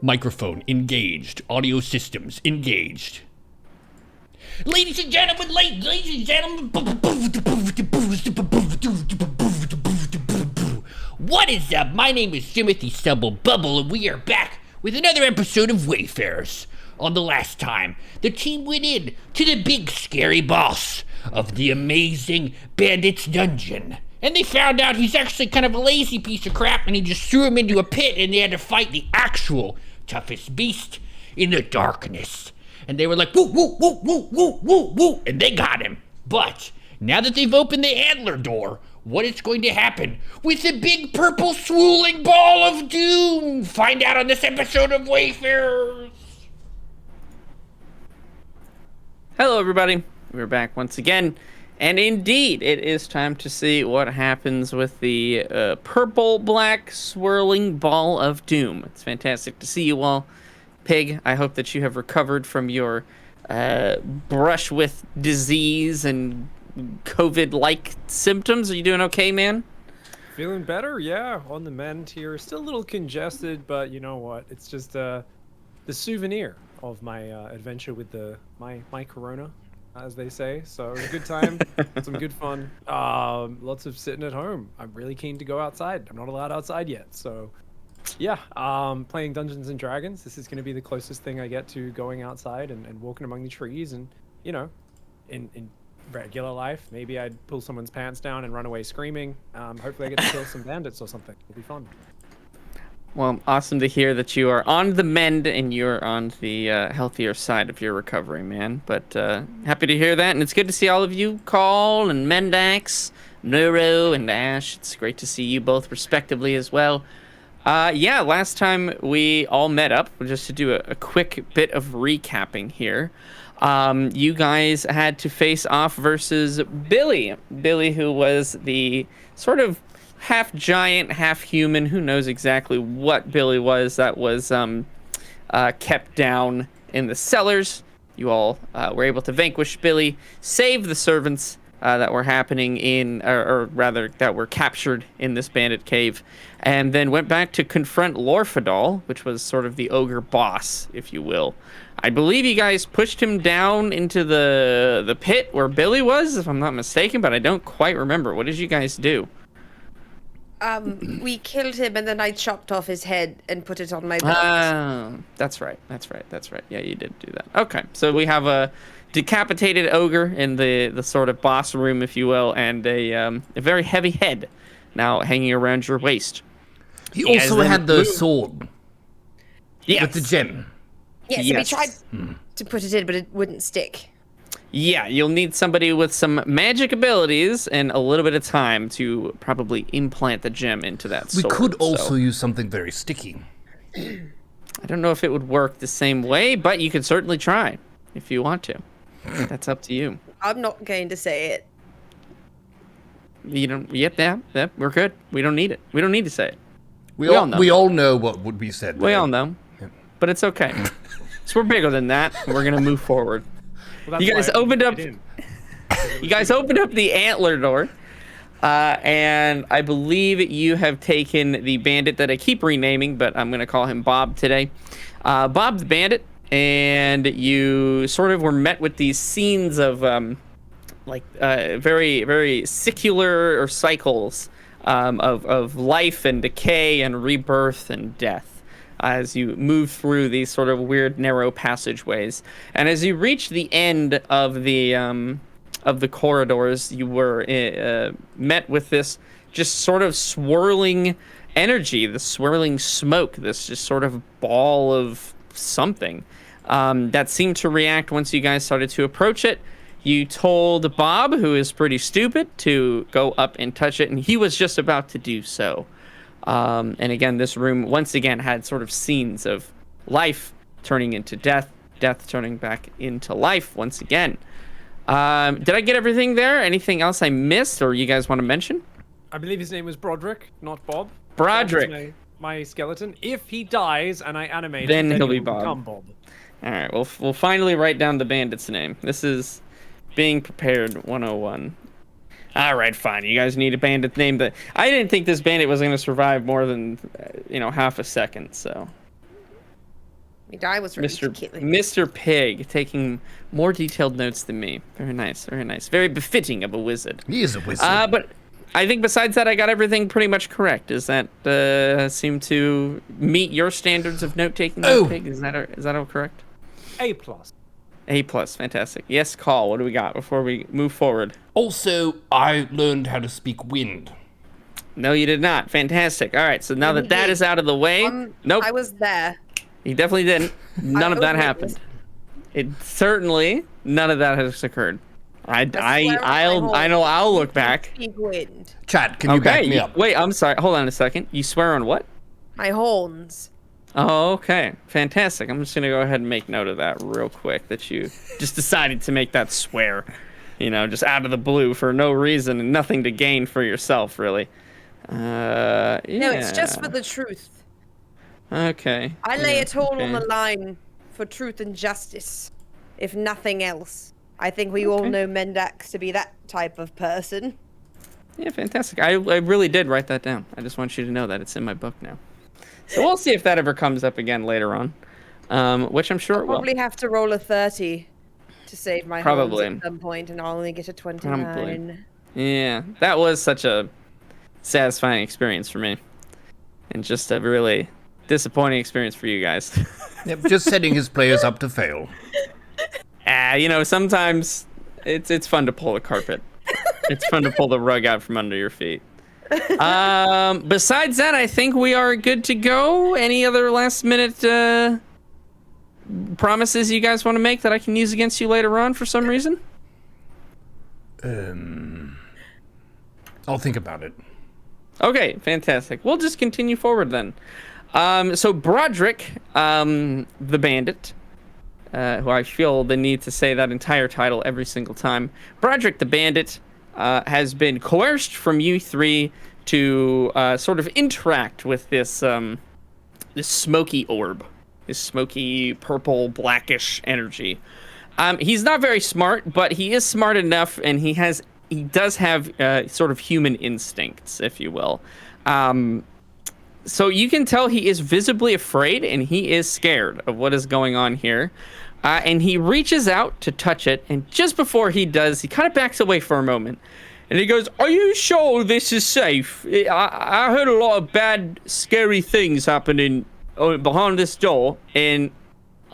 Microphone engaged. Audio systems engaged. Ladies and gentlemen, what is up? My name is Timothy Stubble Bubble, and we are back with another episode of Wayfarers. On the last time, the team went in to the big scary boss of the amazing bandit's dungeon. And they found out he's actually kind of a lazy piece of crap, and he just threw him into a pit, and they had to fight the actual toughest beast in the darkness. And they were like, woo, woo, woo, woo, woo, woo, woo, and they got him. But now that they've opened the antler door, what is going to happen with the big purple swirling ball of doom? Find out on this episode of Wayfarers. Hello, everybody. We're back once again. And indeed, it is time to see what happens with the purple-black swirling ball of doom. It's fantastic to see you all. Pig, I hope that you have recovered from your brush with disease and COVID-like symptoms. Are you doing okay, man? Feeling better, yeah. On the mend here. Still a little congested, but you know what? It's just the souvenir of my adventure with my corona, as they say. So it was a good time, some good fun. Lots of sitting at home. I'm really keen to go outside. I'm not allowed outside yet, so yeah. Playing Dungeons and Dragons. This is going to be the closest thing I get to going outside and walking among the trees. And you know, in regular life, maybe I'd pull someone's pants down and run away screaming. Hopefully I get to kill some bandits or something. It'll be fun. Well, awesome to hear that you are on the mend and you're on the healthier side of your recovery, man. But happy to hear that, and it's good to see all of you, Call and Mendax, Neuro, and Ash. It's great to see you both respectively as well. Yeah, last time we all met up, just to do a quick bit of recapping here. You guys had to face off versus Billy. Billy, who was the sort of half giant, half human. Who knows exactly what Billy was that was kept down in the cellars. You all were able to vanquish Billy, save the servants that were happening in, or rather, that were captured in this bandit cave, and then went back to confront Lorfadal, which was sort of the ogre boss, if you will. I believe you guys pushed him down into the pit where Billy was, if I'm not mistaken, but I don't quite remember. What did you guys do? We killed him, and then I chopped off his head and put it on my belt. That's right. Yeah, you did do that. Okay, so we have a decapitated ogre in the sort of boss room, if you will, and a very heavy head now hanging around your waist. He also had the sword. Yes. With the gem. Yes, we tried to put it in, but it wouldn't stick. Yeah, you'll need somebody with some magic abilities and a little bit of time to probably implant the gem into that sword. We could also use something very sticky. I don't know if it would work the same way, but you could certainly try if you want to. That's up to you. I'm not going to say it. You don't. Yeah, we're good. We don't need it. We don't need to say it. We all know what would be said. We all know, but it's okay. So we're bigger than that. We're gonna move forward. Well, you guys opened up. You guys opened up the antler door, and I believe you have taken the bandit that I keep renaming, but I'm gonna call him Bob today. Bob the bandit, and you sort of were met with these scenes of very, very secular or cycles of life and decay and rebirth and death as you move through these sort of weird narrow passageways. And as you reach the end of the corridors, you were met with this just sort of swirling energy, the swirling smoke, this just sort of ball of something that seemed to react once you guys started to approach it. You told Bob, who is pretty stupid, to go up and touch it, and he was just about to do so. And again, this room once again had sort of scenes of life turning into death, death turning back into life once again. Did I get everything there? Anything else I missed or you guys want to mention? I believe his name was Broderick, not Bob. Broderick. My skeleton. If he dies and I animate then him, he'll be Bob. Bob. All right, we'll finally write down the bandit's name. This is being prepared 101. All right, fine. You guys need a bandit name. I didn't think this bandit was going to survive more than, half a second, so. I was ready to Mr. kill him. Mr. Pig taking more detailed notes than me. Very nice, very nice. Very befitting of a wizard. He is a wizard. But I think besides that, I got everything pretty much correct. Does that seem to meet your standards of note-taking, Mr. Pig? Is that all correct? A+. A+, fantastic. Yes, Call, what do we got before we move forward? Also, I learned how to speak wind. No, you did not. Fantastic. All right, so now that is out of the way. Nope, I was there. he definitely didn't. None of that happened. It certainly, none of that has occurred. I'll look back. Speak wind. Chat, can you back me up? Wait, I'm sorry. Hold on a second. You swear on what? My horns. Oh, okay. Fantastic. I'm just going to go ahead and make note of that real quick, that you just decided to make that swear, just out of the blue for no reason and nothing to gain for yourself, really. Yeah. No, it's just for the truth. Okay. I lay it all on okay. the line for truth and justice, if nothing else. I think we all know Mendax to be that type of person. Yeah, fantastic. I really did write that down. I just want you to know that it's in my book now. So we'll see if that ever comes up again later on, which I'm sure it will. Probably have to roll a 30 to save my horns at some point, and I'll only get a 29. Probably. Yeah, that was such a satisfying experience for me, and just a really disappointing experience for you guys. Yep, just setting his players up to fail. Sometimes it's fun to pull the carpet. It's fun to pull the rug out from under your feet. Besides that, I think we are good to go. Any other last minute promises you guys want to make that I can use against you later on for some reason? I'll think about it. Okay, fantastic. We'll just continue forward then. So Broderick, the bandit, who I feel the need to say that entire title every single time. Broderick the bandit has been coerced from you three to sort of interact with this this smoky orb, this smoky purple blackish energy. He's not very smart, but he is smart enough, and he does have sort of human instincts, if you will. So you can tell he is visibly afraid, and he is scared of what is going on here. And he reaches out to touch it, and just before he does, he kind of backs away for a moment. And he goes, "Are you sure this is safe? I heard a lot of bad, scary things happening behind this door, and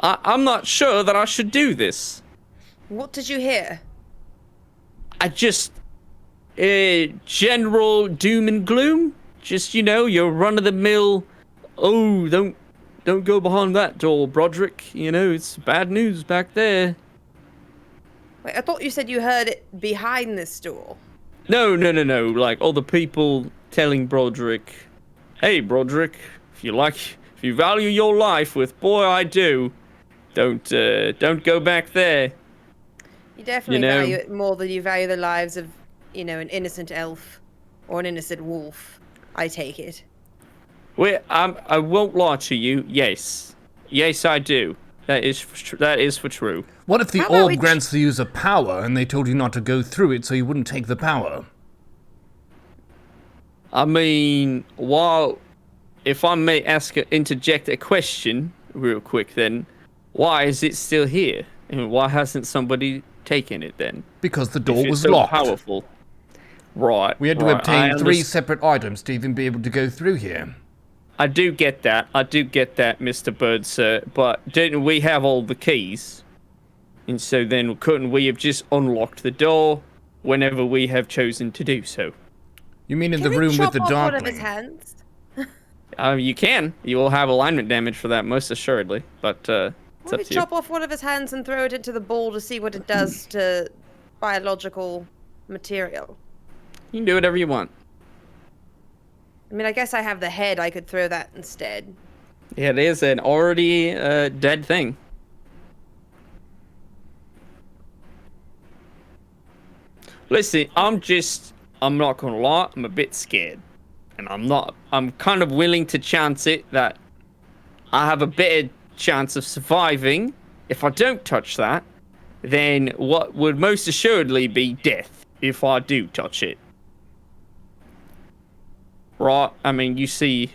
I'm not sure that I should do this." What did you hear? I just... general doom and gloom. Just, your run-of-the-mill, "Oh, don't go behind that door, Broderick. It's bad news back there." Wait, I thought you said you heard it behind this door. No. Like all the people telling Broderick, "Hey, Broderick, if you value your life, with boy I do, don't go back there." You definitely value it more than you value the lives of, an innocent elf or an innocent wolf. I take it. Well, I won't lie to you. Yes, I do. That is for true. What if the orb grants the user power and they told you not to go through it so you wouldn't take the power? I mean, if I may interject a question real quick then, why is it still here? And why hasn't somebody taken it then? Because the door was so locked. Powerful. Right. We had to obtain 3 separate items to even be able to go through here. I do get that, Mr. Bird, sir, but didn't we have all the keys? And so then couldn't we have just unlocked the door whenever we have chosen to do so? You mean in the room with the Can we chop off one of darkling? his hands? You can. You will have alignment damage for that, most assuredly, but it's up Why don't we to you. chop off one of his hands and throw it into the ball to see what it does to biological material? You can do whatever you want. I mean, I guess I have the head. I could throw that instead. Yeah, it is an already dead thing. Listen, I'm not gonna lie, I'm a bit scared. And I'm kind of willing to chance it that I have a better chance of surviving if I don't touch that than what would most assuredly be death if I do touch it. Right, I mean, do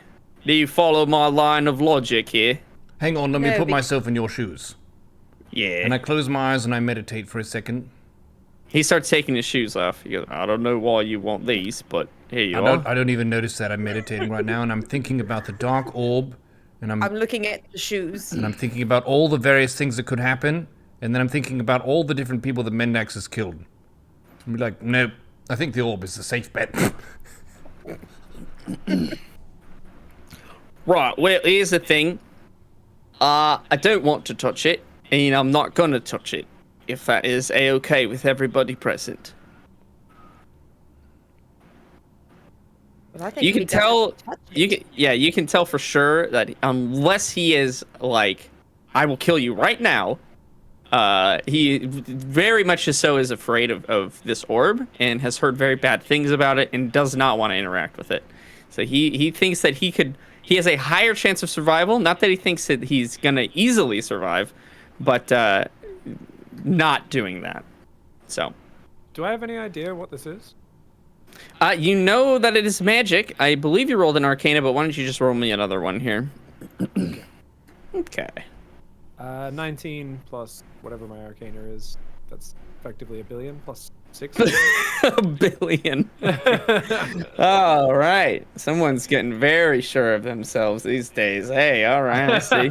you follow my line of logic here? Hang on, let me No, put be- myself in your shoes. Yeah. And I close my eyes and I meditate for a second. He starts taking his shoes off. He goes, I don't know why you want these, but here you are. I don't even notice that I'm meditating right now, and I'm thinking about the dark orb, and I'm looking at the shoes. I'm thinking about all the various things that could happen, and then I'm thinking about all the different people that Mendax has killed. I'd be like, nope, I think the orb is the safe bet. Right, well, here's the thing. I don't want to touch it, and I'm not gonna touch it, if that is a-okay with everybody present. But I think You if he can tell, doesn't touch it- you can tell for sure that unless he is like, I will kill you right now, he very much so is afraid of this orb and has heard very bad things about it and does not want to interact with it. So he thinks that he has a higher chance of survival. Not that he thinks that he's gonna easily survive, but not doing that. So, Do I have any idea what this is? you know that it is magic. I believe you rolled an Arcana, but why don't you just roll me another one here? Okay. 19 plus whatever my arcana is. That's effectively 1 billion plus 6. A billion. All right. Someone's getting very sure of themselves these days. Hey, all right, I see.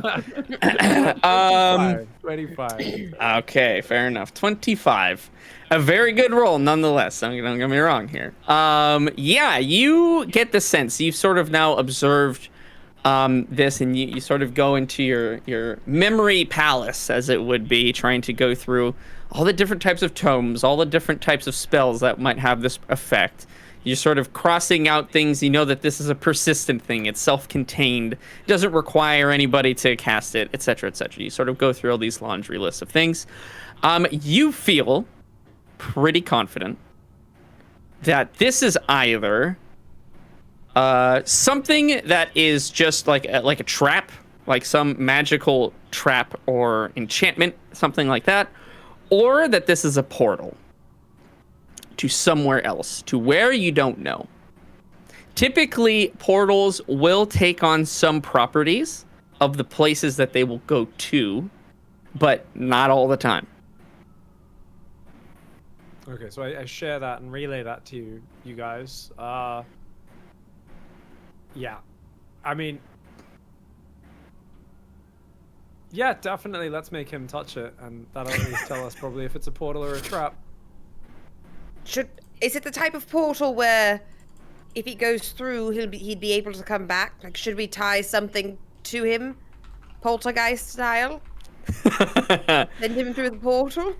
25. Okay, fair enough. 25. A very good roll, nonetheless. Don't get me wrong here. Yeah, you get the sense. You've sort of now observed this, and you sort of go into your memory palace, as it would be, trying to go through all the different types of tomes, all the different types of spells that might have this effect. You're sort of crossing out things. You know that this is a persistent thing. It's self-contained. Doesn't require anybody to cast it, etc., etc. You sort of go through all these laundry lists of things. You feel pretty confident that this is either something that is just like a trap, like some magical trap or enchantment, something like that, or that this is a portal to somewhere else, to where you don't know. Typically, portals will take on some properties of the places that they will go to, but not all the time. Okay, so I share that and relay that to you guys. Yeah. I mean... Yeah, definitely, let's make him touch it, and that'll at least tell us probably if it's a portal or a trap. Is it the type of portal where if he goes through, he'd be able to come back? Like, should we tie something to him, poltergeist style? Send him through the portal?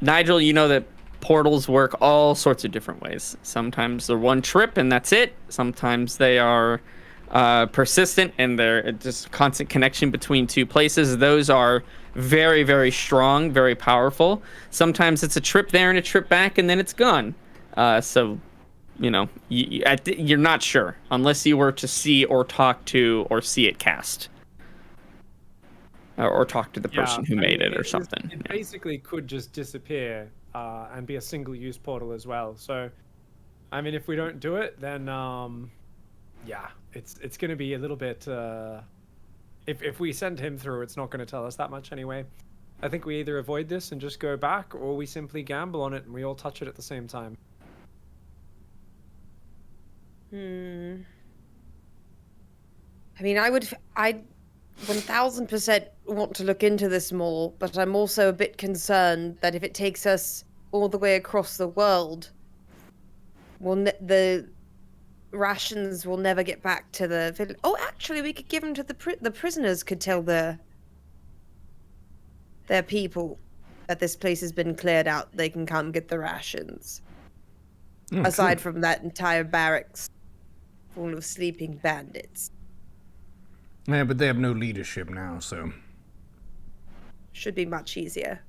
Nigel, you know that portals work all sorts of different ways. Sometimes they're one trip and that's it. Sometimes they are persistent and they're just constant connection between two places. Those are very, very strong, very powerful. Sometimes it's a trip there and a trip back and then it's gone. So, you know, you're not sure unless you were to see or talk to or see it cast. Or talk to the person who made it or something. It basically could just disappear and be a single-use portal as well. So, I mean, if we don't do it, then yeah, it's going to be a little bit. If we send him through, it's not going to tell us that much anyway. I think we either avoid this and just go back, or we simply gamble on it and we all touch it at the same time. I mean, I'd 1000% want to look into this more, but I'm also a bit concerned that if it takes us all the way across the world, the rations will never get back to the village. Oh, actually, we could give them to the prisoners. Could tell their people that this place has been cleared out. They can come get the rations. Aside from that entire barracks full of sleeping bandits. Yeah, but they have no leadership now, so... Should be much easier.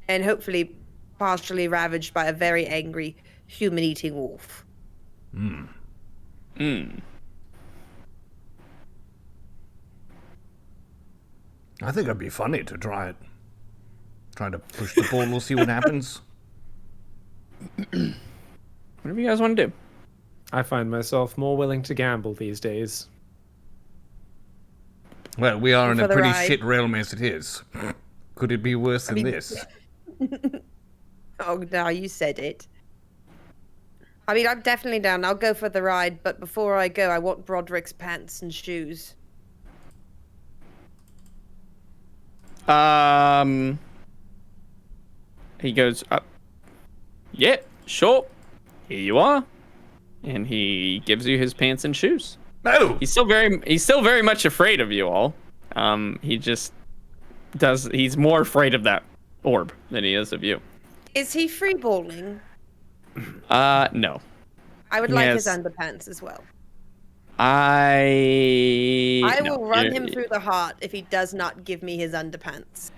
And hopefully partially ravaged by a very angry human-eating wolf. I think it'd be funny to try it. Try to push the portal, see what happens. Whatever you guys want to do. I find myself more willing to gamble these days. Well, we are in For a the pretty ride. shit realm as it is. Could it be worse than mean- this? Oh, now you said it. I mean, I'm definitely down. I'll go for the ride, but before I go, I want Broderick's pants and shoes. He goes up. Yeah, sure. Here you are. And he gives you his pants and shoes. No! He's still very much afraid of you all. He's more afraid of that orb than he is of you. Is he freeballing? No. I would like his Yes. underpants as well. I will run him through the heart if he does not give me his underpants.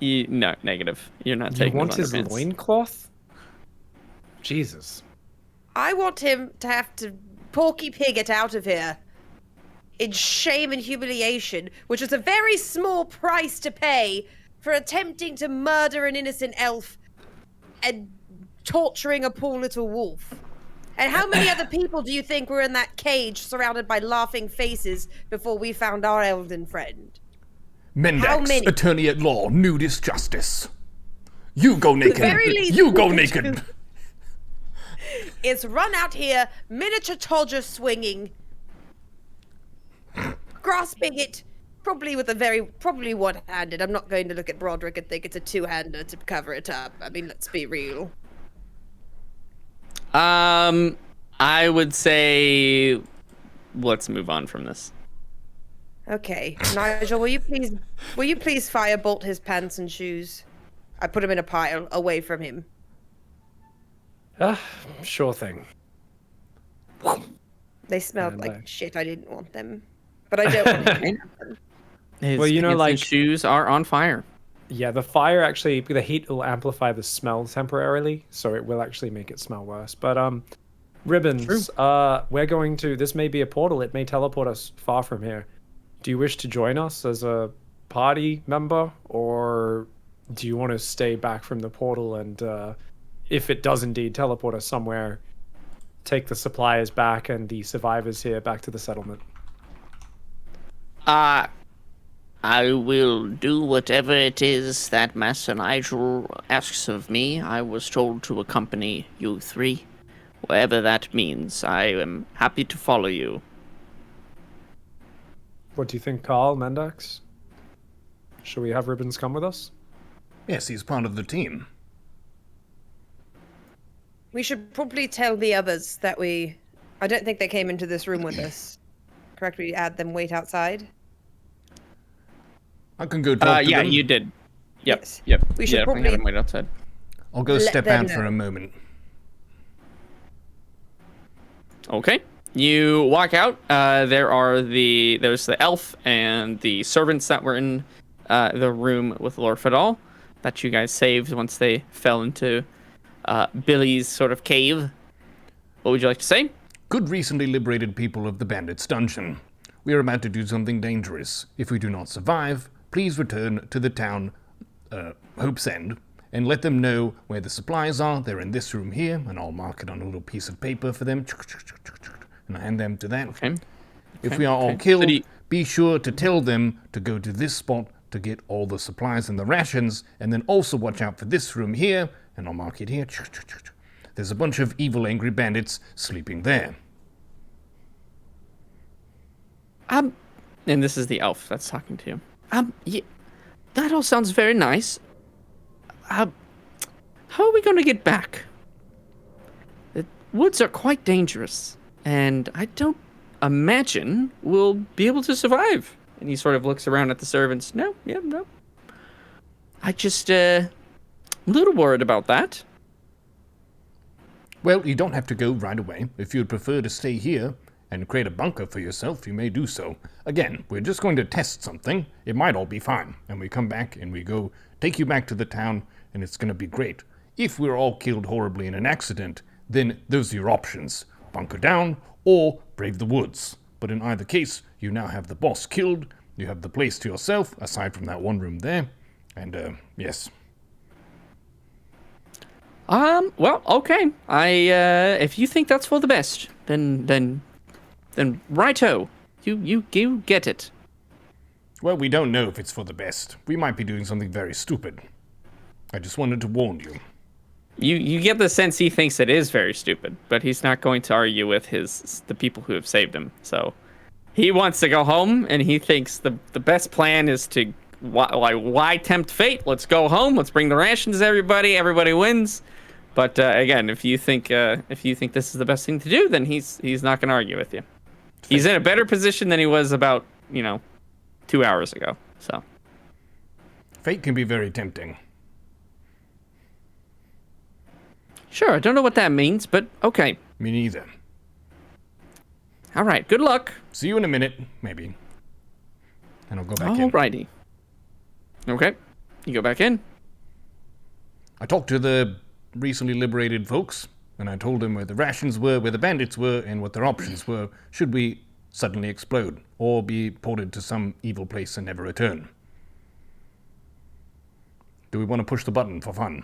No, negative. You're not You taking want his underpants. loincloth? Jesus. I want him to have to Porky Pig it out of here. In shame and humiliation, which is a very small price to pay for attempting to murder an innocent elf and torturing a poor little wolf. And how many other people do you think were in that cage surrounded by laughing faces before we found our elven friend? How Mendax, many? attorney at law, nudist justice. You go naked. very least You go we naked. do Is run out here, miniature Todger swinging, grasping it, probably one-handed. I'm not going to look at Broderick and think it's a two-hander to cover it up. I mean, let's be real. I would say let's move on from this. Okay, Nigel, will you please firebolt his pants and shoes? I put him in a pile away from him. Sure thing. They smelled And, like shit. I didn't want them, but I don't want to have them. His Well, you know, pants like- and shoes are on fire. Yeah, the fire actually, the heat will amplify the smell temporarily, so it will actually make it smell worse. But Ribbons, we're going to. This may be a portal. It may teleport us far from here. Do you wish to join us as a party member, or do you want to stay back from the portal and, if it does indeed teleport us somewhere, take the suppliers back and the survivors here back to the settlement? I will do whatever it is that Master Nigel asks of me. I was told to accompany you three. Whatever that means, I am happy to follow you. What do you think, Carl, Mendax? Should we have Ribbons come with us? Yes, he's part of the team. We should probably tell the others that I don't think they came into this room with us. Correct? We had them wait outside. I can go talk to Yeah, them. you did. Yep. Yes. Yep. We should yeah, probably- had him wait outside. I'll go Let step them out for know. a moment. Okay. You walk out. There's the elf and the servants that were in the room with Lord Fadal that you guys saved once they fell into Billy's sort of cave. What would you like to say? Good recently liberated people of the bandits' dungeon. We are about to do something dangerous. If we do not survive, please return to the town, Hope's End, and let them know where the supplies are. They're in this room here, and I'll mark it on a little piece of paper for them, and I hand them to that. Okay. If we are all okay. killed, So do you- be sure to tell them to go to this spot to get all the supplies and the rations, and then also watch out for this room here, and I'll mark it here. There's a bunch of evil, angry bandits sleeping there. And this is the elf that's talking to you. Yeah, that all sounds very nice. How are we going to get back? The woods are quite dangerous, and I don't imagine we'll be able to survive. And he sort of looks around at the servants. No. I just, a little worried about that. Well, you don't have to go right away. If you'd prefer to stay here and create a bunker for yourself, you may do so. Again, we're just going to test something. It might all be fine. And we come back and we go take you back to the town, and it's going to be great. If we're all killed horribly in an accident, then those are your options. Bunker down or brave the woods. But in either case, you now have the boss killed. You have the place to yourself, aside from that one room there. And, yes. Well, okay. If you think that's for the best, then righto. You get it. Well, we don't know if it's for the best. We might be doing something very stupid. I just wanted to warn you. You get the sense he thinks it is very stupid, but he's not going to argue with the people who have saved him. So he wants to go home, and he thinks the best plan is to why tempt fate? Let's go home. Let's bring the rations to everybody. Everybody wins. But again, if you think this is the best thing to do, then he's not going to argue with you. He's in a better position than he was about 2 hours ago. So Fate can be very tempting. sure, I don't know what that means, but okay. Me neither. All right, good luck. See you in a minute, maybe. And I'll go back in. Alrighty. Okay, you go back in. I talked to the recently liberated folks, and I told them where the rations were, where the bandits were, and what their options were should we suddenly explode, or be ported to some evil place and never return. Do we want to push the button for fun?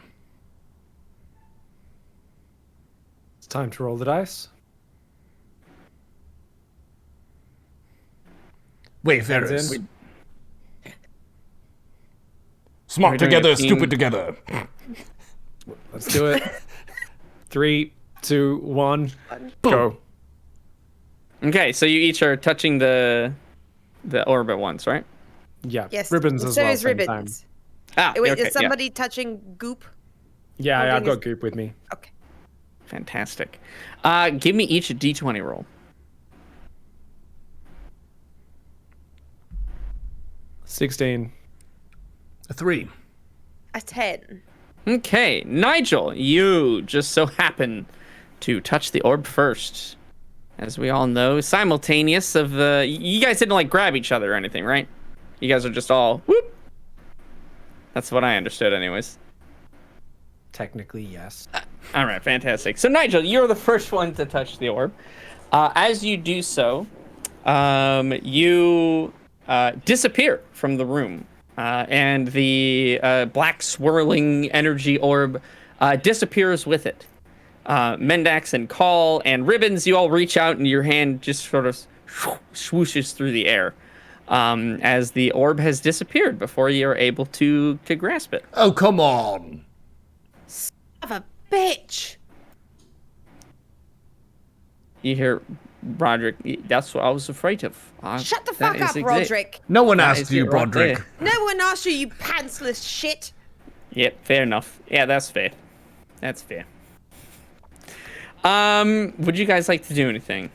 It's time to roll the dice. Wayfarers. Hands Smart We're doing together, a team. stupid together. Let's do it. 3, 2, 1, go. Okay, so you each are touching the orb at once, right? Yeah. Yes. Ribbons as so well. is same ribbons. Ah, Wait, okay, is somebody touching goop? Yeah, Holding I've got his- Goop with me. Okay. fantastic. Give me each a d20 roll. 16. A 3. A 10. Okay, Nigel, you just so happen to touch the orb first. As we all know, simultaneous of the... You guys didn't, like, grab each other or anything, right? You guys are just all... Whoop! That's what I understood anyways. Technically, yes. All right, fantastic. So, Nigel, you're the first one to touch the orb. As you do so, you disappear from the room. And the black swirling energy orb disappears with it. Mendax and Call and Ribbons, you all reach out and your hand just sort of swooshes through the air as the orb has disappeared before you're able to grasp it. Oh, come on. Of a bitch. You hear Roderick, that's what I was afraid of. Shut the That fuck up, is Roderick. No one That asked is you, it right Broderick. there. No one asked you, you pantsless shit. Yep, fair enough. Yeah, that's fair. That's fair. Would you guys like to do anything?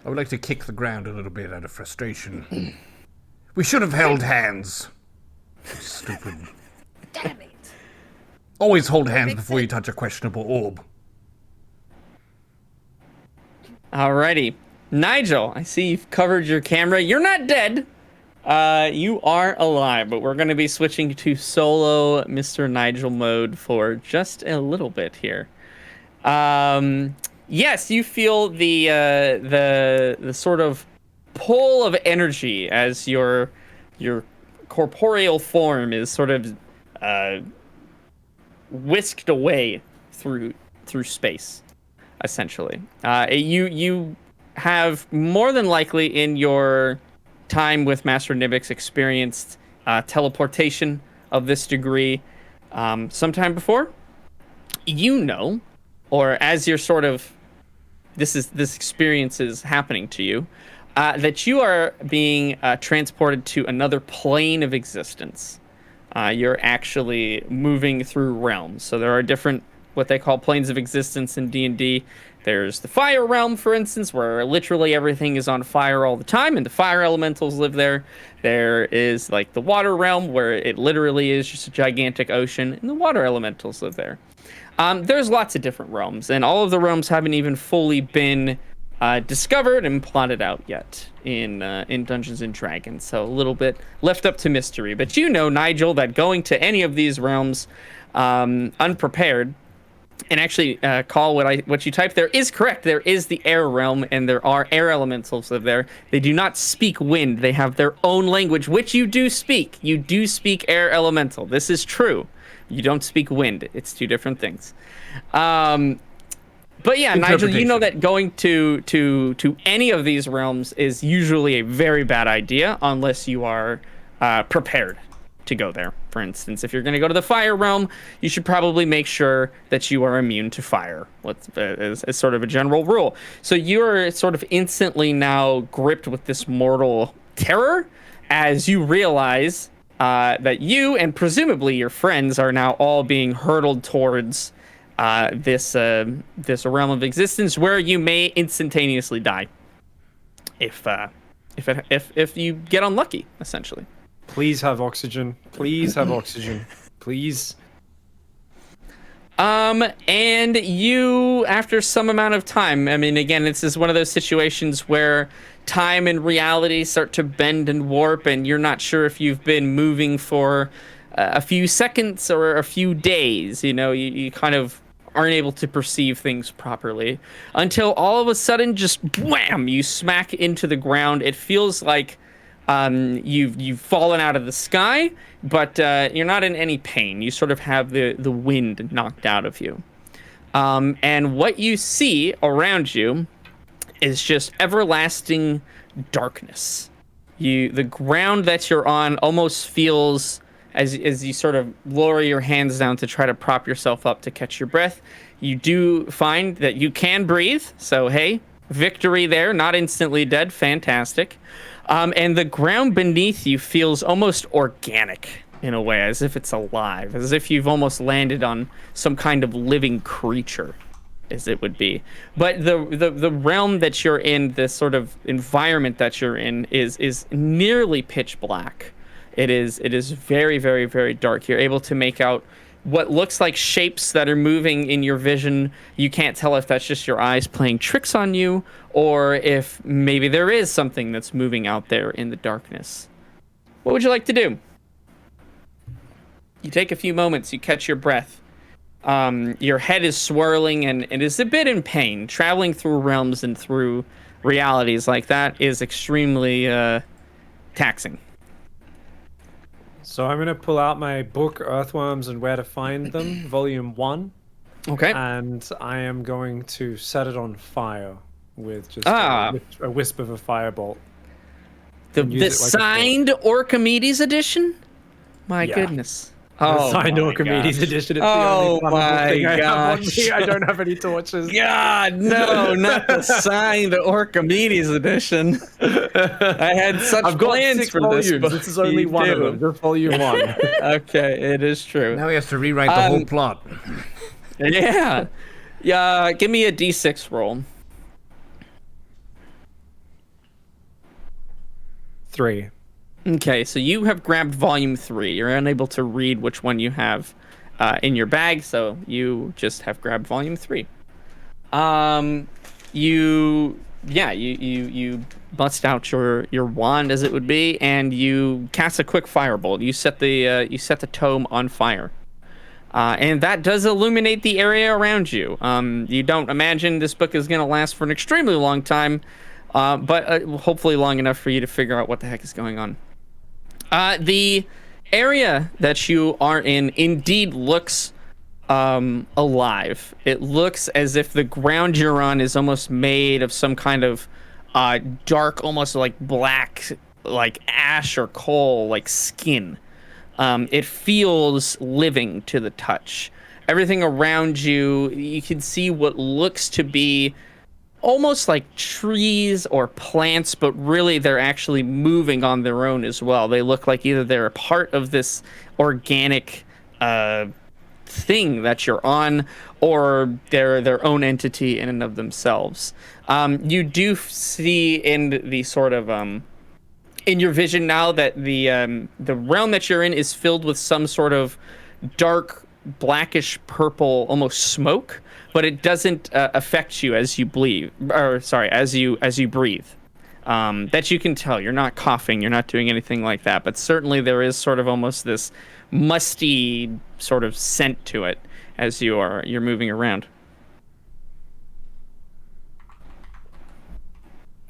I would like to kick the ground a little bit out of frustration. We should have held hands. Stupid. Damn it. Always hold hands Makes before you sense. touch a questionable orb. Alrighty. Nigel, I see you've covered your camera. You're not dead. You are alive, but we're going to be switching to solo Mr. Nigel mode for just a little bit here. Yes, you feel the sort of pull of energy as your corporeal form is sort of whisked away through space, essentially. You have more than likely in your time with Master Nibix experienced teleportation of this degree sometime before. You know, or as you're sort of this experience is happening to you, that you are being transported to another plane of existence. You're actually moving through realms. So there are different, what they call planes of existence in D&D. There's the fire realm, for instance, where literally everything is on fire all the time, and the fire elementals live there. There is like the water realm, where it literally is just a gigantic ocean, and the water elementals live there. There's lots of different realms, and all of the realms haven't even fully been discovered and plotted out yet in Dungeons and Dragons. So a little bit left up to mystery. But you know, Nigel, that going to any of these realms unprepared, and actually Call what you typed there is correct. There is the air realm, and there are air elementals live there. They do not speak wind. They have their own language, which you do speak. You do speak air elemental. This is true. You don't speak wind. It's two different things. But yeah, Nigel, you know Interpretation. that going to any of these realms is usually a very bad idea unless you are prepared to go there. For instance, if you're going to go to the fire realm, you should probably make sure that you are immune to fire. As sort of a general rule. So you're sort of instantly now gripped with this mortal terror as you realize that you and presumably your friends are now all being hurtled towards this realm of existence where you may instantaneously die if you get unlucky, essentially. Please have oxygen. Please have oxygen. Please. And you, after some amount of time, I mean, again, this is one of those situations where time and reality start to bend and warp, and you're not sure if you've been moving for a few seconds or a few days. You know, you kind of aren't able to perceive things properly until all of a sudden, just wham, you smack into the ground. It feels like you've fallen out of the sky, but you're not in any pain. You sort of have the wind knocked out of you. And what you see around you is just everlasting darkness. The ground that you're on almost feels, as you sort of lower your hands down to try to prop yourself up to catch your breath, you do find that you can breathe. So, hey, victory there, not instantly dead. Fantastic. And the ground beneath you feels almost organic in a way, as if it's alive, as if you've almost landed on some kind of living creature, as it would be. But the realm that you're in, this sort of environment that you're in, is nearly pitch black. It is very, very, very dark. You're able to make out what looks like shapes that are moving in your vision. You can't tell if that's just your eyes playing tricks on you, or if maybe there is something that's moving out there in the darkness. What would you like to do? You take a few moments, you catch your breath. Your head is swirling and is a bit in pain. Traveling through realms and through realities like that is extremely taxing. So I'm going to pull out my book, Earthworms and Where to Find Them, Volume 1. Okay. And I am going to set it on fire with just a wisp of a firebolt. The use it like a signed Orchimedes edition? My Yeah. goodness. The signed my Orchimedes gosh. edition. It's Oh the only flammable thing I have on gosh. me. I don't have any torches. God, no, not the signed Orchimedes edition. I had such I've got plans 6 for volumes. this book. This is only You one of do. them. Just Volume 1. Okay, it is true. Now he has to rewrite the whole plot. Yeah. Yeah, give me a D6 roll. 3. Okay, so you have grabbed volume 3. You're unable to read which one you have in your bag, so you just have grabbed volume 3. You bust out your wand, as it would be, and you cast a quick firebolt. You set the tome on fire. And that does illuminate the area around you. You don't imagine this book is going to last for an extremely long time, but hopefully long enough for you to figure out what the heck is going on. The area that you are in indeed looks alive. It looks as if the ground you're on is almost made of some kind of dark, almost like black, like ash or coal, like skin. It feels living to the touch. Everything around you, you can see what looks to be almost like trees or plants, but really they're actually moving on their own as well. They look like either they're a part of this organic thing that you're on, or they're their own entity in and of themselves. You do see in the sort of in your vision now that the realm that you're in is filled with some sort of dark blackish purple almost smoke, but it doesn't affect you as you as you breathe. That you can tell. You're not coughing, you're not doing anything like that, but certainly there is sort of almost this musty sort of scent to it as you're moving around.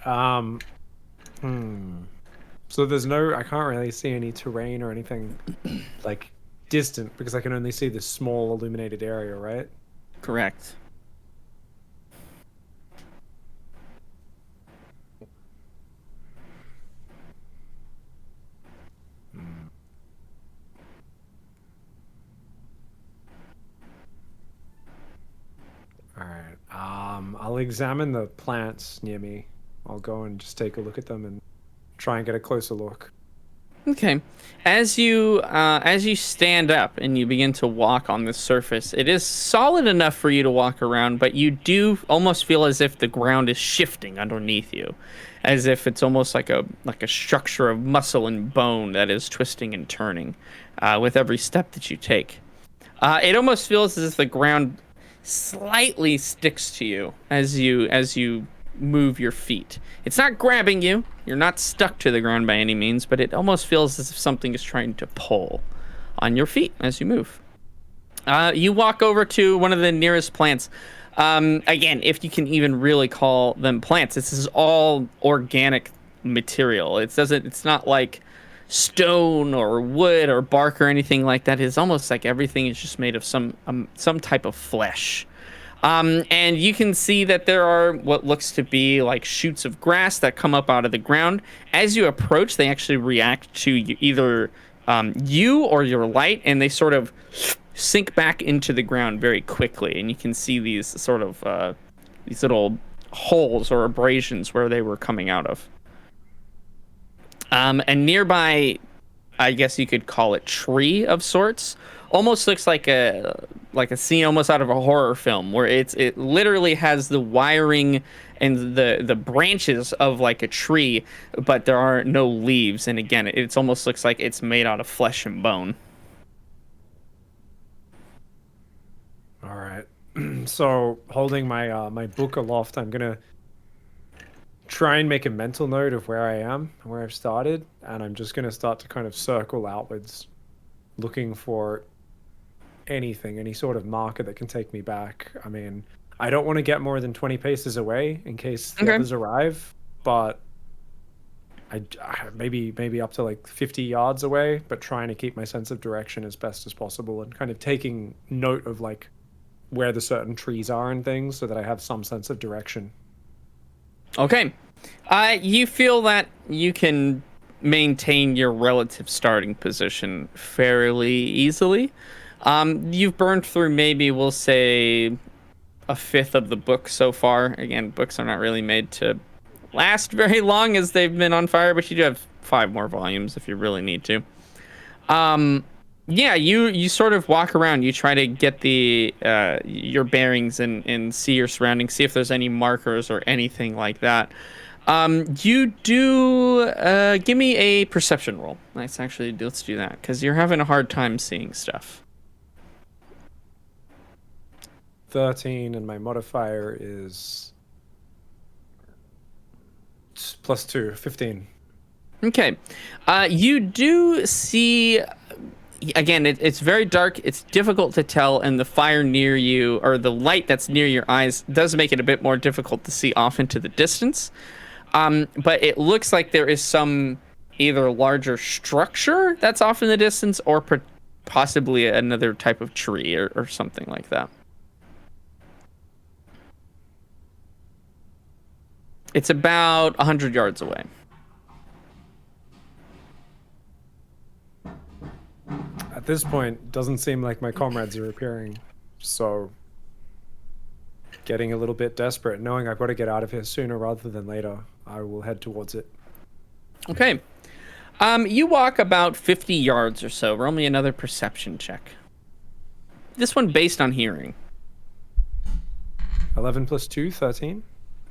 So I can't really see any terrain or anything like distant because I can only see this small illuminated area, right? Correct. examine the plants near me. I'll go and just take a look at them and try and get a closer look. Okay. As you stand up and you begin to walk on this surface, it is solid enough for you to walk around, but you do almost feel as if the ground is shifting underneath you, as if it's almost like a structure of muscle and bone that is twisting and turning with every step that you take. It almost feels as if the ground slightly sticks to you as you move your feet. It's not grabbing you. You're not stuck to the ground by any means, but it almost feels as if something is trying to pull on your feet as you move. You walk over to one of the nearest plants. Again, if you can even really call them plants, this is all organic material. It's not like stone or wood or bark or anything like that. It's almost like everything is just made of some type of flesh. And you can see that there are what looks to be like shoots of grass that come up out of the ground. As you approach, they actually react to either you or your light, and they sort of sink back into the ground very quickly. And you can see these sort of these little holes or abrasions where they were coming out of. And nearby, I guess you could call it tree of sorts, almost looks like a scene almost out of a horror film, where it literally has the wiring and the branches of like a tree, but there are no leaves. And again, it almost looks like it's made out of flesh and bone. All right. So holding my my book aloft, I'm gonna try and make a mental note of where I am, where I've started, and I'm just gonna start to kind of circle outwards, looking for anything, any sort of marker that can take me back. I mean, I don't want to get more than 20 paces away in case the others arrive, but I maybe up to like 50 yards away, but trying to keep my sense of direction as best as possible and kind of taking note of like where the certain trees are and things so that I have some sense of direction. Okay. You feel that you can maintain your relative starting position fairly easily. You've burned through maybe, we'll say, a fifth of the book so far. Again, books are not really made to last very long as they've been on fire, but you do have 5 more volumes if you really need to. Yeah, you sort of walk around. You try to get the your bearings and see your surroundings, see if there's any markers or anything like that. You do give me a perception roll. Let's do that because you're having a hard time seeing stuff. 13, and my modifier is +2, 15. Okay. You do see, again, it's very dark. It's difficult to tell, and the fire near you, or the light that's near your eyes, does make it a bit more difficult to see off into the distance. But it looks like there is some either larger structure that's off in the distance, or possibly another type of tree or something like that. It's about 100 yards away. At this point, doesn't seem like my comrades are appearing, so getting a little bit desperate, knowing I've got to get out of here sooner rather than later, I will head towards it. Okay. You walk about 50 yards or so. Roll me another perception check. This one based on hearing. 11 + 2, 13.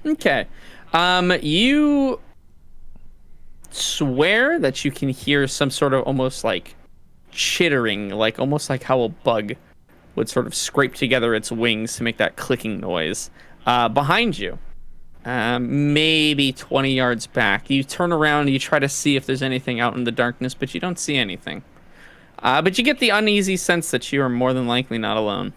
Okay. You swear that you can hear some sort of almost like chittering, like almost like how a bug would sort of scrape together its wings to make that clicking noise behind you. Maybe 20 yards back. You turn around and you try to see if there's anything out in the darkness, but you don't see anything. But you get the uneasy sense that you are more than likely not alone.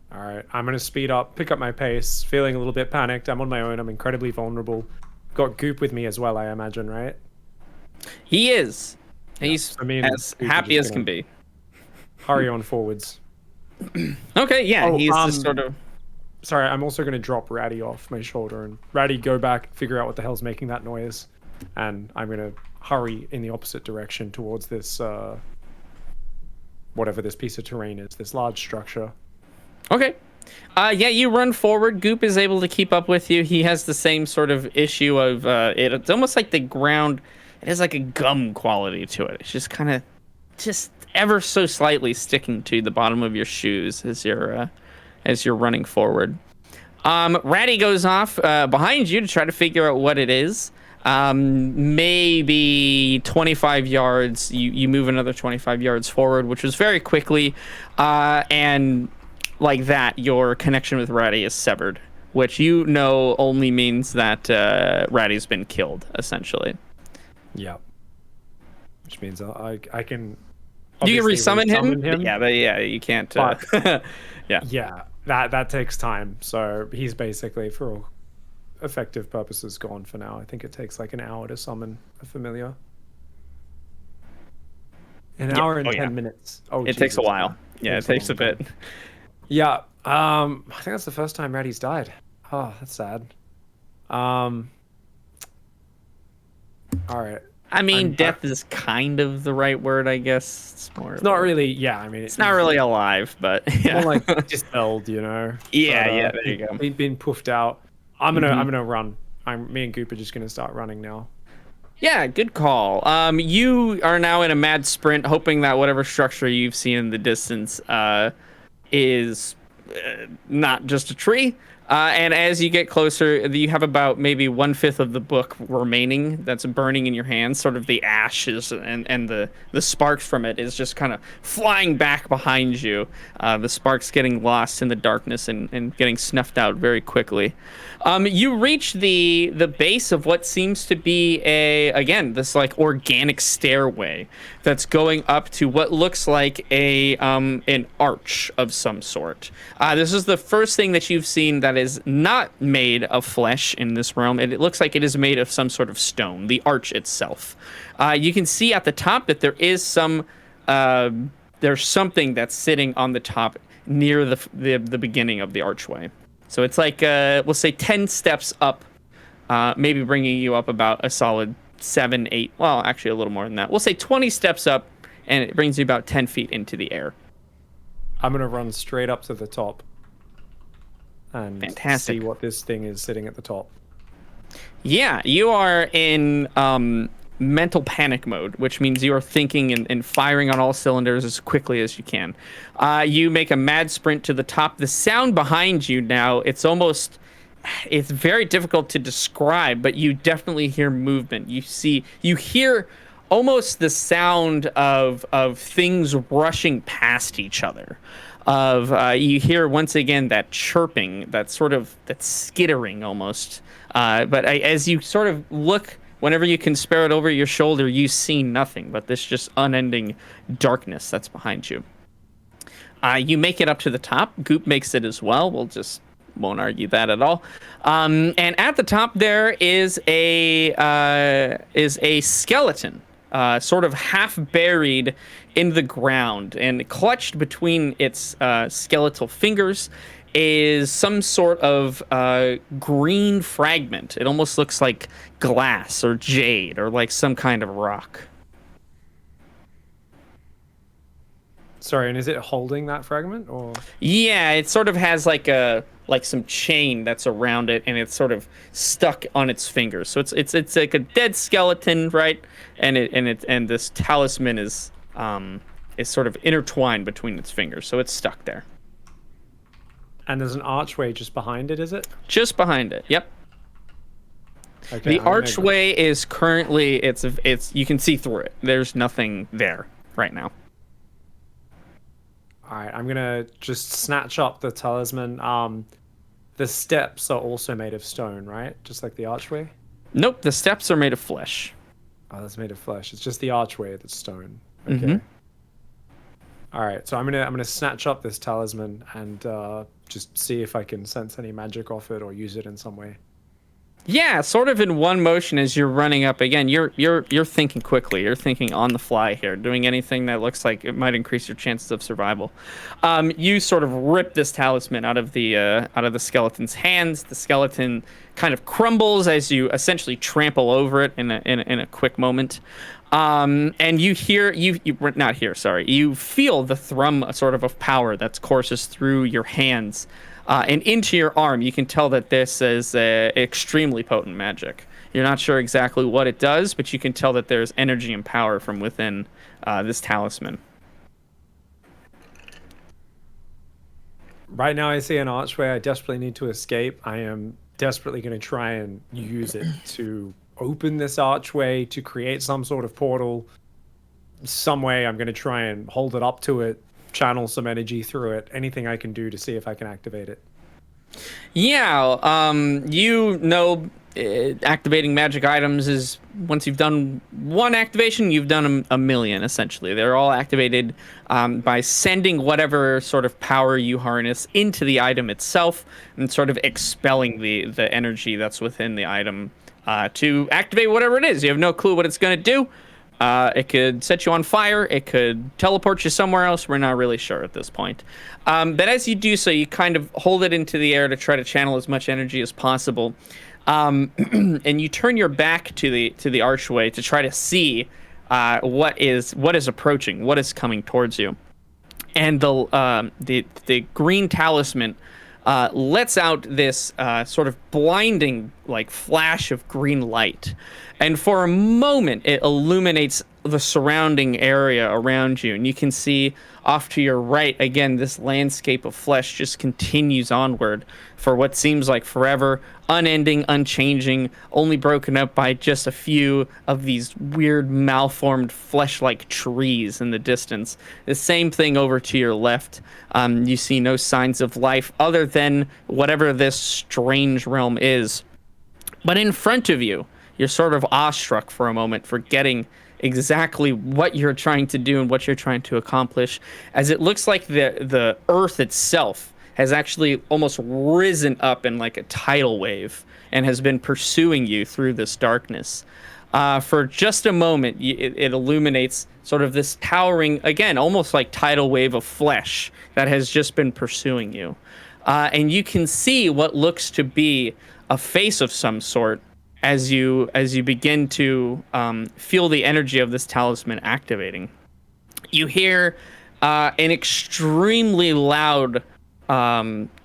All right, I'm going to speed up, pick up my pace, feeling a little bit panicked. I'm on my own. I'm incredibly vulnerable. Got Goop with me as well, I imagine, right? He is. He's as Goop happy is as can be. Hurry on forwards. Okay, yeah, Oh, he's just sort of... Sorry, I'm also going to drop Ratty off my shoulder and Ratty go back, figure out what the hell's making that noise. And I'm going to hurry in the opposite direction towards this, whatever this piece of terrain is, this large structure. Okay. Yeah, you run forward. Goop is able to keep up with you. He has the same sort of issue of it's almost like the ground. It has like a gum quality to it. It's just kind of, just ever so slightly sticking to the bottom of your shoes as you're running forward. Ratty goes off behind you to try to figure out what it is. Maybe 25 yards. You move another 25 yards forward, which was very quickly, and like that, your connection with Ratty is severed, which only means that Ratty's been killed, essentially. Yeah. Which means I can. You can resummon him? him. Yeah, you can't. Yeah. Yeah, that takes time. So he's basically, for all effective purposes, gone for now. I think it takes like an hour to summon a familiar. An hour and 10 minutes. Oh, it takes a while. Yeah, it takes a bit. Yeah. I think that's the first time Ratty's died. Oh, that's sad. All right. I mean, death is kind of the right word, I guess. It's not really. Yeah, I mean, it's not really alive, but yeah. More like dispelled, you know. Yeah, there you go. Been puffed out. I'm gonna run. Me and Goop are just gonna start running now. Yeah, good call. You are now in a mad sprint, hoping that whatever structure you've seen in the distance is not just a tree. And as you get closer, you have about maybe 1/5 of the book remaining that's burning in your hands. Sort of the ashes and the sparks from it is just kind of flying back behind you. The sparks getting lost in the darkness and getting snuffed out very quickly. You reach the base of what seems to be this like organic stairway that's going up to what looks like an arch of some sort. This is the first thing that you've seen that is not made of flesh in this realm. It looks like it is made of some sort of stone, the arch itself. You can see at the top that there is there's something that's sitting on the top near the beginning of the archway. So it's like, we'll say 10 steps up, maybe bringing you up about a solid 7, 8, well, actually a little more than that. We'll say 20 steps up, and it brings you about 10 feet into the air. I'm going to run straight up to the top and Fantastic. see what this thing is sitting at the top. Yeah, you are in mental panic mode, which means you are thinking and firing on all cylinders as quickly as you can. You make a mad sprint to the top. The sound behind you now, it's very difficult to describe, but you definitely hear movement. You hear almost the sound of things rushing past each other. You hear once again that chirping, that skittering almost. But as you sort of look, whenever you can spare it over your shoulder, you see nothing but this just unending darkness that's behind you. You make it up to the top. Goop makes it as well. Won't argue that at all. And at the top there is a skeleton, sort of half buried in the ground, and clutched between its skeletal fingers is some sort of green fragment. It almost looks like glass or jade or like some kind of rock. Sorry, and is it holding that fragment, or? Yeah, it sort of has like some chain that's around it, and it's sort of stuck on its fingers. So it's like a dead skeleton, right? And this talisman is sort of intertwined between its fingers, so it's stuck there. And there's an archway just behind it, is it? Just behind it. Yep. Okay, the archway is currently it's you can see through it. There's nothing there right now. All right, I'm gonna just snatch up the talisman. The steps are also made of stone, right? Just like the archway? Nope, the steps are made of flesh. Oh, that's made of flesh. It's just the archway that's stone. Okay. Mm-hmm. All right, so I'm gonna snatch up this talisman and just see if I can sense any magic off it or use it in some way. Yeah, sort of in one motion as you're running up. Again, you're thinking quickly. You're thinking on the fly here, doing anything that looks like it might increase your chances of survival. You sort of rip this talisman out of the skeleton's hands. The skeleton kind of crumbles as you essentially trample over it in a quick moment. And you feel the thrum sort of power that courses through your hands. and into your arm. You can tell that this is extremely potent magic. You're not sure exactly what it does, but you can tell that there's energy and power from within this talisman. Right now, I see an archway. I desperately need to escape. I am desperately going to try and use it to open this archway, to create some sort of portal. Some way I'm going to try and hold it up to it, channel some energy through it, anything I can do to see if I can activate it. Yeah, activating magic items is, once you've done one activation, you've done a million, essentially. They're all activated by sending whatever sort of power you harness into the item itself and sort of expelling the energy that's within the item to activate whatever it is. You have no clue what it's going to do. It could set you on fire. It could teleport you somewhere else. We're not really sure at this point. But as you do so, you kind of hold it into the air to try to channel as much energy as possible. And you turn your back to the archway to try to see what is approaching, what is coming towards you. And the green talisman lets out this sort of blinding like flash of green light. And for a moment, it illuminates the surrounding area around you. And you can see off to your right, again, this landscape of flesh just continues onward for what seems like forever, unending, unchanging, only broken up by just a few of these weird, malformed, flesh-like trees in the distance. The same thing over to your left. You see no signs of life other than whatever this strange realm is. But in front of you, you're sort of awestruck for a moment, forgetting exactly what you're trying to do and what you're trying to accomplish, as it looks like the earth itself has actually almost risen up in like a tidal wave and has been pursuing you through this darkness. For just a moment, it illuminates sort of this towering, again, almost like tidal wave of flesh that has just been pursuing you. And you can see what looks to be a face of some sort as you begin to feel the energy of this talisman activating. You hear an extremely loud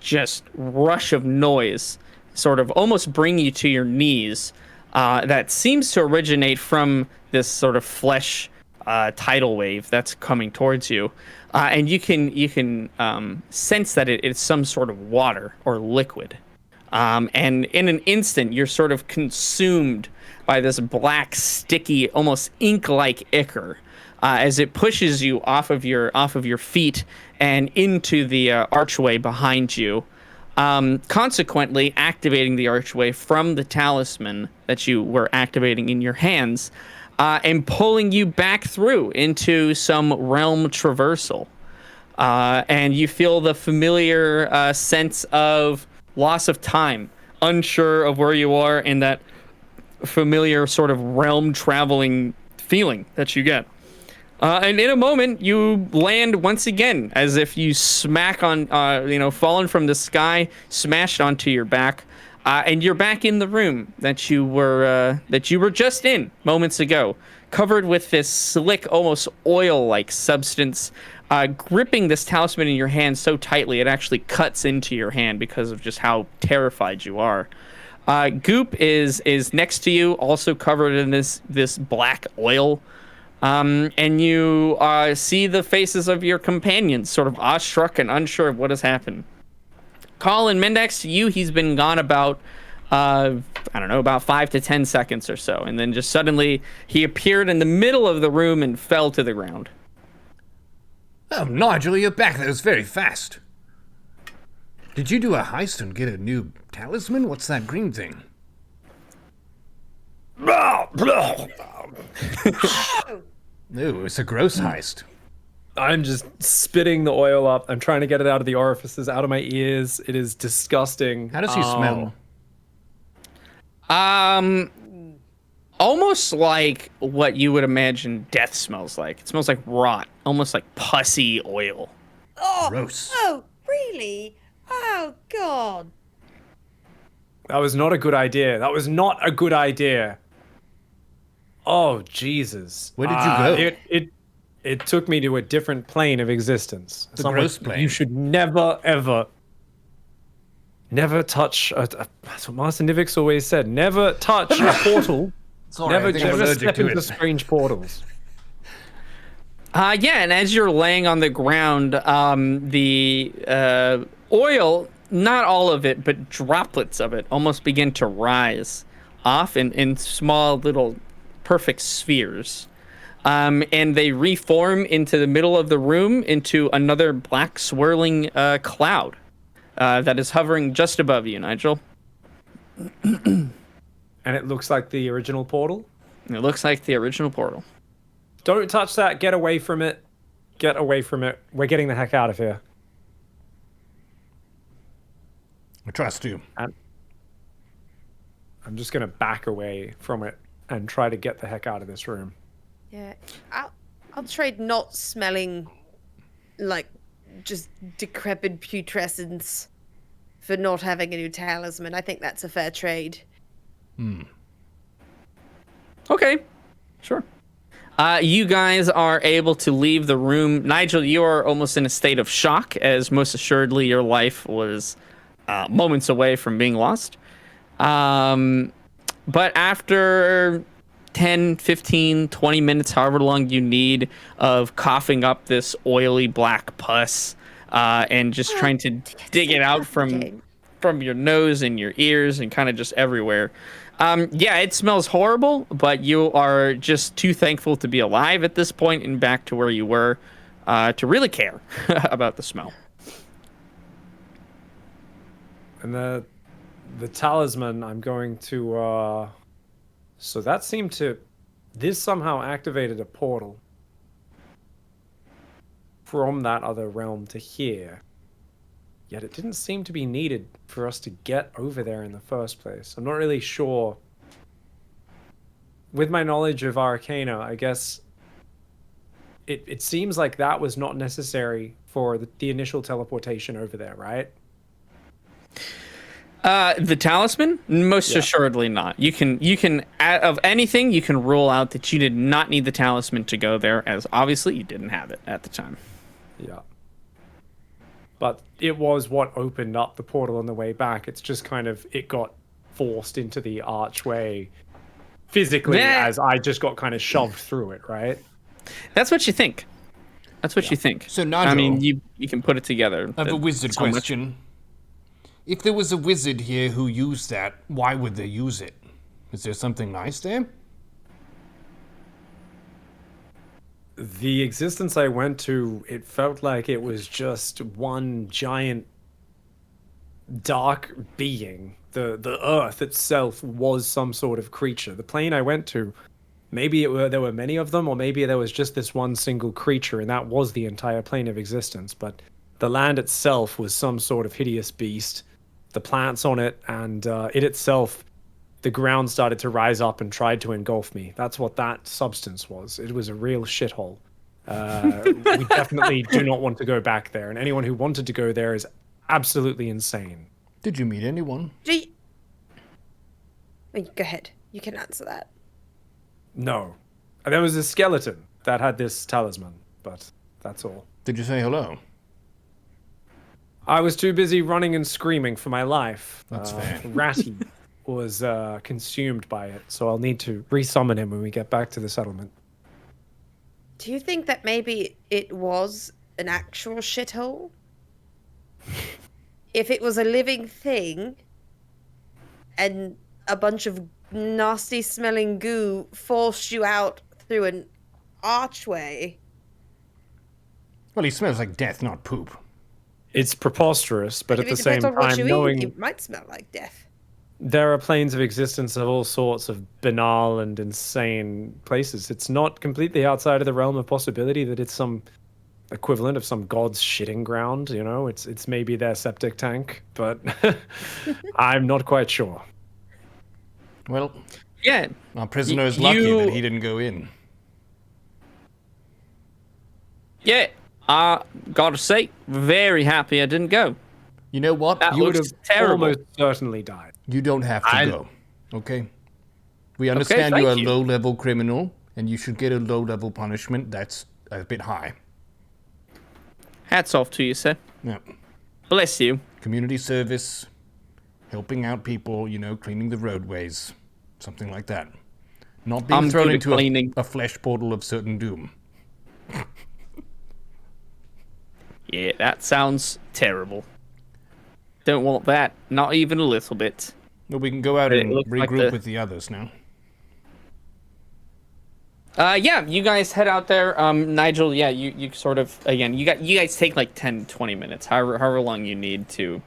just rush of noise, sort of almost bring you to your knees, that seems to originate from this sort of flesh tidal wave that's coming towards you. And you can sense that it's some sort of water or liquid. And in an instant, you're sort of consumed by this black, sticky, almost ink-like ichor as it pushes you off of your feet and into the archway behind you, consequently activating the archway from the talisman that you were activating in your hands, and pulling you back through into some realm traversal. And you feel the familiar sense of loss of time, unsure of where you are, and that familiar sort of realm traveling feeling that you get. And in a moment, you land once again, as if you smack on, fallen from the sky, smashed onto your back, and you're back in the room that you were just in moments ago, covered with this slick, almost oil-like substance, gripping this talisman in your hand so tightly it actually cuts into your hand because of just how terrified you are. Goop is next to you, also covered in this black oil. And you see the faces of your companions, sort of awestruck and unsure of what has happened. Colin, Mendax, to you, he's been gone about, about 5 to 10 seconds or so. And then just suddenly he appeared in the middle of the room and fell to the ground. Oh, Nigel, you're back. That was very fast. Did you do a heist and get a new talisman? What's that green thing? Ooh, it's a gross heist. I'm just spitting the oil up. I'm trying to get it out of the orifices, out of my ears. It is disgusting. How does he smell? Almost like what you would imagine death smells like. It smells like rot, almost like pussy oil. Oh, Gross. Oh, really? Oh, God. That was not a good idea. That was not a good idea. Oh, Jesus. Where did you go? It took me to a different plane of existence. The gross plane. You should never, ever... never touch. That's what Master Nivix always said. Never touch a portal. Sorry, I think I'm never allergic step to into it. strange portals. Yeah, and as you're laying on the ground, the oil, not all of it, but droplets of it, almost begin to rise off in small little perfect spheres. And they reform into the middle of the room into another black swirling cloud that is hovering just above you, Nigel. And it looks like the original portal. And it looks like the original portal. Don't touch that. Get away from it. Get away from it. We're getting the heck out of here. I trust you. I'm just gonna back away from it and try to get the heck out of this room. Yeah, I'll trade not smelling like just decrepit putrescence for not having a new talisman. I think that's a fair trade. Okay, sure. You guys are able to leave the room. Nigel, you are almost in a state of shock, as most assuredly your life was moments away from being lost. But after 10, 15, 20 minutes, however long you need, of coughing up this oily black pus and just trying to dig it out from your nose and your ears and kind of just everywhere. Yeah, it smells horrible, but you are just too thankful to be alive at this point and back to where you were to really care about the smell. And the talisman, I'm going to. So that seemed to. This somehow activated a portal from that other realm to here. Yet it didn't seem to be needed for us to get over there in the first place. I'm not really sure. With my knowledge of Arcana, I guess it seems like that was not necessary for the initial teleportation over there, right? The talisman? Most assuredly not. You can of anything, you can rule out that you did not need the talisman to go there, as obviously you didn't have it at the time. Yeah. But it was what opened up the portal on the way back. It's just kind of, it got forced into the archway physically as I just got kind of shoved through it, right? That's what you think. That's what you think. So, Nigel, I mean, you can put it together. I have a wizard question. If there was a wizard here who used that, why would they use it? Is there something nice there? The existence I went to, it felt like it was just one giant dark being. The earth itself was some sort of creature. The plane I went to, maybe there were many of them, or maybe there was just this one single creature, and that was the entire plane of existence. But the land itself was some sort of hideous beast. The plants on it and it itself, the ground started to rise up and tried to engulf me. That's what that substance was. It was a real shithole. We definitely do not want to go back there, and anyone who wanted to go there is absolutely insane. Did you meet anyone? Go ahead. You can answer that. No. There was a skeleton that had this talisman, but that's all. Did you say hello? I was too busy running and screaming for my life. That's fair. Ratty was consumed by it, so I'll need to resummon him when we get back to the settlement. Do you think that maybe it was an actual shithole? If it was a living thing and a bunch of nasty smelling goo forced you out through an archway. Well, he smells like death, not poop. It's preposterous, but at the It same depends on what time, you knowing eat, it might smell like death. there are planes of existence of all sorts of banal and insane places. It's not completely outside of the realm of possibility that it's some equivalent of some god's shitting ground, you know? It's maybe their septic tank, but I'm not quite sure. Well, Yeah. our prisoner is lucky that he didn't go in. Yeah. Gotta say, very happy I didn't go. You know what? That You would looks have terrible. almost certainly died. You don't have to go, okay? We Okay, understand you're a thank you. low-level criminal, and you should get a low-level punishment. That's a bit high. Hats off to you, sir. Yeah. Bless you. Community service, helping out people, cleaning the roadways, something like that. Not being I'm thrown good at into cleaning. a flesh portal of certain doom. Yeah, that sounds terrible. Don't want that, not even a little bit. Well, we can go out But it and looks like regroup with the others now. Yeah, you guys head out there. Nigel, yeah, you sort of, again, you guys take like 10, 20 minutes, however long you need to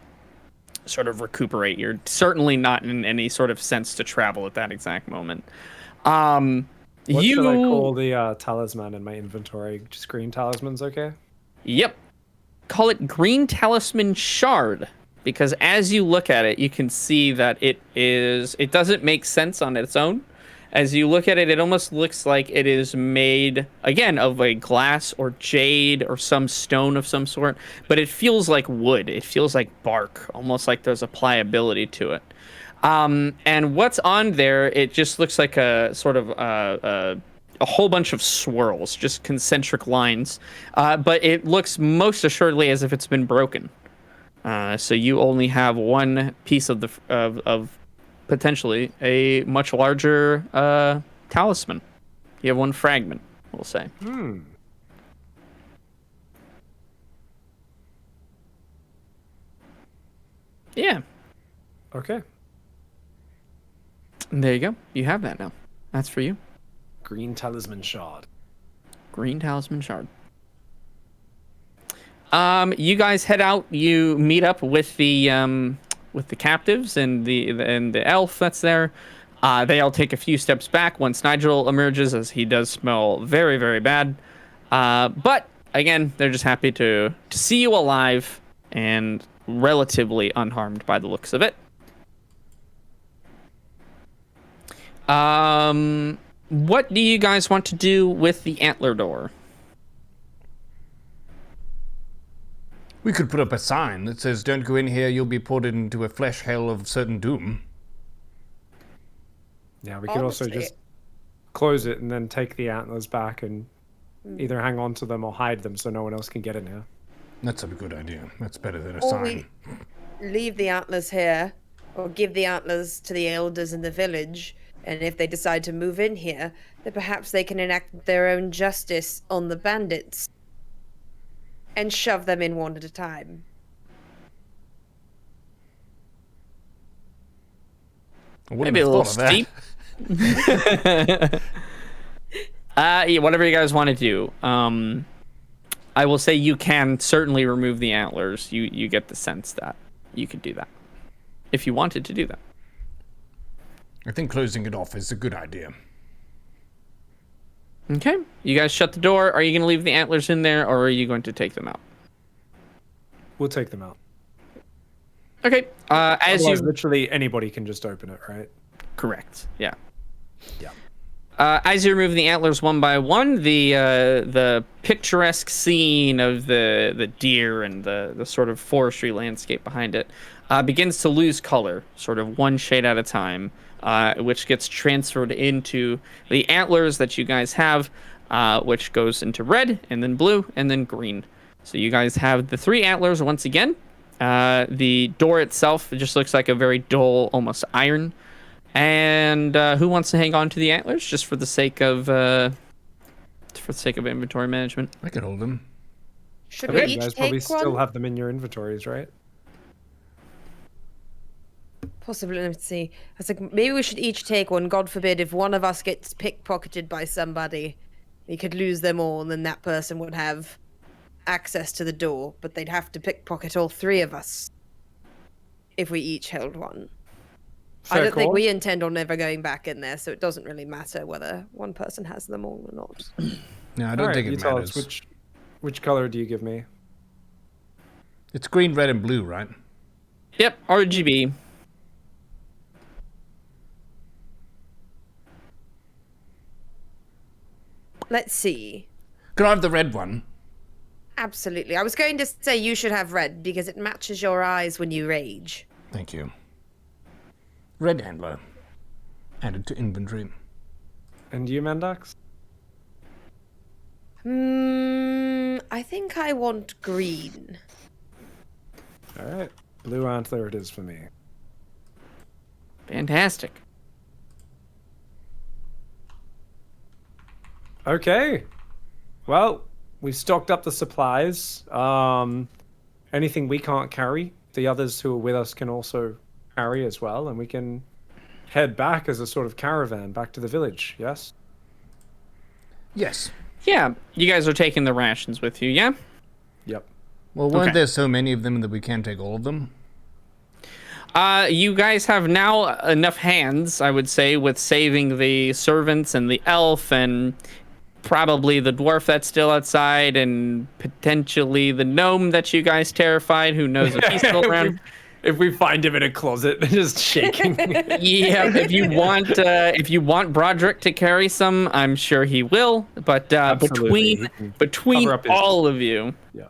sort of recuperate. You're certainly not in any sort of sense to travel at that exact moment. What should I call the talisman in my inventory? Just green talisman's okay? Yep. Call it Green Talisman Shard, because as you look at it, you can see that it doesn't make sense on its own. As you look at it, it almost looks like it is made, again, of a glass or jade or some stone of some sort, but it feels like wood. It feels like bark, almost like there's a pliability to it. And what's on there, it just looks like a sort of a whole bunch of swirls, just concentric lines, but it looks most assuredly as if it's been broken. So you only have one piece of of potentially a much larger talisman. You have one fragment, we'll say. Yeah. Okay. And there you go. You have that now. That's for you. Green talisman shard. Green Talisman Shard. You guys head out. You meet up with the captives and the elf that's there. They all take a few steps back once Nigel emerges, as he does smell very, very bad. But again, they're just happy to see you alive and relatively unharmed by the looks of it. What do you guys want to do with the antler door? We could put up a sign that says, "Don't go in here, you'll be poured into a flesh hell of certain doom." Yeah, we could also Honestly- just close it and then take the antlers back and either hang on to them or hide them so no one else can get in here. That's a good idea. That's better than a Or sign. we leave the antlers here, or give the antlers to the elders in the village, and if they decide to move in here, then perhaps they can enact their own justice on the bandits and shove them in one at a time. I wouldn't Maybe a have little thought of that. steep. Yeah, whatever you guys want to do. I will say you can certainly remove the antlers. You get the sense that you could do that if you wanted to do that. I think closing it off is a good idea. Okay. You guys shut the door. Are you going to leave the antlers in there, or are you going to take them out? We'll take them out. Okay. As you Otherwise, literally anybody can just open it, right? correct. Yeah. Yeah. As you remove the antlers one by one, the picturesque scene of the deer and the sort of forestry landscape behind it begins to lose color, sort of one shade at a time, which gets transferred into the antlers that you guys have, which goes into red and then blue and then green. So you guys have the three antlers once again. The door itself just looks like a very dull, almost iron. And who wants to hang on to the antlers just for the sake of inventory management? I could hold them. Should Okay, we you each guys probably take one? still have them in your inventories, right? Possibly. Let's see. I was like, maybe we should each take one. God forbid, if one of us gets pickpocketed by somebody, we could lose them all, and then that person would have access to the door. But they'd have to pickpocket all three of us if we each held one. I Fair don't think call. we intend on ever going back in there, so it doesn't really matter whether one person has them all or not. No, I don't Alright, think you it tell matters. us which color do you give me? It's green, red, and blue, right? Yep, RGB. Let's see. Can I have the red one? Absolutely. I was going to say you should have red because it matches your eyes when you rage. Thank you. Red antler. Added to inventory. And you, Mandax? I think I want green. All right. Blue antler it is for me. Fantastic. Okay. Well, we've stocked up the supplies. Anything we can't carry, the others who are with us can also carry as well, and we can head back as a sort of caravan back to the village, yes? Yes. Yeah, you guys are taking the rations with you, yeah? Yep. Well, weren't Okay. there so many of them that we can't take all of them? You guys have now enough hands, I would say, with saving the servants and the elf and probably the dwarf that's still outside and potentially the gnome that you guys terrified. Who knows if he's still around? If we find him in a closet, just shaking. Yeah, if you want Broderick to carry some, I'm sure he will. But Absolutely. He can between cover up his- all of you, Yeah.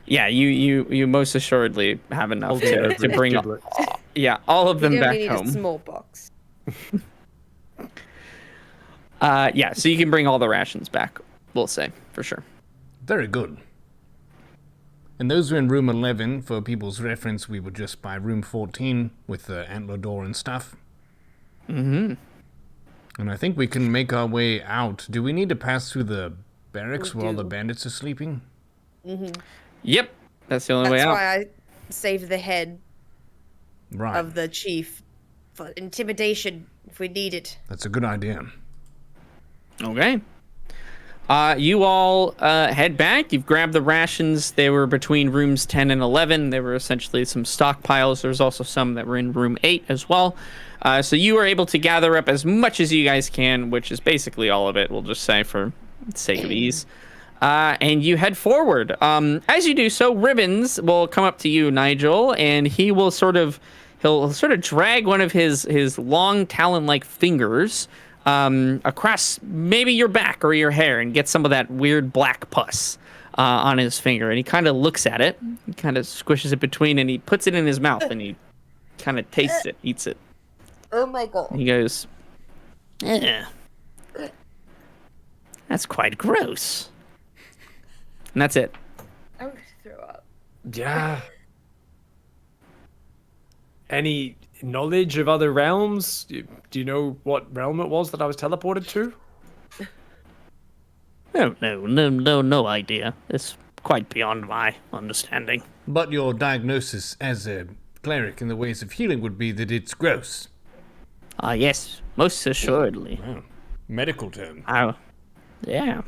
yeah, you most assuredly have enough Hold it to over bring his all, giblets. yeah, all of them You back only need home. a small box. Yeah, so you can bring all the rations back, we'll say, for sure. Very good. And those are in room 11. For people's reference, we were just by room 14 with the antler door and stuff. Mm-hmm. And I think we can make our way out. Do we need to pass through the barracks We where all the do. bandits are sleeping? Yep, that's the only way That's out. why I saved the head Right. of the chief for intimidation if we need it. That's a good idea. Okay. You all head back. You've grabbed the rations. They were between rooms 10 and 11. They were essentially some stockpiles. There's also some that were in room 8 as well. So you were able to gather up as much as you guys can, which is basically all of it, we'll just say for the sake of ease. And you head forward. As you do so, Ribbons will come up to you, Nigel, and he'll sort of drag one of his long talon-like fingers across maybe your back or your hair and get some of that weird black pus on his finger. And he kind of looks at it, he kind of squishes it between, and he puts it in his mouth and he kind of tastes it, eats it. Oh my god. He goes, Yeah. That's quite gross. and that's it. I'm gonna throw up. Yeah. Any knowledge of other realms? Do you know what realm it was that I was teleported to? No idea. It's quite beyond my understanding. But your diagnosis as a cleric in the ways of healing would be that it's gross. Yes, most assuredly. Wow. Medical term. Yeah.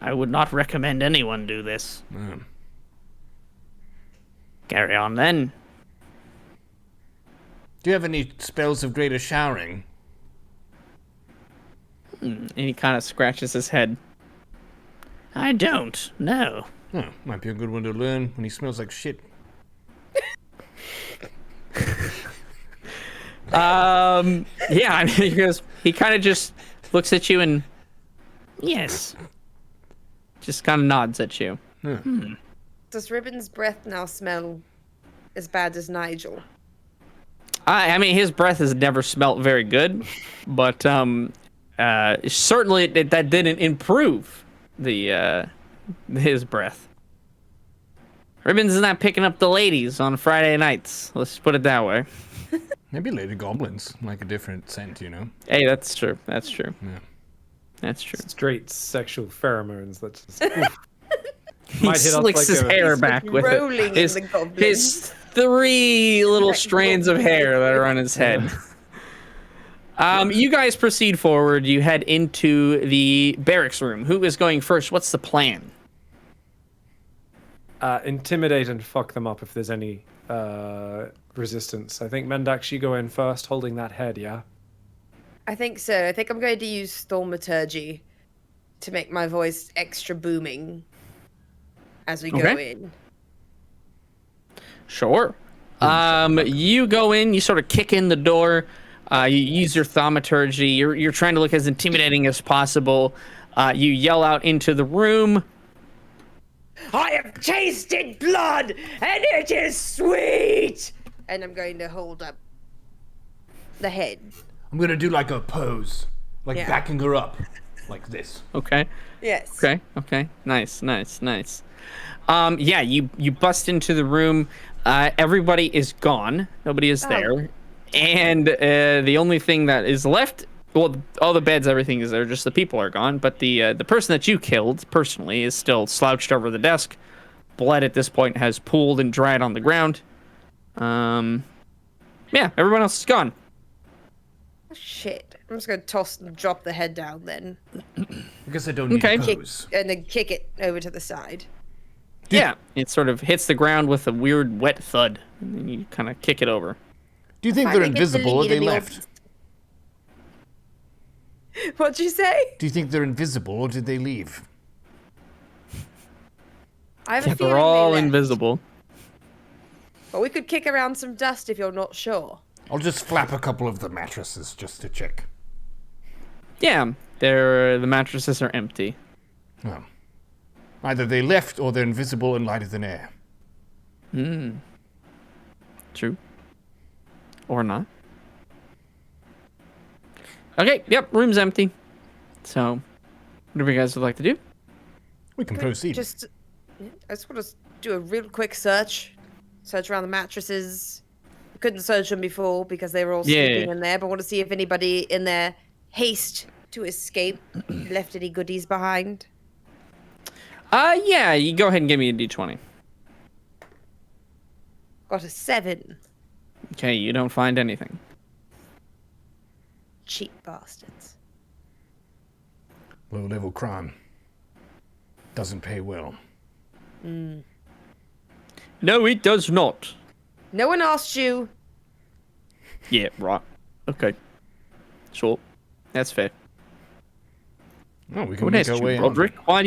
I would not recommend anyone do this. Wow. Carry on then. Do you have any spells of greater showering? And he kind of scratches his head. I don't. No. Oh, might be a good one to learn when he smells like shit. Yeah, and he kind of just looks at you and Yes. just kind of nods at you. Does Ribbon's breath now smell as bad as Nigel? I mean, his breath has never smelt very good, but certainly that didn't improve his breath. Ribbons is not picking up the ladies on Friday nights. Let's put it that way. Maybe Lady Goblins like a different scent, you know? Hey, that's true. That's true. Yeah. That's true. Straight sexual pheromones. That's just. Oof. He Might hit us slicks like his a- hair He's back with rolling it. in His, the goblins. his 3 little Like strands of hair that are on his head. You guys proceed forward. You head into the barracks room. Who is going first? What's the plan? Intimidate and fuck them up if there's any resistance. I think Mendax, you go in first, holding that head. Yeah. I think so. I think I'm going to use thaumaturgy to make my voice extra booming as we go Okay. in. Sure. You go in. You sort of kick in the door. You use your thaumaturgy. You're trying to look as intimidating as possible. You yell out into the room. I have tasted blood, and it is sweet. And I'm going to hold up the head. I'm gonna do like a pose, like Yeah. backing her up, like this. Okay. Yes. Okay. Nice. Yeah, you bust into the room. Everybody is gone. Nobody is there. And the only thing that is left, well, all the beds, everything is there. Just the people are gone. But the person that you killed personally is still slouched over the desk. Blood at this point has pooled and dried on the ground. Yeah, everyone else is gone. Shit. I'm just gonna toss and drop the head down then. I guess I don't need Okay. to pose. And then kick it over to the side. Yeah, it sort of hits the ground with a weird wet thud. And then you kind of kick it over. Do you think Fine, they're I get the invisible or lead they in the left? What'd you say? Do you think they're invisible or did they leave? I have a Yeah, feeling they're all they left. invisible. But we could kick around some dust if you're not sure. I'll just flap a couple of the mattresses just to check. Yeah, the mattresses are empty. Well, either they left or they're invisible and lighter than air. True. Or not. Okay, yep, room's empty. So, whatever you guys would like to do. We can proceed. I just want to do a real quick search. Search around the mattresses. I couldn't search them before because they were all sleeping in there, but I want to see if anybody in their haste to escape left any goodies behind. Yeah, you go ahead and give me a d20. Got a 7. Okay, you don't find anything. Cheap bastards. Low-level crime. Doesn't pay well. No, it does not. No one asked you. Yeah, right. Okay. Sure. That's fair. Oh, we can What make asked our you, way on. Roderick? Why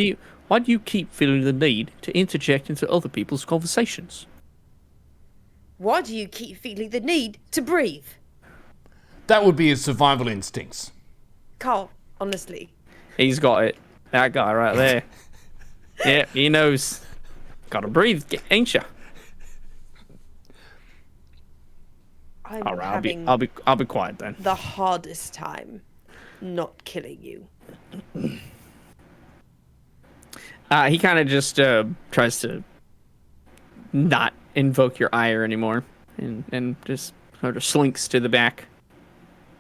do you keep feeling the need to interject into other people's conversations? Why do you keep feeling the need to breathe? That would be his survival instincts. Carl, honestly. He's got it. That guy right there. Yeah, he knows. Gotta breathe, ain't ya? I'm All right, having I'll be quiet then. the hardest time not killing you. He kind of just tries to not invoke your ire anymore, and just sort of slinks to the back.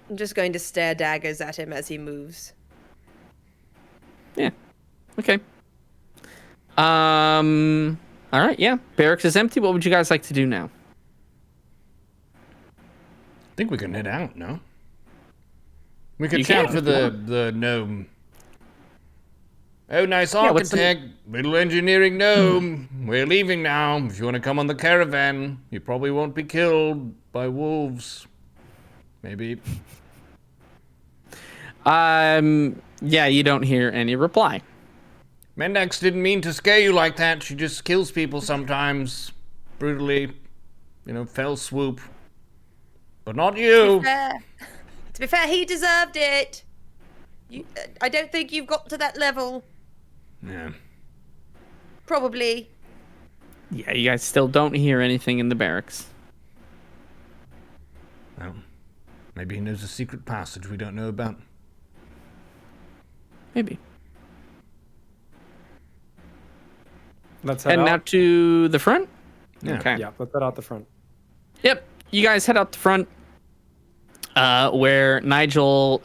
I'm just going to stare daggers at him as he moves. Yeah. Okay. All right. Yeah. Barracks is empty. What would you guys like to do now? I think we can head out, no? We could You shout can, for if you the gnome. Oh, nice what's the- architect. Little engineering gnome. We're leaving now. If you want to come on the caravan, you probably won't be killed by wolves. Maybe. Yeah, you don't hear any reply. Mendax didn't mean to scare you like that. She just kills people sometimes. Brutally. Fell swoop. But not you. To be fair, he deserved it. I don't think you've got to that level. Yeah. Probably. Yeah, you guys still don't hear anything in the barracks. Well, maybe he knows a secret passage we don't know about. Maybe. Let's head Heading out. out to the front? Yeah. Okay. Yeah, let's head out the front. Yep. You guys head out the front, where Nigel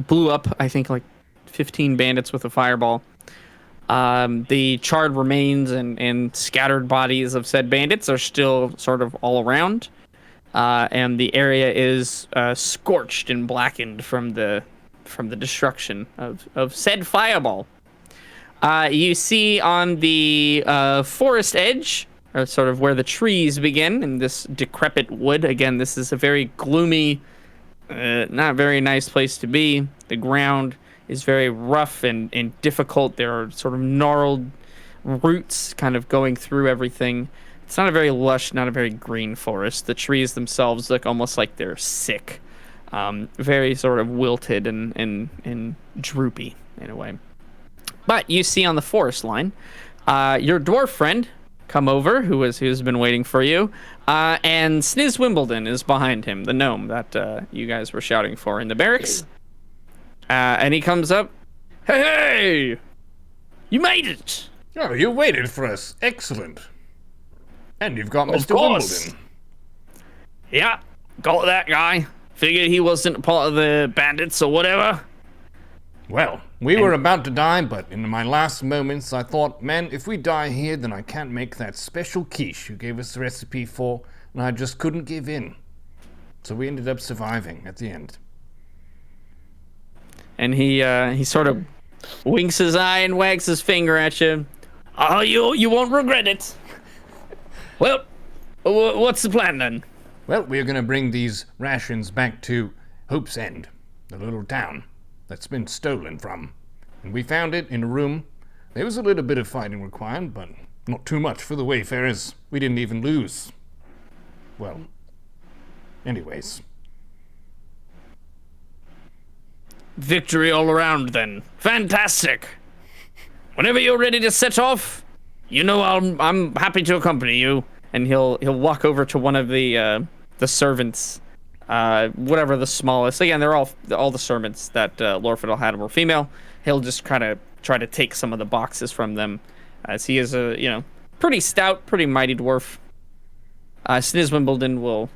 blew up, I think, like 15 bandits with a fireball. The charred remains and scattered bodies of said bandits are still sort of all around. And the area is scorched and blackened from the destruction of said fireball. You see on the forest edge, or sort of where the trees begin, in this decrepit wood. Again, this is a very gloomy, not very nice place to be. The ground is very rough and difficult. There are sort of gnarled roots kind of going through everything. It's not a very lush, not a very green forest. The trees themselves look almost like they're sick. Very sort of wilted and droopy in a way. But you see on the forest line, your dwarf friend come over, who's been waiting for you, and Sniz Wimbledon is behind him, the gnome that you guys were shouting for in the barracks. And he comes up. Hey! You made it! Oh, you waited for us. Excellent. And you've got Of Mr. course. Wimbledon. Yeah. got that guy. Figured he wasn't part of the bandits or whatever. Well, we were about to die, but in my last moments I thought, man, if we die here, then I can't make that special quiche you gave us the recipe for, and I just couldn't give in. So we ended up surviving at the end. And he sort of winks his eye and wags his finger at you. Oh, you won't regret it. Well, what's the plan then? Well, we're gonna bring these rations back to Hope's End, the little town that's been stolen from. And we found it in a room. There was a little bit of fighting required, but not too much for the Wayfarers. We didn't even lose. Well, anyways. Victory all around then. Fantastic. Whenever you're ready to set off, you know I'm happy to accompany you. And he'll walk over to one of the servants, whatever the smallest. Again, they're all the servants that Lord Fiddle had were female. He'll just kind of try to take some of the boxes from them, as he is a pretty stout, pretty mighty dwarf. Sniz Wimbledon will.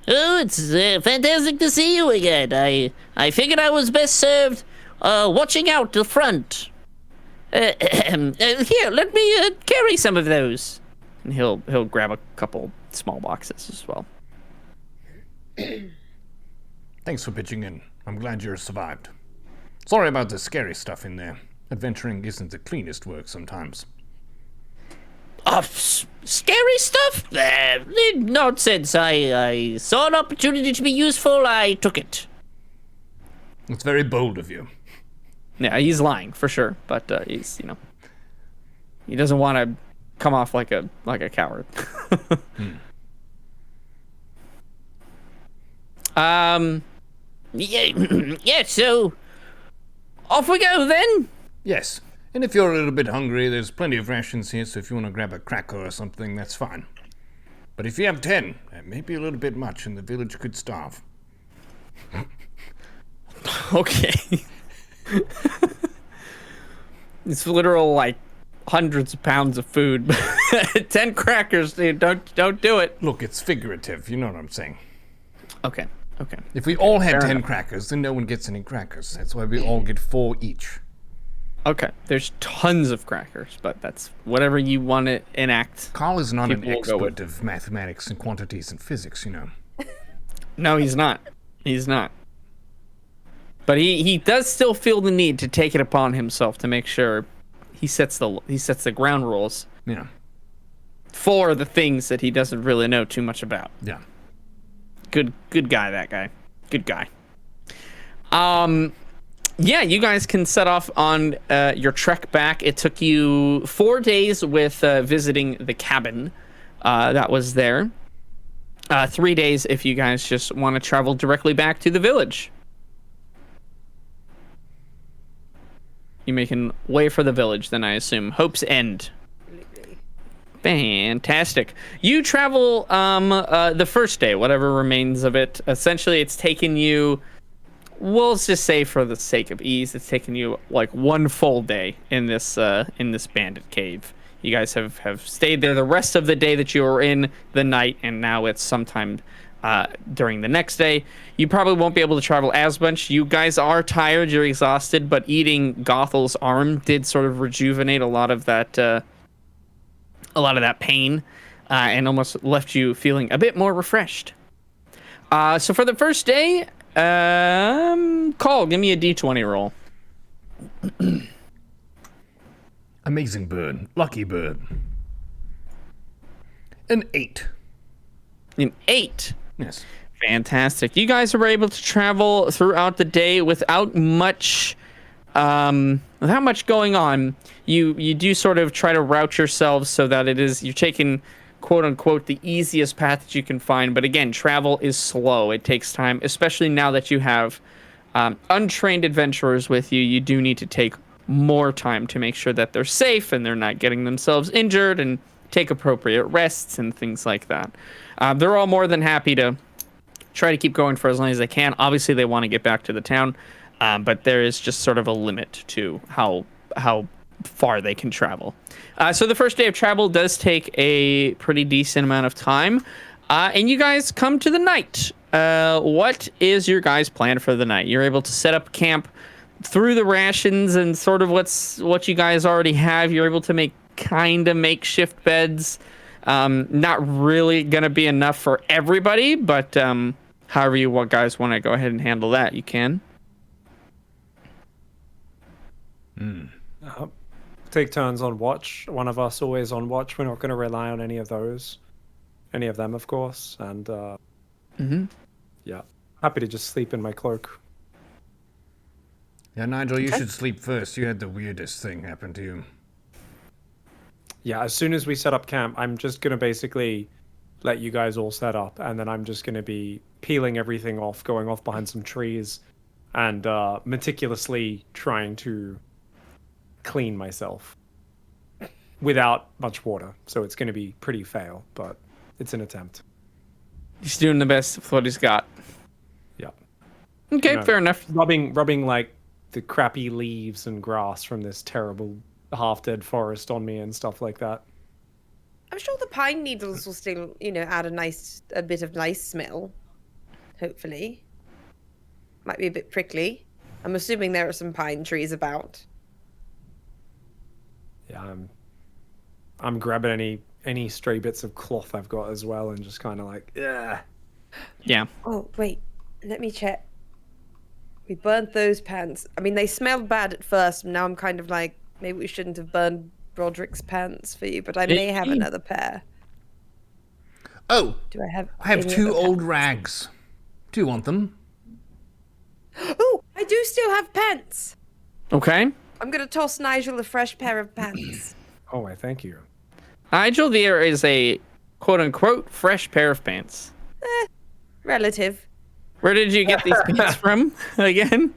Oh, it's fantastic to see you again. I figured I was best served watching out the front. Here, let me carry some of those. And he'll grab a couple small boxes as well. Thanks for pitching in. I'm glad you survived. Sorry about the scary stuff in there. Adventuring isn't the cleanest work sometimes. Scary stuff? Nonsense. I saw an opportunity to be useful. I took it. It's very bold of you. Yeah, he's lying for sure, but he's he doesn't want to come off like a coward. Yeah, so off we go then. Yes, and if you're a little bit hungry, there's plenty of rations here, so if you want to grab a cracker or something, that's fine. But if you have 10, that may be a little bit much, and the village could starve. Okay. It's literal, like, hundreds of pounds of food. 10 crackers, dude. Don't do it. Look, it's figurative, you know what I'm saying. Okay. If we all had Fair 10 enough. crackers, then no one gets any crackers. That's why we all get 4 each. Okay. There's tons of crackers, but that's whatever you want to enact. Carl is not an People will go with. expert of mathematics and quantities and physics, you know. No, he's not. He's not. But he does still feel the need to take it upon himself to make sure he sets the ground rules Yeah. for the things that he doesn't really know too much about. Yeah. Good guy, that guy. Good guy. Yeah, you guys can set off on your trek back. It took you 4 days with visiting the cabin that was there. 3 days if you guys just want to travel directly back to the village. You making way for the village, then I assume. Hope's End. Fantastic. You travel the first day, whatever remains of it. Essentially, it's taken you, we'll just say for the sake of ease, it's taken you like 1 full day in this bandit cave. You guys have stayed there the rest of the day that you were in the night, and now it's sometime during the next day. You probably won't be able to travel as much. You guys are tired, you're exhausted, but eating Gothel's arm did sort of rejuvenate a lot of that pain, and almost left you feeling a bit more refreshed. So for the first day, Cole, give me a d20 roll. Amazing bird. Lucky bird. An 8. An 8. Yes. Fantastic. You guys were able to travel throughout the day without much going on. You do sort of try to route yourselves so that you're taking quote unquote the easiest path that you can find. But again, travel is slow. It takes time, especially now that you have untrained adventurers with you. You do need to take more time to make sure that they're safe and they're not getting themselves injured, and take appropriate rests and things like that. They're all more than happy to try to keep going for as long as they can. Obviously, they want to get back to the town, but there is just sort of a limit to how far they can travel. So the first day of travel does take a pretty decent amount of time. And you guys come to the night. What is your guys' plan for the night? You're able to set up camp through the rations and sort of what you guys already have. You're able to make kind of makeshift beds. Not really gonna be enough for everybody, but however you guys want to go ahead and handle that, you can. Take turns on watch. One of us always on watch. We're not going to rely on any of them, of course. And yeah, happy to just sleep in my cloak. Yeah, Nigel, you should sleep first. You had the weirdest thing happen to you. Yeah, as soon as we set up camp, I'm just going to basically let you guys all set up, and then I'm just going to be peeling everything off, going off behind some trees, and meticulously trying to clean myself without much water. So it's going to be pretty fail, but it's an attempt. He's doing the best with what he's got. Yeah. Okay, You know, fair enough. Rubbing like the crappy leaves and grass from this terrible half-dead forest on me and stuff like that. I'm sure the pine needles will still, add a bit of nice smell. Hopefully. Might be a bit prickly. I'm assuming there are some pine trees about. Yeah, I'm grabbing any stray bits of cloth I've got as well, and just kind of like, yeah. Yeah. Oh, wait. Let me check. We burnt those pants. I mean, they smelled bad at first, and now I'm kind of like, maybe we shouldn't have burned Roderick's pants for you, but I may have another pair. Oh, Do I have? I have any 2 other old pants? rags. Do you want them? Oh, I do still have pants. Okay. I'm gonna toss Nigel a fresh pair of pants. Oh, I thank you. Nigel, there is a quote-unquote fresh pair of pants. Relative. Where did you get these pants from again?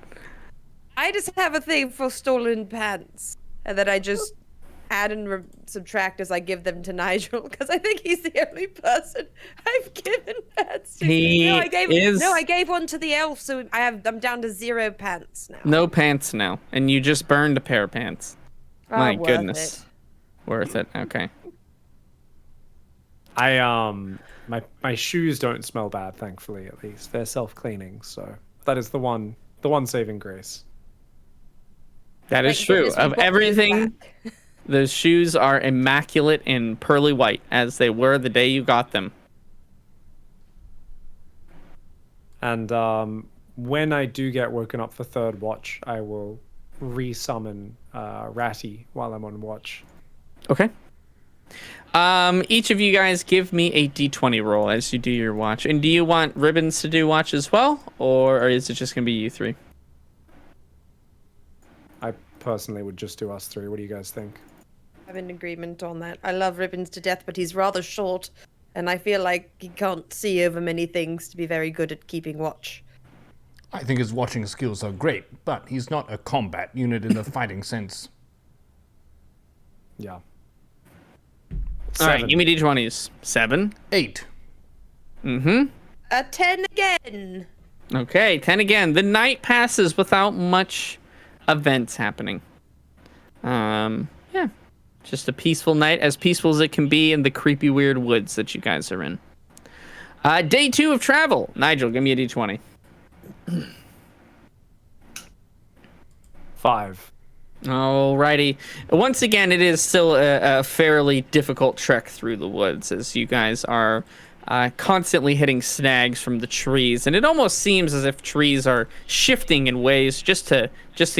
I just have a thing for stolen pants, and then I just add and subtract as I give them to Nigel, because I think he's the only person I've given pants to. I gave one to the elf, so I'm down to 0 pants now. No pants now, and you just burned a pair of pants. My worth goodness. it. Worth it. Okay. My shoes don't smell bad, thankfully. At least they're self-cleaning, so that is the one saving grace. That is Thank true. goodness we Of bought these everything, back. those shoes are immaculate and pearly white, as they were the day you got them. And when I do get woken up for third watch, I will resummon Ratty while I'm on watch. Okay. Each of you guys give me a d20 roll as you do your watch. And do you want Ribbons to do watch as well? Or is it just going to be you 3? I personally would just do us 3. What do you guys think? I'm in agreement on that. I love Ribbons to death, but he's rather short, and I feel like he can't see over many things to be very good at keeping watch. I think his watching skills are great, but he's not a combat unit in the fighting sense. Yeah. All right, 7. give me d20s. 7. 8. Mm-hmm. A 10 again. Okay, 10 again. The night passes without much events happening. Yeah. Just a peaceful night, as peaceful as it can be in the creepy, weird woods that you guys are in. Day 2 of travel. Nigel, give me a d20. 5. Alrighty. Once again, it is still a fairly difficult trek through the woods, as you guys are constantly hitting snags from the trees, and it almost seems as if trees are shifting in ways just to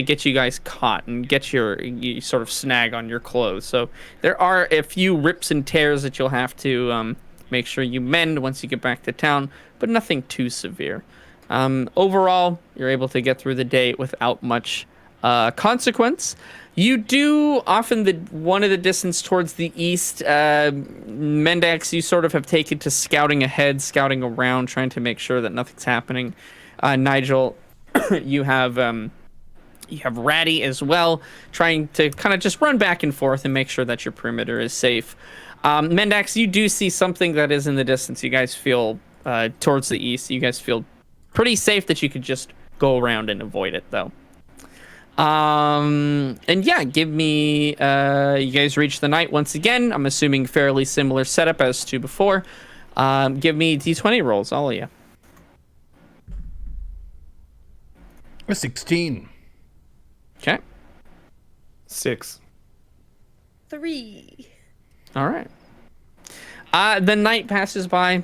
get you guys caught and get you sort of snag on your clothes. So there are a few rips and tears that you'll have to make sure you mend once you get back to town, but nothing too severe. Overall, you're able to get through the day without much consequence. You do often one of the distance towards the east. Mendax, you sort of have taken to scouting ahead, scouting around, trying to make sure that nothing's happening. Nigel, you have Ratty as well, trying to kind of just run back and forth and make sure that your perimeter is safe. Mendax, you do see something that is in the distance. You guys feel towards the east. You guys feel pretty safe that you could just go around and avoid it, though. And yeah, give me, you guys reach the night once again. I'm assuming fairly similar setup as to before. Give me d20 rolls, all of you. A 16. Okay. 6. 3. All right. The night passes by.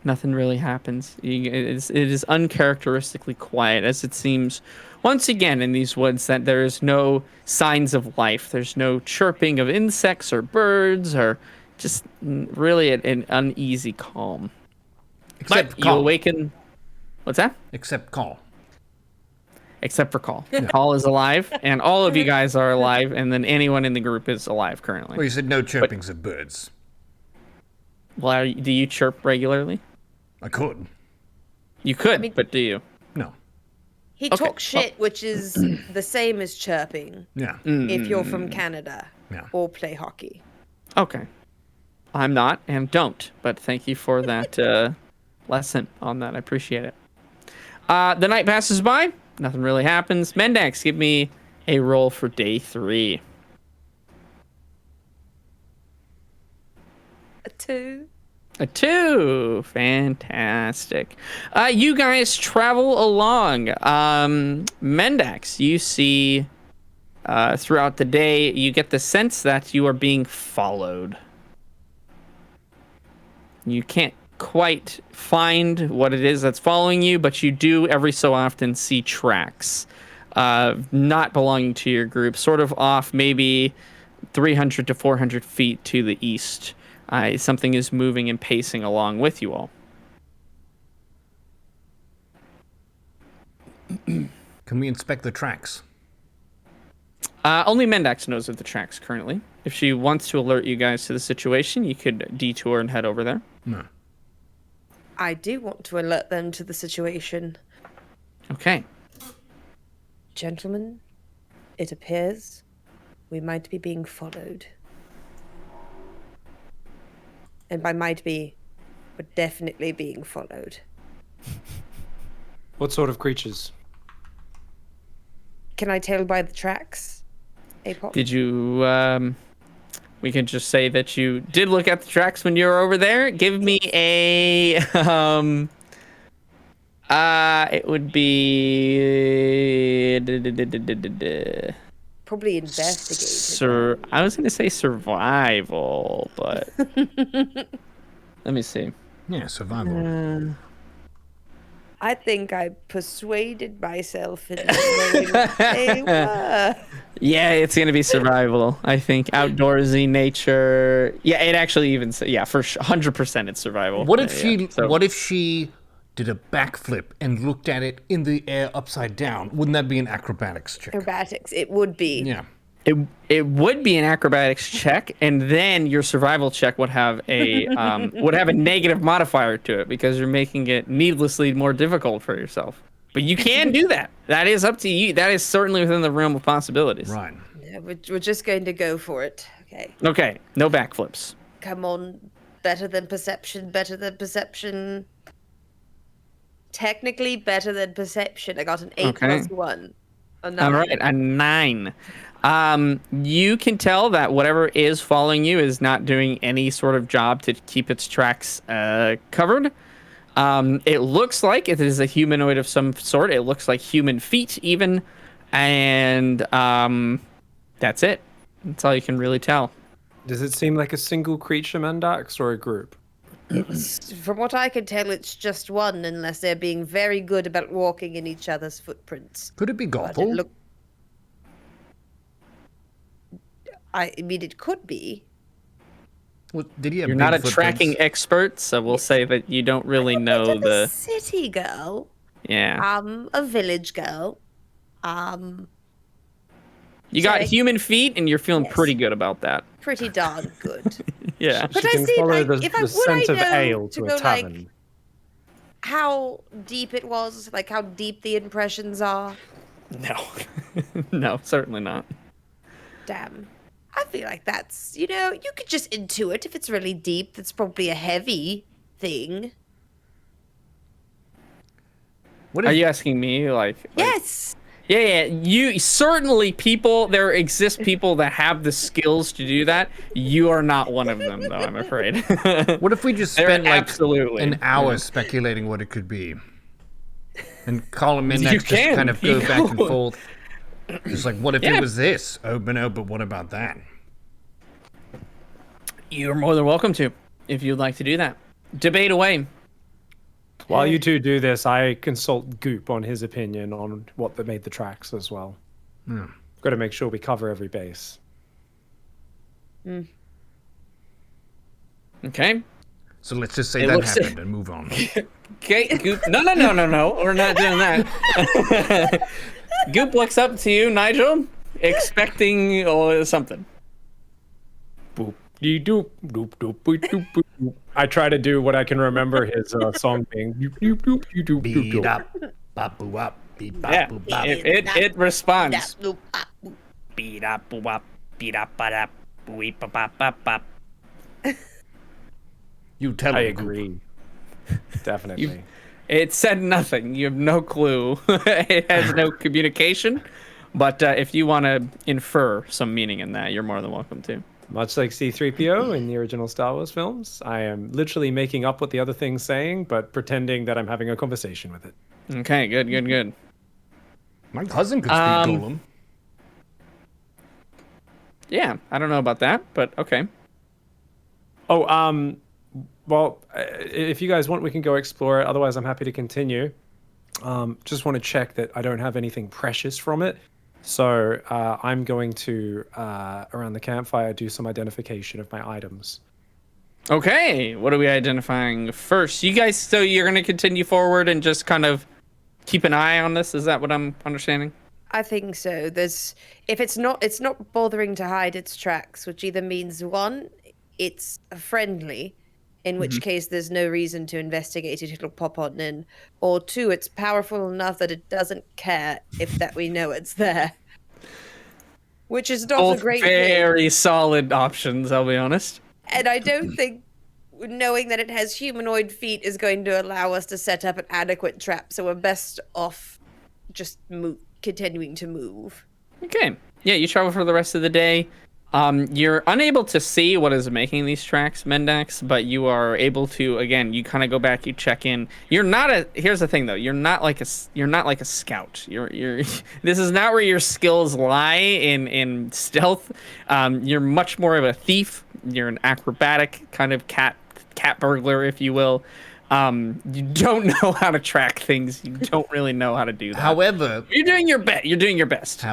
Nothing really happens. It is uncharacteristically quiet, as it seems once again in these woods that there is no signs of life. There's no chirping of insects or birds, or just really an uneasy calm. Except But you call. awaken. What's that? Except call. Except for Call. Call is alive, and all of you guys are alive, and then anyone in the group is alive currently. Well, you said no chirpings of birds. Well, do you chirp regularly? I could. You could, but do you? No. He Okay, talks shit, which is the same as chirping Yeah. if you're from Canada Yeah. or play hockey. Okay. I'm not and don't, but thank you for that lesson on that. I appreciate it. The night passes by. Nothing really happens. Mendax, give me a roll for day 3. A 2. A 2. Fantastic. You guys travel along. Mendax, you see throughout the day, you get the sense that you are being followed. You can't quite find what it is that's following you, but you do every so often see tracks not belonging to your group, sort of off maybe 300 to 400 feet to the east. Something is moving and pacing along with you all. Can we inspect the tracks? Only Mendax knows of the tracks currently. If she wants to alert you guys to the situation, you could detour and head over there. No. I do want to alert them to the situation. Okay. Gentlemen, it appears we might be being followed. And by might be, we're definitely being followed. What sort of creatures? Can I tell by the tracks? Apop? Did you, we can just say that you did look at the tracks when you were over there. Give me a, it would be, Probably investigated. I was going to say survival, but let me see. Yeah, survival. I think I persuaded myself into knowing what they were. Yeah, it's going to be survival. I think outdoorsy nature. Yeah, it actually even for 100% it's survival. What if Yeah, so- What if she did a backflip and looked at it in the air upside down? Wouldn't that be an acrobatics check? Acrobatics, it would be. Yeah. It would be an acrobatics check, and then your survival check would have a negative modifier to it because you're making it needlessly more difficult for yourself. But you can do that. That is up to you. That is certainly within the realm of possibilities. Right. Yeah, we're just going to go for it. Okay. Okay. No backflips. Come on. Better than perception. Better than perception. Technically better than perception. I got an 8 plus 1. A 9. All right, a 9. You can tell that whatever is following you is not doing any sort of job to keep its tracks covered. It looks like it is a humanoid of some sort. It looks like human feet even. And that's it. That's all you can really tell. Does it seem like a single creature, Mendax, or a group? From what I can tell, it's just one, unless they're being very good about walking in each other's footprints. Could it be But Gothel? I mean, it could be. Well, did he have You're big not a footprints? tracking expert, so we'll say that you don't really know I'm a the. city girl. Yeah. I'm a village girl. You got sorry. human feet, and you're feeling Yes. pretty good about that. Pretty darn good. Yeah. But She I can see, follow like, the, if I the would scent I of know ale to to go, a like, tavern. how deep it was, like how deep the impressions are. No. No, certainly not. Damn. I feel like that's, you could just intuit if it's really deep. That's probably a heavy thing. What Are if, you asking me, like Yes. Yeah. You certainly there exist people that have the skills to do that. You are not one of them, though. I'm afraid. What if we just They're spent like absolutely, an hour yeah. speculating what it could be, and call him in You next, just can. kind of go You back and could. forth. Just like, what if Yeah. it was this? Oh, but no, but what about that? You're more than welcome to, if you'd like to do that. Debate away. While you two do this, I consult Goop on his opinion on what made the tracks as well. Got to make sure we cover every base. Okay. So let's just say It that looks- happened and move on. Okay, Goop. No. We're not doing that. Goop looks up to you, Nigel, expecting something. Boop dee doop doop doop boop doop boop doop. I try to do what I can remember his song being. Doop doop doop doop doop Beat doop. up, bop boo up, beat bop Yeah, boo bop. it responds. Beat up, boop, up, beat up, but up, weep, bop, bop, bop, bop. You tell I him, Goop. agree. Definitely. It said nothing. You have no clue. It has no communication. But if you want to infer some meaning in that, you're more than welcome to. Much like C-3PO in the original Star Wars films, I am literally making up what the other thing's saying, but pretending that I'm having a conversation with it. Okay, good. My cousin could speak Golem. Yeah, I don't know about that, but okay. Oh, well, if you guys want, we can go explore it. Otherwise, I'm happy to continue. Just want to check that I don't have anything precious from it. So I'm going to, around the campfire, do some identification of my items. Okay, what are we identifying first? You guys, so you're going to continue forward and just kind of keep an eye on this? Is that what I'm understanding? I think so. If it's not bothering to hide its tracks, which either means one, it's friendly, in which case there's no reason to investigate it, it'll pop on in, or two, it's powerful enough that it doesn't care if that we know it's there. Which is not Both a great thing. very solid options, I'll be honest. And I don't think knowing that it has humanoid feet is going to allow us to set up an adequate trap, so we're best off just continuing to move. Okay. Yeah, you travel for the rest of the day. You're unable to see what is making these tracks, Mendax, but you are able to, again, you kind of go back, you check in. Here's the thing though, you're not like a scout. This is not where your skills lie in stealth. You're much more of a thief. You're an acrobatic kind of cat burglar, if you will. You don't know how to track things. You don't really know how to do that. However, You're doing your best. You're doing your best.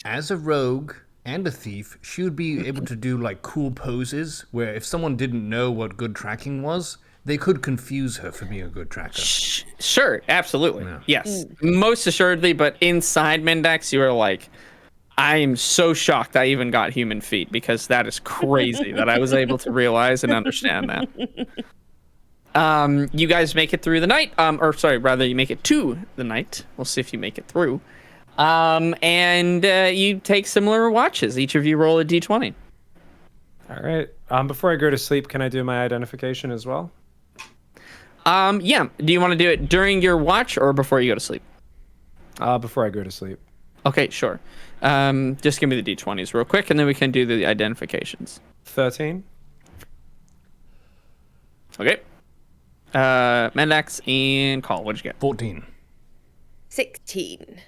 as a rogue and a thief, she would be able to do like cool poses where if someone didn't know what good tracking was, they could confuse her for being a good tracker. Sure, absolutely. Yeah. Yes, most assuredly, but inside Mendax, you are like, I am so shocked I even got human feet, because that is crazy that I was able to realize and understand that. You guys make it through the night, you make it to the night. We'll see if you make it through. And you take similar watches. Each of you roll a d20. All right. Before I go to sleep, can I do my identification as well? Yeah. Do you want to do it during your watch or before you go to sleep? Before I go to sleep. Okay, sure. Just give me the d20s real quick, and then we can do the identifications. 13. Okay. Mendax and Call. What'd you get? 14. 16.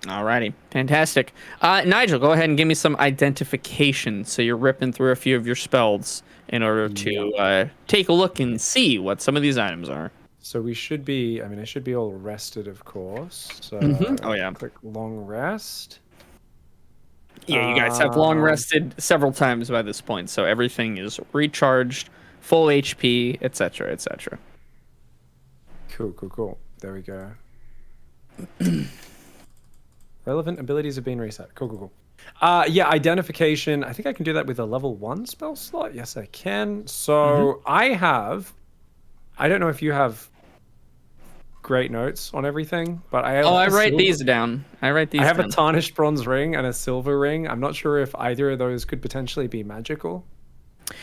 Alrighty, fantastic. Nigel, go ahead and give me some identification. So you're ripping through a few of your spells in order to take a look and see what some of these items are. So I should be all rested, of course. So Oh, yeah. Click long rest. Yeah, you guys have long rested several times by this point, so everything is recharged, full HP, etc., etc. Cool. There we go. Relevant abilities have been reset. Cool. Yeah, identification. I think I can do that with a level 1 spell slot. Yes, I can. So I don't know if you have great notes on everything, but I have I write these down. I have a tarnished bronze ring and a silver ring. I'm not sure if either of those could potentially be magical.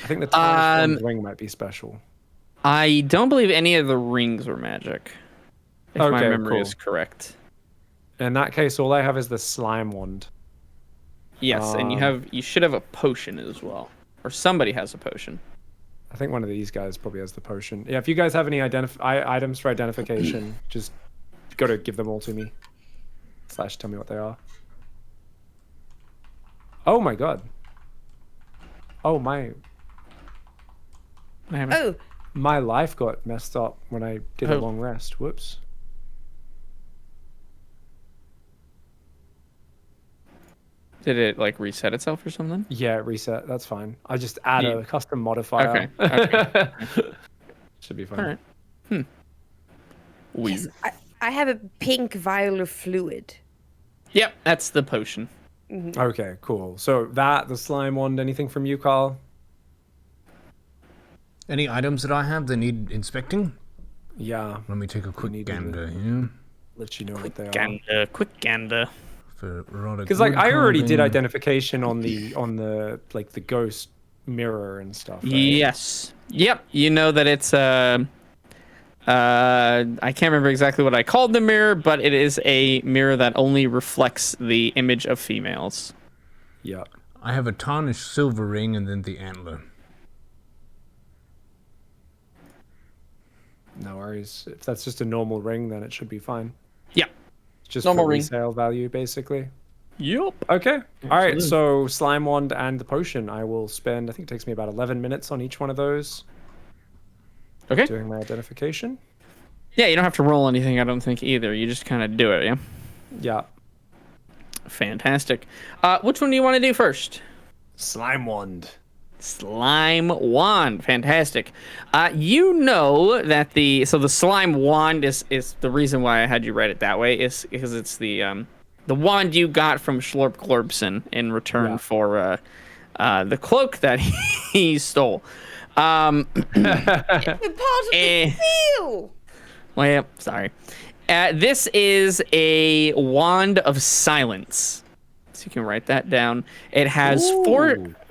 I think the tarnished bronze ring might be special. I don't believe any of the rings were magic, if my memory cool. is correct. In that case, all I have is the slime wand. Yes, and you should have a potion as well, or somebody has a potion. I think one of these guys probably has the potion. Yeah, if you guys have any items for identification, just gotta give them all to me. / tell me what they are. Oh my god. Oh my. Oh, My life got messed up when I did a Oh. long rest. Whoops. Did it like reset itself or something? Yeah, reset. That's fine. I just add Yeah. a custom modifier. Okay. Should be fine. All right. Weird. I have a pink vial of fluid. Yep, that's the potion. Okay, cool. So the slime wand, anything from you, Carl? Any items that I have that need inspecting? Yeah, Let me take a quick need gander here. let you know what they are. Gander, quick gander. For Rodger Because like I already did carving. identification on the like the ghost mirror and stuff. Right? Yes. Yep. You know that it's I can't remember exactly what I called the mirror, but it is a mirror that only reflects the image of females. Yeah. I have a tarnished silver ring and then the antler. No worries. If that's just a normal ring, then it should be fine. Yeah. Just Normal for ring. resale value, basically. Yep. Okay. All right. So slime wand and the potion, I will spend. I think it takes me about 11 minutes on each one of those. Okay. Doing my identification. Yeah, you don't have to roll anything, I don't think, either. You just kind of do it, yeah? Yeah. Fantastic. Which one do you want to do first? Slime wand. Slime wand. Fantastic. You know that the slime wand is the reason why I had you write it that way is because it's the wand you got from Schlorp Glorbson in return for the cloak that he stole. The part of the seal. Well, yeah, sorry. This is a wand of silence. So you can write that down. It has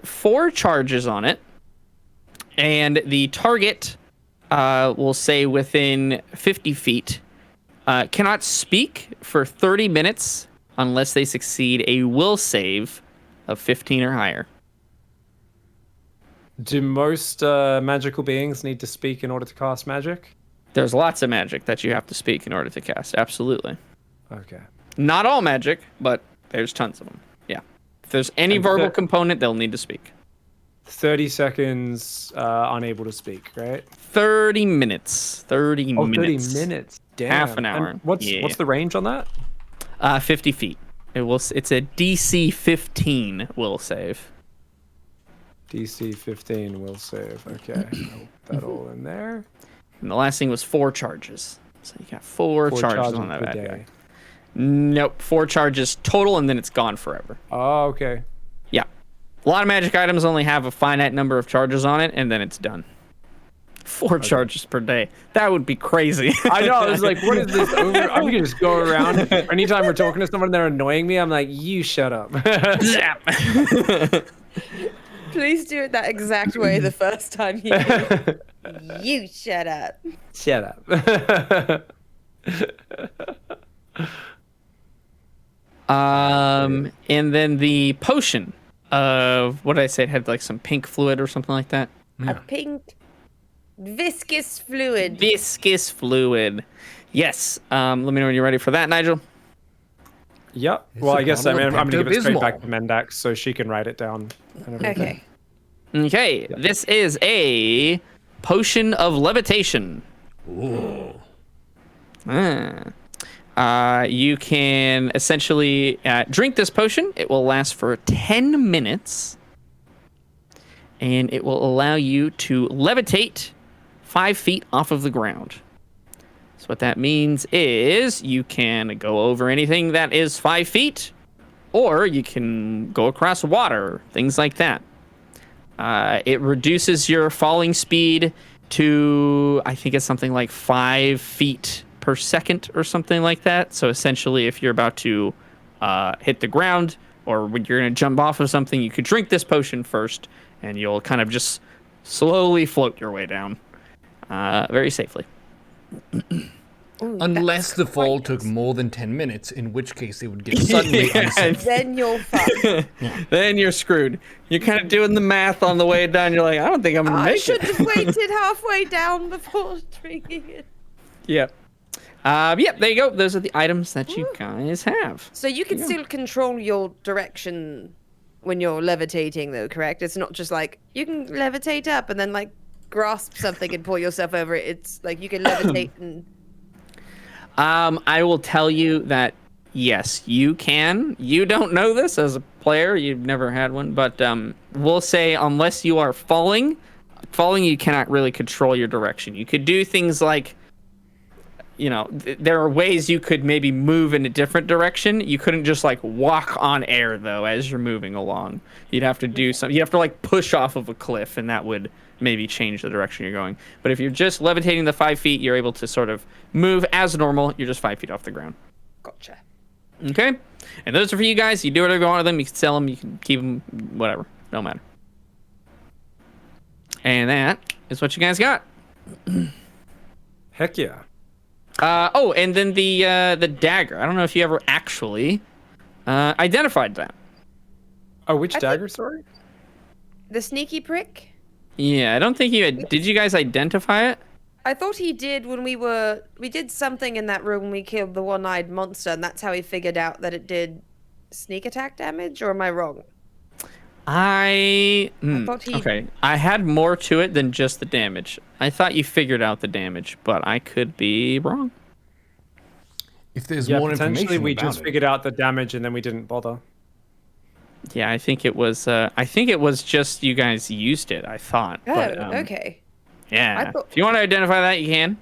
four charges on it. And the target, will say within 50 feet, cannot speak for 30 minutes unless they succeed a will save of 15 or higher. Do most magical beings need to speak in order to cast magic? There's lots of magic that you have to speak in order to cast. Absolutely. Okay. Not all magic, but there's tons of them. Yeah. If there's any And verbal the- component, they'll need to speak. 30 seconds unable to speak, right? 30 minutes. 30 Oh, minutes. 30 minutes. Damn. Half an hour. And what's the range on that? 50 feet. It's a DC 15 will save. DC 15 will save. Okay. I'll put that all in there. And the last thing was 4 charges. So you got 4 charges on that per bad day. guy. Nope. 4 charges total, and then it's gone forever. Oh, okay. Yeah. A lot of magic items only have a finite number of charges on it, and then it's done. 4 charges per day. That would be crazy. I know. I was like, what is this? I'm gonna just go around. Anytime we're talking to someone, they're annoying me. I'm like, you shut up. Zap. Please do it that exact way the first time you do it. You shut up. Shut up. And then the potion of what did I say? It had like some pink fluid or something like that. A pink viscous fluid. Viscous fluid. Yes. Let me know when you're ready for that, Nigel. Yep. Well, I guess I'm bottle of gonna give it straight back to Pepto-Bismol. Mendax so she can write it down. And everything. Okay. Okay. This is a potion of levitation. You can essentially drink this potion. It will last for 10 minutes. And it will allow you to levitate 5 feet off of the ground. So what that means is you can go over anything that is 5 feet, or you can go across water, things like that. It reduces your falling speed to, I think it's something like 5 feet per second or something like that. So essentially, if you're about to hit the ground or when you're going to jump off of something, you could drink this potion first, and you'll kind of just slowly float your way down very safely. Ooh, Unless that's the fall quite- took more than 10 minutes, in which case it would get suddenly Yeah. unsafe. Then you're fucked. Then you're screwed. You're kind of doing the math on the way down. You're like, I don't think I'm gonna I make should it. have waited halfway down before drinking it. Yep. Yep. There you go. Those are the items that you guys have. So you can still control your direction when you're levitating, though, correct? It's not just like you can levitate up and then like grasp something and pull yourself over it. It's like you can levitate and. I will tell you that yes, you can. You don't know this as a player. You've never had one, but we'll say unless you are falling, you cannot really control your direction. You could do things like, there are ways you could maybe move in a different direction. You couldn't just like walk on air though as you're moving along. You'd have to do something. You have to like push off of a cliff, and that would maybe change the direction you're going. But if you're just levitating the 5 feet, you're able to sort of move as normal. You're just 5 feet off the ground. Gotcha. Okay? And those are for you guys. You do whatever you want with them. You can sell them. You can keep them. Whatever. Don't matter. And that is what you guys got. Heck yeah. And then the dagger. I don't know if you ever actually identified that. Oh, which I think- dagger, sorry? The sneaky prick? Yeah, I don't think you had. Did you guys identify it? I thought he did when we did something in that room when we killed the one-eyed monster, and that's how he figured out that it did sneak attack damage, or am I wrong? Thought he- Okay. I had more to it than just the damage. I thought you figured out the damage, but I could be wrong. If there's Yeah, more potentially information we about just it. figured out the damage and then we didn't bother. Yeah, I think it was. I think it was just you guys used it. I thought. Oh, but, okay. Yeah. I thought- If you want to identify that, you can.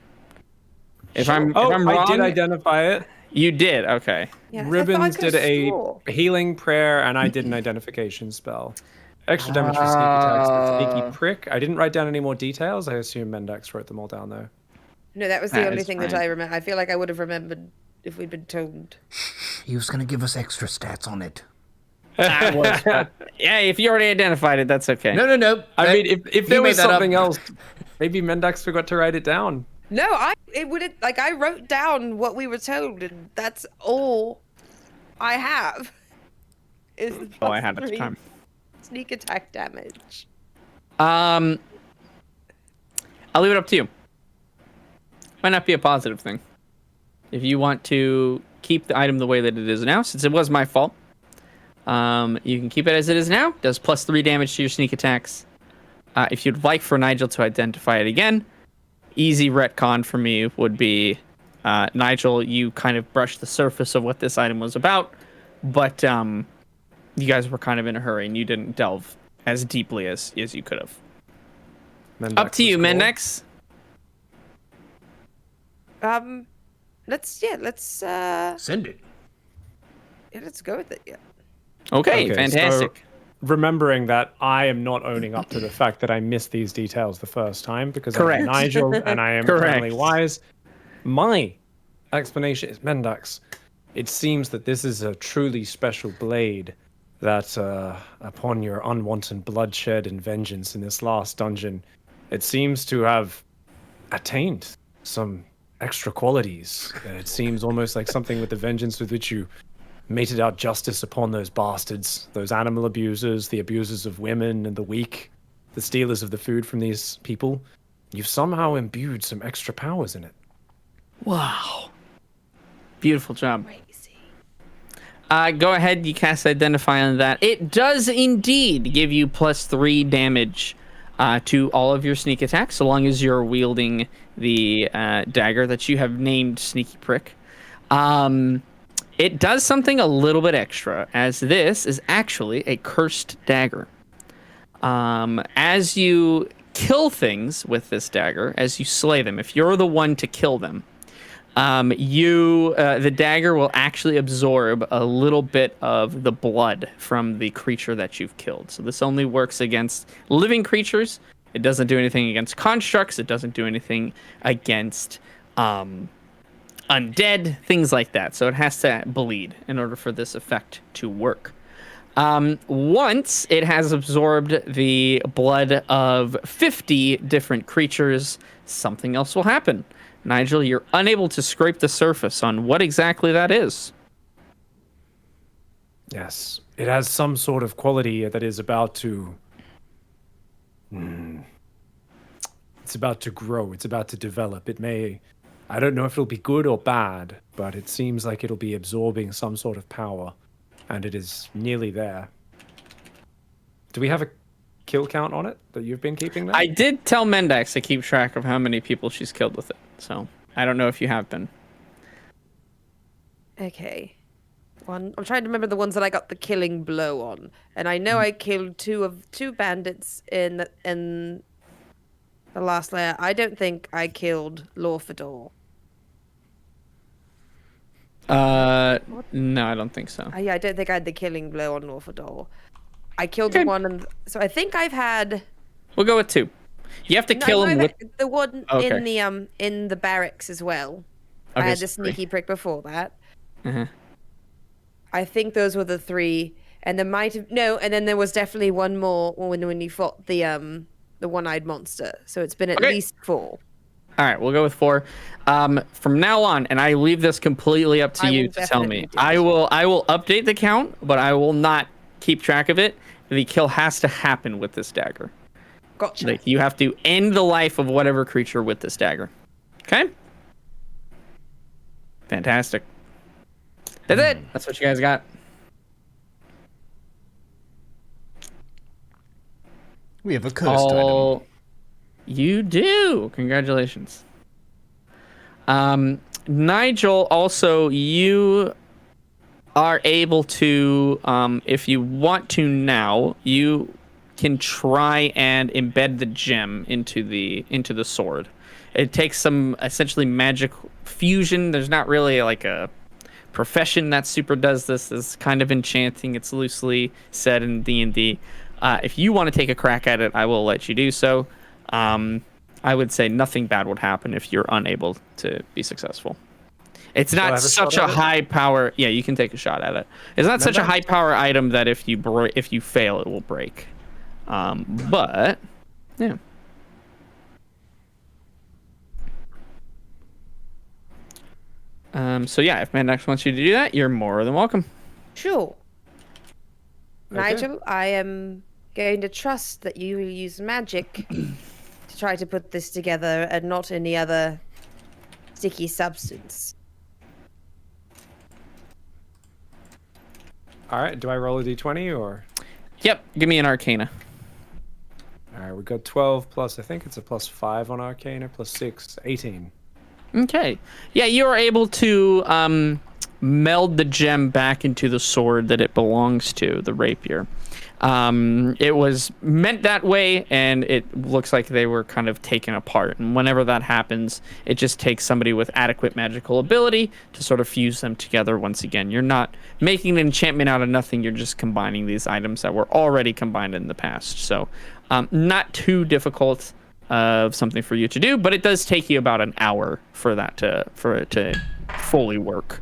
If I'm Oh, wrong, I did identify it. you did. Okay. Yeah, I thought I Ribbons could've did a swore. healing prayer, and I did an identification spell. Extra damage for sneak attacks with sneaky prick. I didn't write down any more details. I assume Mendax wrote them all down though. No, that was the That only is thing that fine. I remember. I feel like I would have remembered if we'd been told. He was going to give us extra stats on it. Yeah, if you already identified it, that's okay. No. I mean, if he there made was that up. something else, maybe Mendax forgot to write it down. No, it would like I wrote down what we were told, and that's all I have. Is the Oh, I had at the +3 time. sneak attack damage. I'll leave it up to you. Might not be a positive thing. If you want to keep the item the way that it is now, since it was my fault, you can keep it as it is now. Does +3 damage to your sneak attacks. If you'd like for Nigel to identify it again, easy retcon for me would be, Nigel, you kind of brushed the surface of what this item was about, but you guys were kind of in a hurry and you didn't delve as deeply as you could have. Mendax Up to you, was cool. Mendex. Let's Send it. let's go with it. Yeah. Okay, Okay, fantastic. so remembering that I am not owning up to the fact that I missed these details the first time because Correct. I'm Nigel and I am Correct. apparently wise. My explanation is Mendax. It seems that this is a truly special blade that, upon your unwanted bloodshed and vengeance in this last dungeon, it seems to have attained some extra qualities. It seems almost like something with the vengeance with which you meted out justice upon those bastards, those animal abusers, the abusers of women and the weak, the stealers of the food from these people. You've somehow imbued some extra powers in it. Wow. Beautiful job. Crazy. Go ahead, you cast Identify on that. It does indeed give you +3 damage to all of your sneak attacks, so long as you're wielding the dagger that you have named Sneaky Prick. It does something a little bit extra, as this is actually a cursed dagger. As you kill things with this dagger, as you slay them, if you're the one to kill them, the dagger will actually absorb a little bit of the blood from the creature that you've killed. So this only works against living creatures. It doesn't do anything against constructs. It doesn't do anything against undead, things like that. So it has to bleed in order for this effect to work. Once it has absorbed the blood of 50 different creatures, something else will happen. Nigel, you're unable to scrape the surface on what exactly that is. Yes, it has some sort of quality that is about to. It's about to grow. It's about to develop. It may. I don't know if it'll be good or bad, but it seems like it'll be absorbing some sort of power, and it is nearly there. Do we have a kill count on it that you've been keeping there? I did tell Mendax to keep track of how many people she's killed with it, so I don't know if you have been. Okay. I'm trying to remember the ones that I got the killing blow on, and I know I killed two bandits in the last layer. I don't think I killed Lorfador. No, I don't think so. Yeah, I don't think I had the killing blow on Lorfador. I killed the one, so I think I've had. We'll go with 2. You have to kill him with the one Okay. in the barracks as well. I Okay, had the so sneaky prick before that. Uh-huh. I think those were the 3, and there might have and then there was definitely one more when you fought the one-eyed monster. So it's been at least 4. All right, we'll go with 4. From now on, and I leave this completely up to I you will to tell me. definitely do I will update the count, but I will not keep track of it. The kill has to happen with this dagger. Gotcha. Like you have to end the life of whatever creature with this dagger. Okay? Fantastic. That's it. That's what you guys got. We have a cursed item. You do. Congratulations. Nigel, also, you are able to, if you want to now, you can try and embed the gem into the sword. It takes some essentially magic fusion. There's not really like a profession that super does this. It's kind of enchanting. It's loosely said in D&D. If you want to take a crack at it, I will let you do so. I would say nothing bad would happen if you're unable to be successful. It's not such a high power. Yeah, you can take a shot at it. It's not such a high power item that if you fail, it will break. But yeah. So yeah, if Mandax wants you to do that, you're more than welcome. Sure. Nigel, I am going to trust that you will use magic to try to put this together and not any other sticky substance. All right, do I roll a d20 or? Yep, give me an Arcana. All right, we got 12 plus, I think it's a +5 on Arcana, +6, 18. Okay. Yeah, you are able to meld the gem back into the sword that it belongs to, the rapier. It was meant that way, and it looks like they were kind of taken apart. And whenever that happens, it just takes somebody with adequate magical ability to sort of fuse them together once again. You're not making an enchantment out of nothing. You're just combining these items that were already combined in the past. So not too difficult of something for you to do, but it does take you about an hour for it to fully work.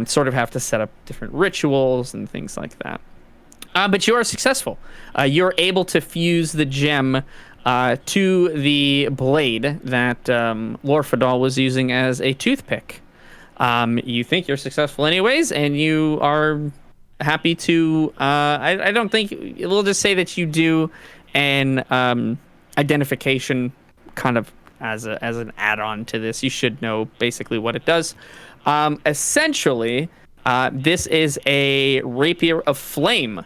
Sort of have to set up different rituals and things like that. But you are successful. You're able to fuse the gem to the blade that Lorfadal was using as a toothpick. You think you're successful anyways, and you are happy to... I don't think... We'll just say that you do an identification kind of as an add-on to this. You should know basically what it does. Essentially, this is a rapier of flame.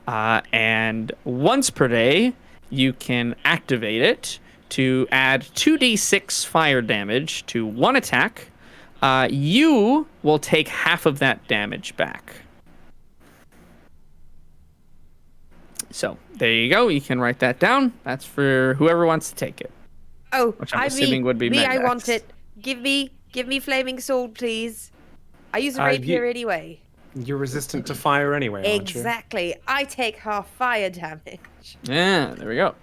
And once per day, you can activate it to add 2d6 fire damage to one attack. You will take half of that damage back. So there you go. You can write that down. That's for whoever wants to take it. Oh, which I'm assuming would be me. Mendax. I want it. Give me flaming sword, please. I use a rapier anyway. You're resistant to fire anyway, aren't you? Exactly. I take half fire damage. Yeah, there we go.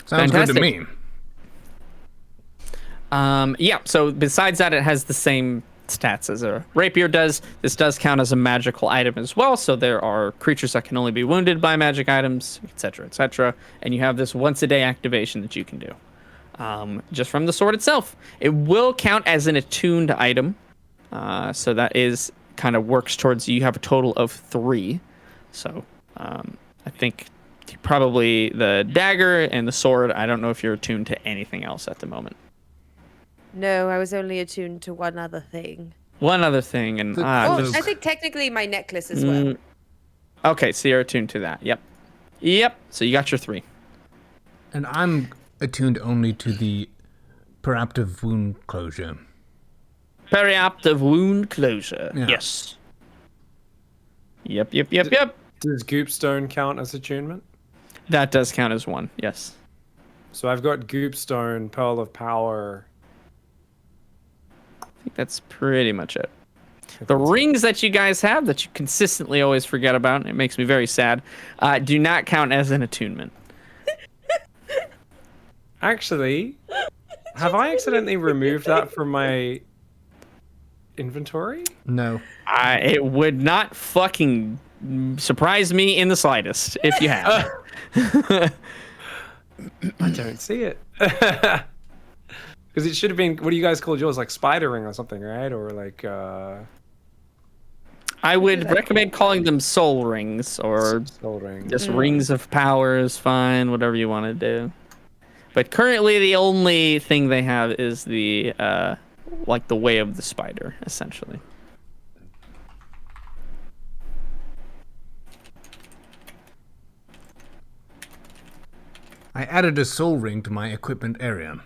Sounds Fantastic. good to me. Yeah, so besides that, it has the same stats as a rapier does. This does count as a magical item as well, so there are creatures that can only be wounded by magic items, etc., etc., and you have this once-a-day activation that you can do. just from the sword itself. It will count as an attuned item. So that is kind of works towards you have a total of 3. So I think probably the dagger and the sword. I don't know if you're attuned to anything else at the moment. No, I was only attuned to one other thing. One other thing, and Oh, I think technically my necklace as well. okay, so you're attuned to that. Yep. So you got your 3. And I'm attuned only to the periaptive wound closure. Periaptive wound closure. Yeah. Yes. Yep. Does Goopstone count as attunement? That does count as 1. Yes. So I've got Goopstone, Pearl of Power. I think that's pretty much it. The rings that you guys have that you consistently always forget about, and it makes me very sad, do not count as an attunement. Actually, have I accidentally removed that from my inventory? No. It would not fucking surprise me in the slightest if you have. I don't see it. Because it should have been, what do you guys call yours? Like spider ring or something, right? Or like, I would recommend calling them soul rings or soul ring. just rings of power is fine, whatever you want to do. But currently the only thing they have is the, like the way of the spider, essentially. I added a soul ring to my equipment area.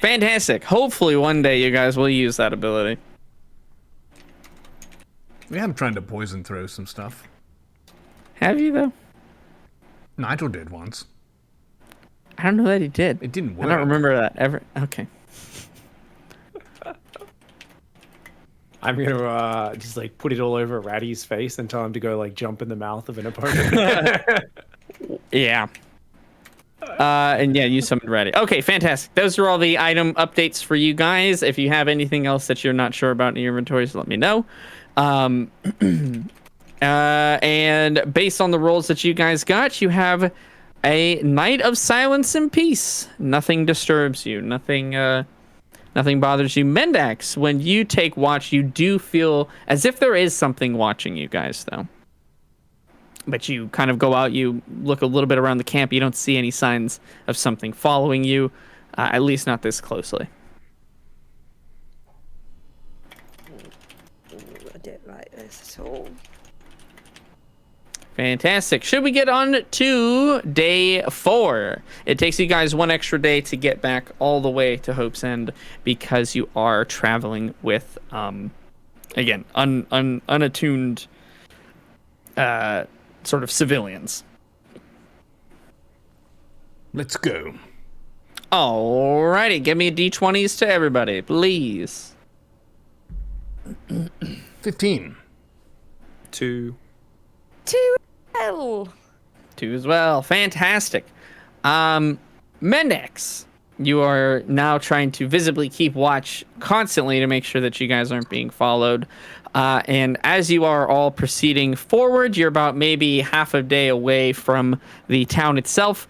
Fantastic. Hopefully one day you guys will use that ability. We have tried to poison throw some stuff. Have you, though? Nigel did once. I don't know that he did. It didn't work. I don't remember that ever. Okay. I'm gonna just like put it all over Ratty's face and tell him to go like jump in the mouth of an opponent. Yeah. And yeah, you summoned ready. Okay, fantastic. Those are all the item updates for you guys. If you have anything else that you're not sure about in your inventories, let me know. And based on the rolls that you guys got, you have a night of silence and peace. Nothing disturbs you. Nothing bothers you. Mendax, when you take watch, you do feel as if there is something watching you guys, though. But you kind of go out, you look a little bit around the camp, you don't see any signs of something following you, at least not this closely. I don't like this at all. Fantastic. Should we get on to day 4? It takes you guys 1 extra day to get back all the way to Hope's End because you are traveling with, again, unattuned sort of civilians. Let's go. Alrighty, give me D20s to everybody, please. 15. 2. 2L. 2 as well. Fantastic. Mendex, you are now trying to visibly keep watch constantly to make sure that you guys aren't being followed. And as you are all proceeding forward, you're about maybe half a day away from the town itself.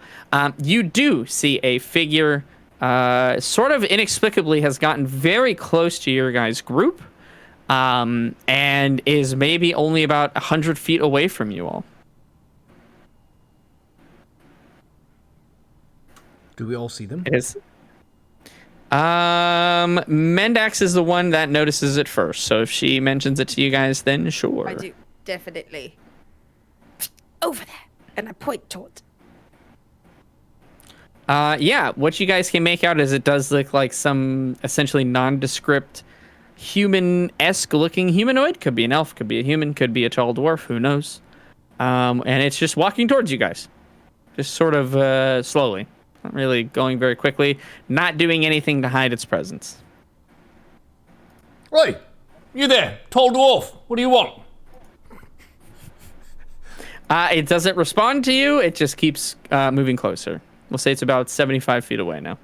You do see a figure sort of inexplicably has gotten very close to your guys' group and is maybe only about 100 feet away from you all. Do we all see them? It is. Mendax is the one that notices it first. So if she mentions it to you guys, then sure. I do, definitely. Over there. And I point towards. Yeah, what you guys can make out is it does look like some essentially nondescript human-esque looking humanoid. Could be an elf, could be a human, could be a tall dwarf, who knows. And it's just walking towards you guys. Just sort of slowly. Not really going very quickly. Not doing anything to hide its presence. Oi! You there, tall dwarf. What do you want? It doesn't respond to you. It just keeps moving closer. We'll say it's about 75 feet away now.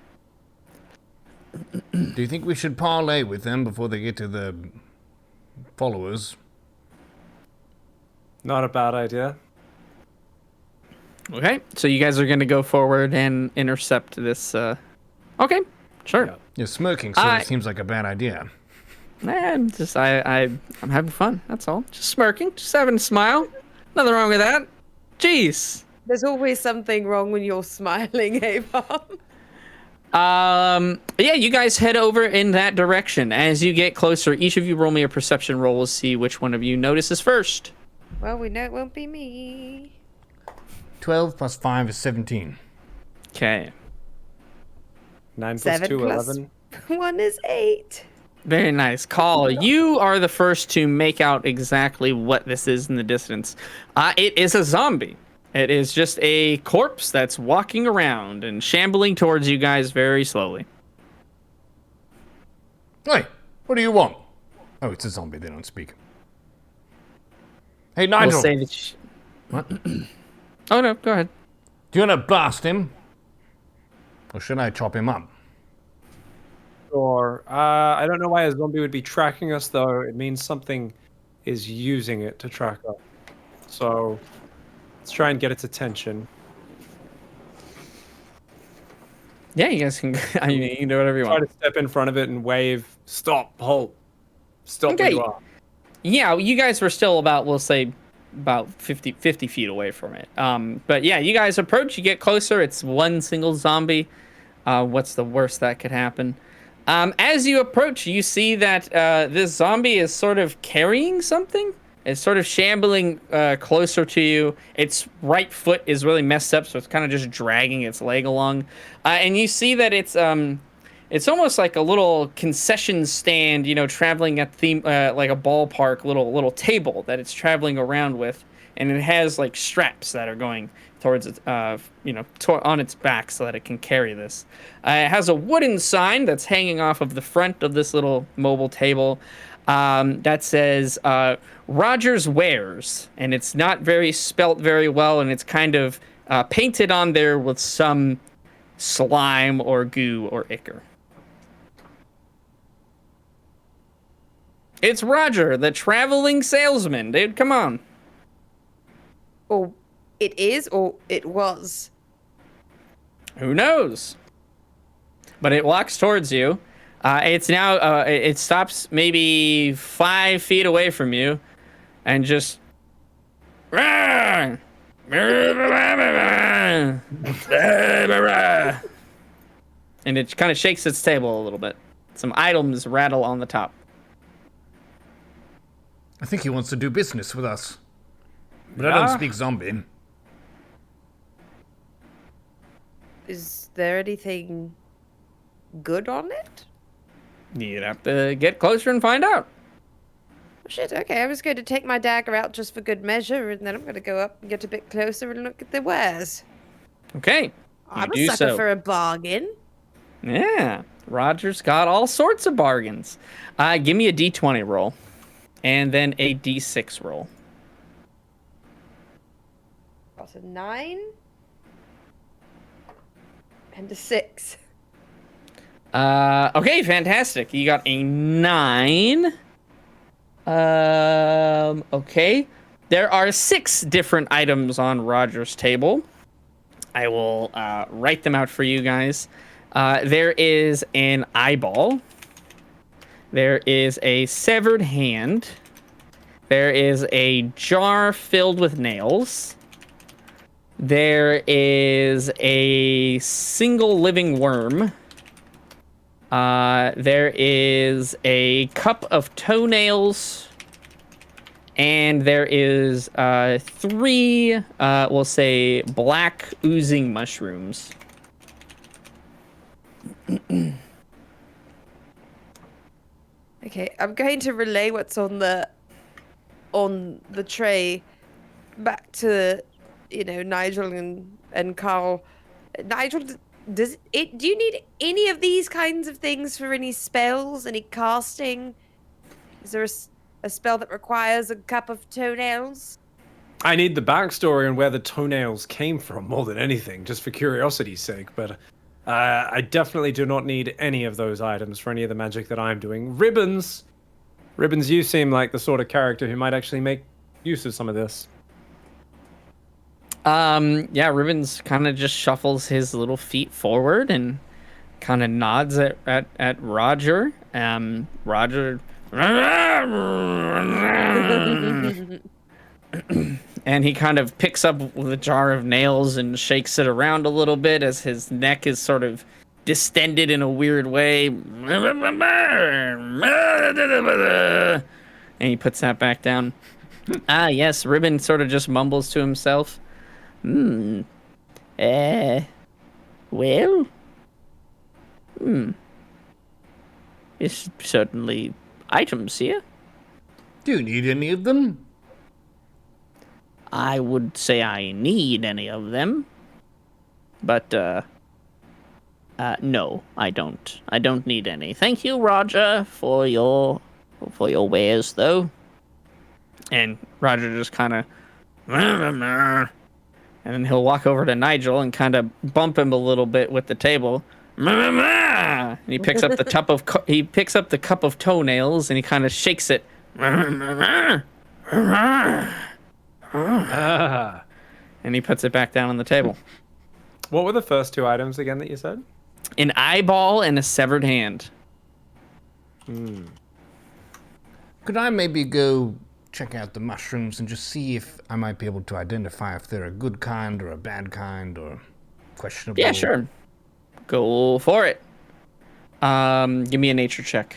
Do you think we should parley with them before they get to the followers? Not a bad idea. Okay, so you guys are going to go forward and intercept this Okay, sure. Yeah. Yeah, smoking sort of seems like a bad idea. I'm having fun. That's all. Just smirking, just having a smile. Nothing wrong with that. Jeez. There's always something wrong when you're smiling, Avon. Yeah, you guys head over in that direction. As you get closer, each of you roll me a perception roll. We'll see which one of you notices first. Well, we know it won't be me. 12 plus 5 is 17. Okay. 9 plus 7 2, plus 11. 1 is 8. Very nice. Call, you are the first to make out exactly what this is in the distance. It is a zombie. It is just a corpse that's walking around and shambling towards you guys very slowly. Hey, what do you want? Oh, it's a zombie. They don't speak. Hey, Nigel. We'll say that What? Oh, no, go ahead. Do you want to blast him? Or should I chop him up? Or I don't know why a zombie would be tracking us, though. It means something is using it to track us. So let's try and get its attention. Yeah, you guys can. I mean, you can do whatever you Try want. to step in front of it and wave, stop, halt, stop where Okay. you are. Yeah, you guys were still about, we'll say, about 50 feet away from it. But yeah, you guys approach, you get closer. It's one single zombie. What's the worst that could happen? As you approach, you see that this zombie is sort of carrying something. It's sort of shambling closer to you. Its right foot is really messed up, so it's kind of just dragging its leg along. And you see that it's almost like a little concession stand, traveling at like a ballpark little table that it's traveling around with, and it has like straps that are going towards it, on its back so that it can carry this. It has a wooden sign that's hanging off of the front of this little mobile table that says Rodger's Wares, and it's not very spelt very well, and it's kind of painted on there with some slime or goo or ichor. It's Rodger, the traveling salesman, dude. Come on. Or it is, or it was. Who knows? But it walks towards you. It's now, it stops maybe 5 feet away from you and just. And it kind of shakes its table a little bit. Some items rattle on the top. I think he wants to do business with us. But I don't speak zombie. Is there anything good on it? You'd have to get closer and find out. Oh, shit, okay. I was going to take my dagger out just for good measure, and then I'm going to go up and get a bit closer and look at the wares. Okay. I'm do a sucker so. for a bargain. Yeah. Rodger's got all sorts of bargains. Give me a D20 roll. And then a D6 roll. Got a 9 and a 6. Okay, fantastic. You got a 9. Okay. There are 6 different items on Rodger's table. I will write them out for you guys. There is an eyeball. There is a severed hand. There is a jar filled with nails. There is a single living worm. There is a cup of toenails. And there is 3, we'll say, black oozing mushrooms. Okay, I'm going to relay what's on the tray back to, Nigel and Carl. Nigel, do you need any of these kinds of things for any spells, any casting? Is there a spell that requires a cup of toenails? I need the backstory on where the toenails came from more than anything, just for curiosity's sake, but I definitely do not need any of those items for any of the magic that I'm doing. Ribbons! Ribbons, you seem like the sort of character who might actually make use of some of this. Yeah, Ribbons kind of just shuffles his little feet forward and kind of nods at Rodger. Rodger. And he kind of picks up the jar of nails and shakes it around a little bit as his neck is sort of distended in a weird way. And he puts that back down. Yes, Ribbon sort of just mumbles to himself. Well, There's certainly items here. Do you need any of them? I would say I need any of them. But, no, I don't. I don't need any. Thank you, Rodger, for your wares, though. And Rodger just kind of... And then he'll walk over to Nigel and kind of bump him a little bit with the table. And he picks up the cup of toenails and he kind of shakes it. And he puts it back down on the table. What were the first two items again that you said? An eyeball and a severed hand. Could I maybe go check out the mushrooms and just see if I might be able to identify if they're a good kind or a bad kind or questionable? Yeah, sure. Go for it. Give me a nature check.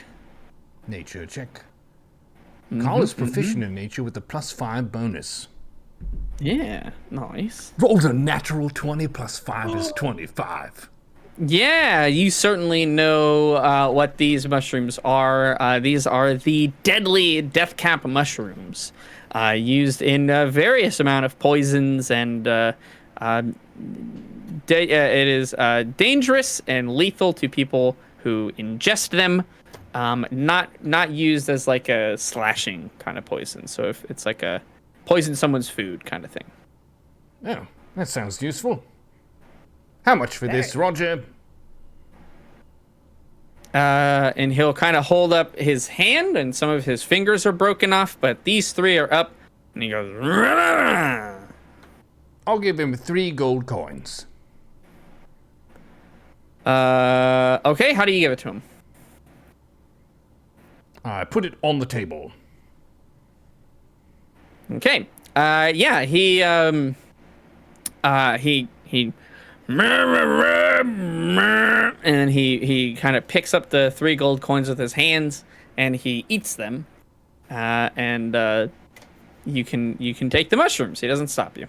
Nature check. Carl is proficient in nature with a +5 bonus. Yeah, nice. Rolled a natural 20 +5 is 25. Yeah, you certainly know what these mushrooms are. These are the deadly death cap mushrooms, used in various amount of poisons, and it is dangerous and lethal to people who ingest them. Not used as like a slashing kind of poison. So if it's like a poison someone's food kind of thing. Oh, that sounds useful. How much for this, Rodger? And he'll kind of hold up his hand, and some of his fingers are broken off, but these three are up, and he goes... I'll give him 3 gold coins. Okay, how do you give it to him? I put it on the table. Okay. Yeah, he and then he kind of picks up the 3 gold coins with his hands and he eats them. And you can take the mushrooms. He doesn't stop you.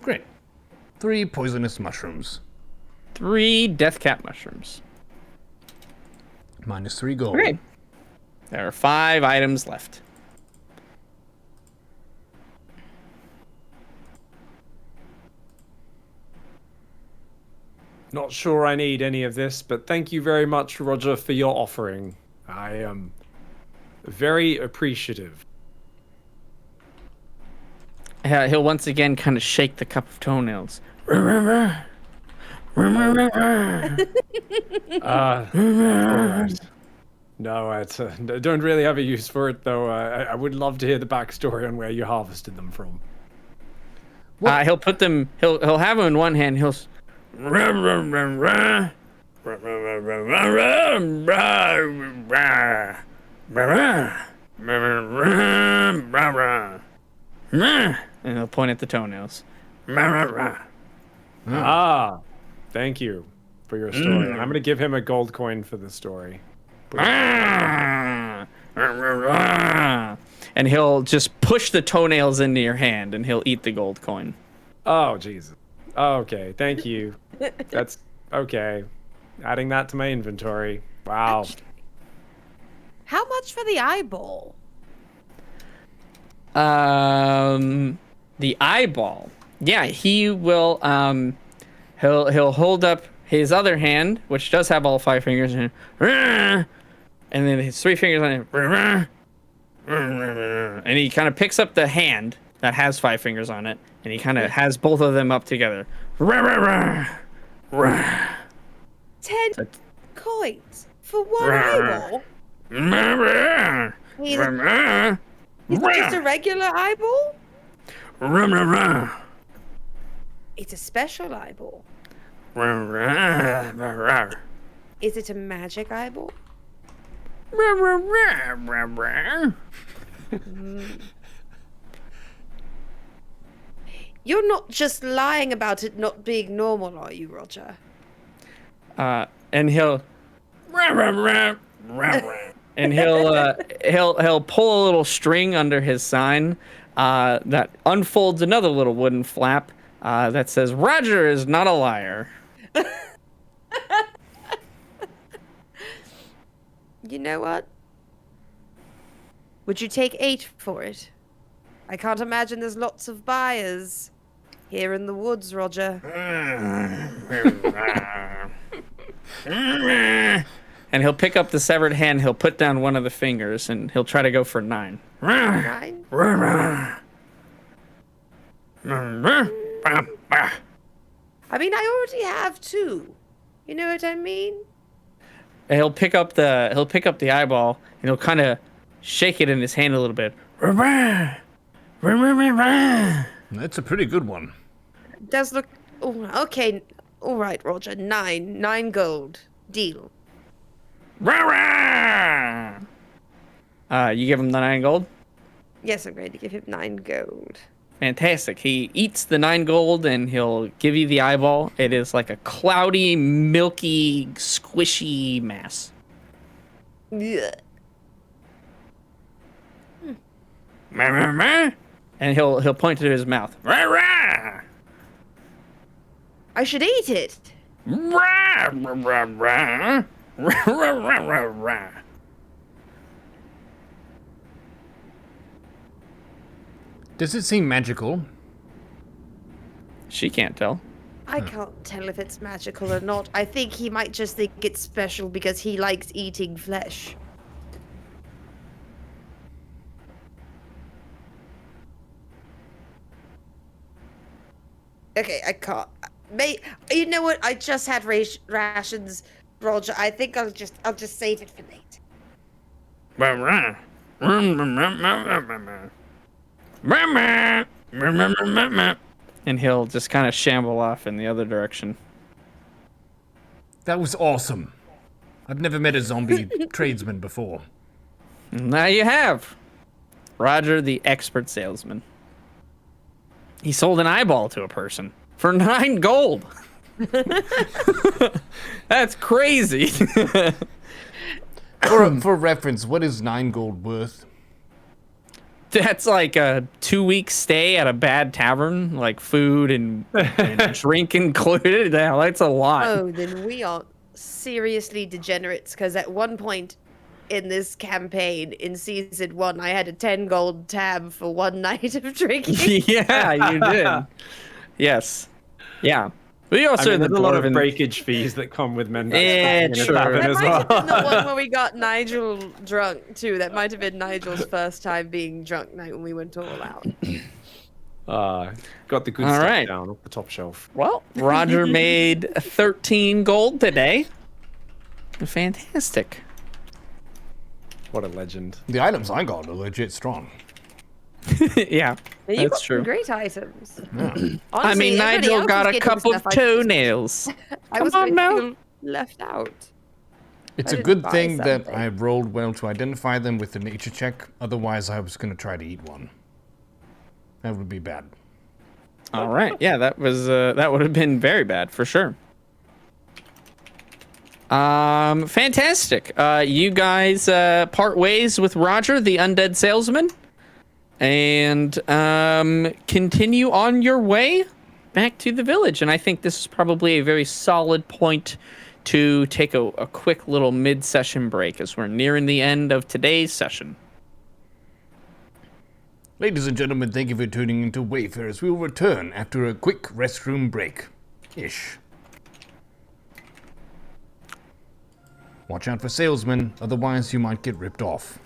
Great. 3 poisonous mushrooms. 3 death cap mushrooms. Minus 3 gold. Okay. There are 5 items left. Not sure I need any of this, but thank you very much, Rodger, for your offering. I am very appreciative. He'll once again kind of shake the cup of toenails. Alright. No, I don't really have a use for it, though. I would love to hear the backstory on where you harvested them from. He'll put them. He'll have them in one hand. He'll. And he'll point at the toenails. Ah, thank you for your story. And I'm going to give him a gold coin for the story. And he'll just push the toenails into your hand, and he'll eat the gold coin. Oh, Jesus. Okay, thank you. That's okay. Adding that to my inventory. Wow. How much for the eyeball? The eyeball. Yeah, he will. He'll hold up his other hand, which does have all 5 fingers, and then his 3 fingers on it. And he kind of picks up the hand that has 5 fingers on it, and he kind of has both of them up together. 10 coins for one eyeball? Is it just a regular eyeball? It's a special eyeball. Is it a magic eyeball? You're not just lying about it not being normal, are you, Rodger? And he'll he'll pull a little string under his sign that unfolds another little wooden flap that says Rodger is not a liar. You know what? Would you take 8 for it? I can't imagine there's lots of buyers here in the woods, Rodger. And he'll pick up the severed hand, he'll put down one of the fingers, and he'll try to go for 9. 9? I mean, I already have 2. You know what I mean? And he'll pick up the eyeball, and he'll kind of shake it in his hand a little bit. That's a pretty good one. It does look... Oh, okay. All right, Rodger. 9. 9 gold. Deal. You give him the 9 gold? Yes, I'm going to give him 9 gold. Fantastic. He eats the 9 gold and he'll give you the eyeball. It is like a cloudy, milky, squishy mass. Yeah. And he'll point to his mouth. I should eat it. Does it seem magical? She can't tell. I can't tell if it's magical or not. I think he might just think it's special because he likes eating flesh. Okay, I can't. You know what? I just had rations, Rodger. I think I'll just save it for later. And he'll just kind of shamble off in the other direction. That was awesome. I've never met a zombie tradesman before. Now you have. Rodger, the expert salesman. He sold an eyeball to a person for 9 gold. That's crazy. For reference, what is 9 gold worth? That's like a 2-week stay at a bad tavern, like food and drink included. Yeah, that's a lot. Oh, then we are seriously degenerates because at one point in this campaign in season 1, I had a 10 gold tab for 1 night of drinking. Yeah, you did. Yes. Yeah. We also There's the a lot of dwarven- breakage fees that come with men. Yeah, true. That As might have well. been the one where we got Nigel drunk too. That might have been Nigel's first time being drunk night when we went all out. Got the good All stuff right. down off the top shelf. Well, Rodger made 13 gold today. Fantastic. What a legend. The items I got are legit strong. Yeah, You that's got true. some great items. I Honestly, mean, everybody Nigel else got was a getting couple of stuff I just- toenails. I was Come on going now. to feel left out. It's I a didn't good buy thing that something. I rolled well to identify them with the nature check. Otherwise, I was going to try to eat one. That would be bad. All right. Yeah, that would have been very bad for sure. Fantastic. You guys part ways with Rodger, the undead salesman, and continue on your way back to the village. And I think this is probably a very solid point to take a quick little mid-session break as we're nearing the end of today's session. Ladies and gentlemen, thank you for tuning into Wayfarers. We will return after a quick restroom break. Ish. Watch out for salesmen, otherwise you might get ripped off.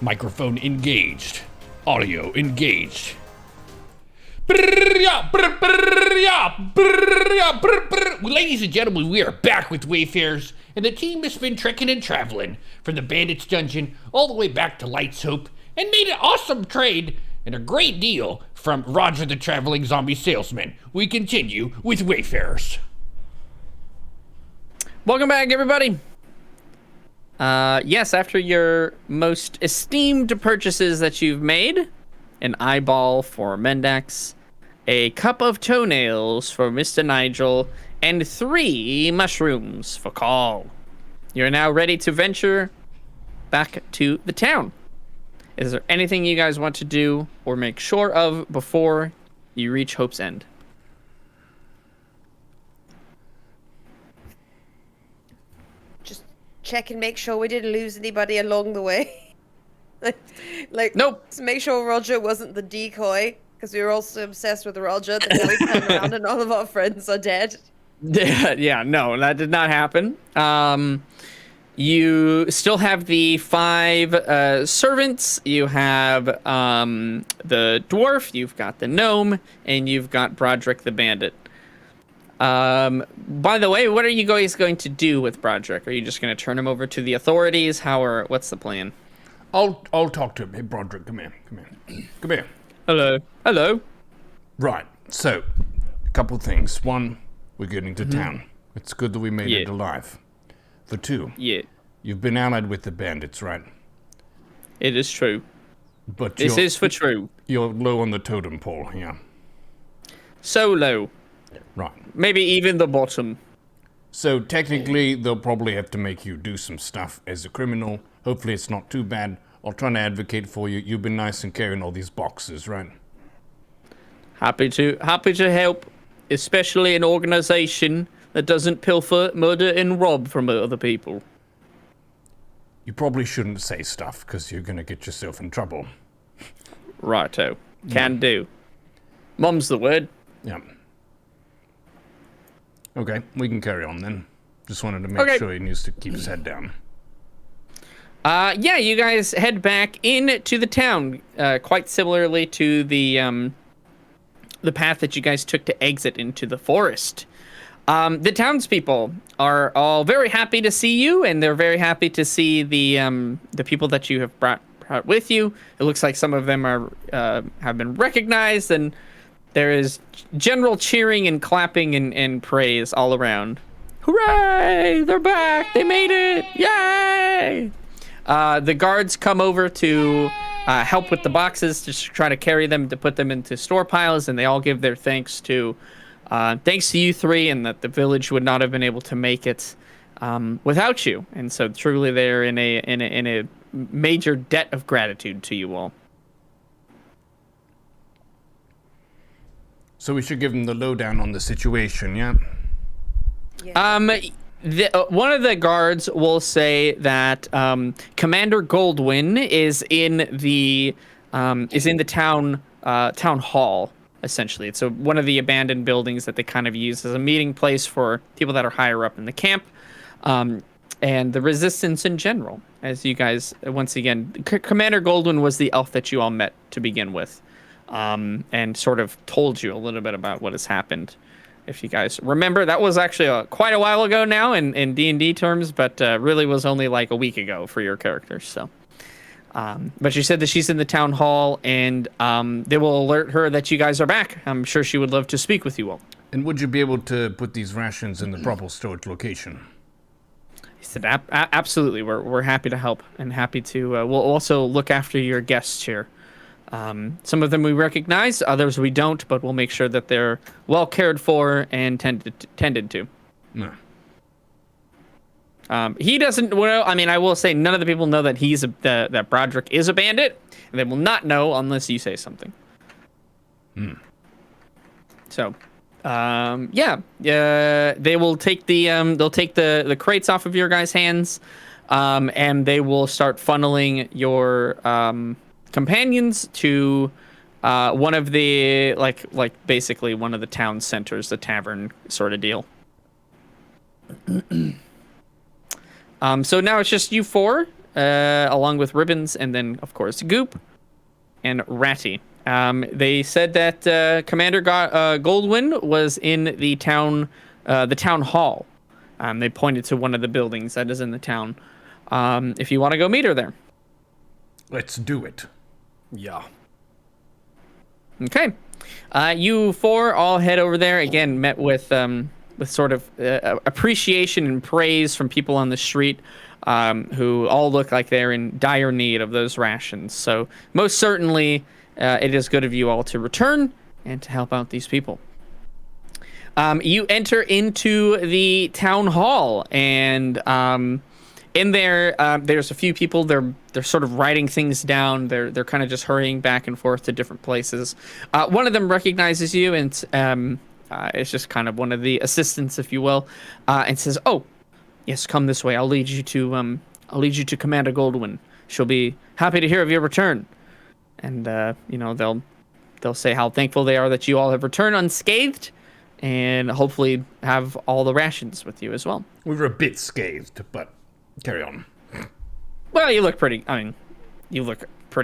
Microphone engaged. Audio engaged. Ladies and gentlemen, we are back with Wayfarers, and the team has been trekking and traveling from the Bandits Dungeon all the way back to Light's Hope, and made an awesome trade and a great deal from Rodger the Traveling Zombie Salesman. We continue with Wayfarers. Welcome back, everybody. Yes, after your most esteemed purchases that you've made, an eyeball for Mendax, a cup of toenails for Mr. Nigel, and 3 mushrooms for Carl. You're now ready to venture back to the town. Is there anything you guys want to do or make sure of before you reach Hope's End? Just check and make sure we didn't lose anybody along the way. like, Nope. Just make sure Rodger wasn't the decoy, because we were also obsessed with Rodger. That now we turn around and all of our friends are dead. Yeah, no, that did not happen. You still have the 5 servants. You have the dwarf, you've got the gnome, and you've got Broderick the bandit. By the way, what are you guys going to do with Broderick? Are you just going to turn him over to the authorities? What's the plan? I'll talk to him. Hey, Broderick, come here. Come here. Hello. Right, so, a couple things. 1, we're getting to town. It's good that we made it alive. For 2, you've been allied with the bandits, right? It is true. But This is for true. You're low on the totem pole, yeah. So low. Right. Maybe even the bottom. So technically, they'll probably have to make you do some stuff as a criminal. Hopefully it's not too bad. I'll try to advocate for you. You've been nice in carrying all these boxes, right? Happy to help, especially an organization that doesn't pilfer, murder, and rob from other people. You probably shouldn't say stuff, because you're going to get yourself in trouble. Righto. Can do. Mum's the word. Yeah. Okay, we can carry on then. Just wanted to make sure he needs to keep his head down. Yeah, you guys head back into the town, quite similarly to the path that you guys took to exit into the forest. The townspeople are all very happy to see you, and they're very happy to see the people that you have brought with you. It looks like some of them have been recognized, and there is general cheering and clapping and praise all around. Hooray! They're back! They made it! Yay! The guards come over to help with the boxes, to try to carry them, to put them into store piles, and they all give their thanks to you 3, and that the village would not have been able to make it without you. And so truly they're in a major debt of gratitude to you all. So we should give them the lowdown on the situation, yeah? One of the guards will say that Commander Goldwyn is in the town hall. Essentially, it's one of the abandoned buildings that they kind of use as a meeting place for people that are higher up in the camp, and the resistance in general. As you guys, once again, Commander Goldwyn was the elf that you all met to begin with, and sort of told you a little bit about what has happened. If you guys remember, that was actually quite a while ago now in D&D terms, but really was only like a week ago for your characters. So, but she said that she's in the town hall, and they will alert her that you guys are back. I'm sure she would love to speak with you all. And would you be able to put these rations in the proper storage location? He said, absolutely. We're happy to help, and happy to. We'll also look after your guests here. Some of them we recognize, others we don't, but we'll make sure that they're well cared for and tended to. No. He doesn't. Well, I mean, I will say none of the people know that that Broderick is a bandit, and they will not know unless you say something. So, they will take the crates off of your guys' hands, and they will start funneling your companions to one of the basically one of the town centers, the tavern sort of deal. So now it's just you 4. along with Ribbons, and then, of course, Goop and Ratty. They said that Commander Goldwyn was in the town hall. They pointed to one of the buildings that is in the town. If you want to go meet her there. Let's do it. Yeah. Okay. You four all head over there. Again, met with sort of appreciation and praise from people on the street who all look like they're in dire need of those rations. So most certainly it is good of you all to return and to help out these people. You enter into the town hall, and in there, there's a few people. They're sort of writing things down. They're kind of just hurrying back and forth to different places. One of them recognizes you, and it's just kind of one of the assistants, if you will, and says, "Oh, yes, come this way. I'll lead you to Commander Goldwyn. She'll be happy to hear of your return." And they'll say how thankful they are that you all have returned unscathed, and hopefully have all the rations with you as well. We were a bit scathed, but carry on. Well, you look pretty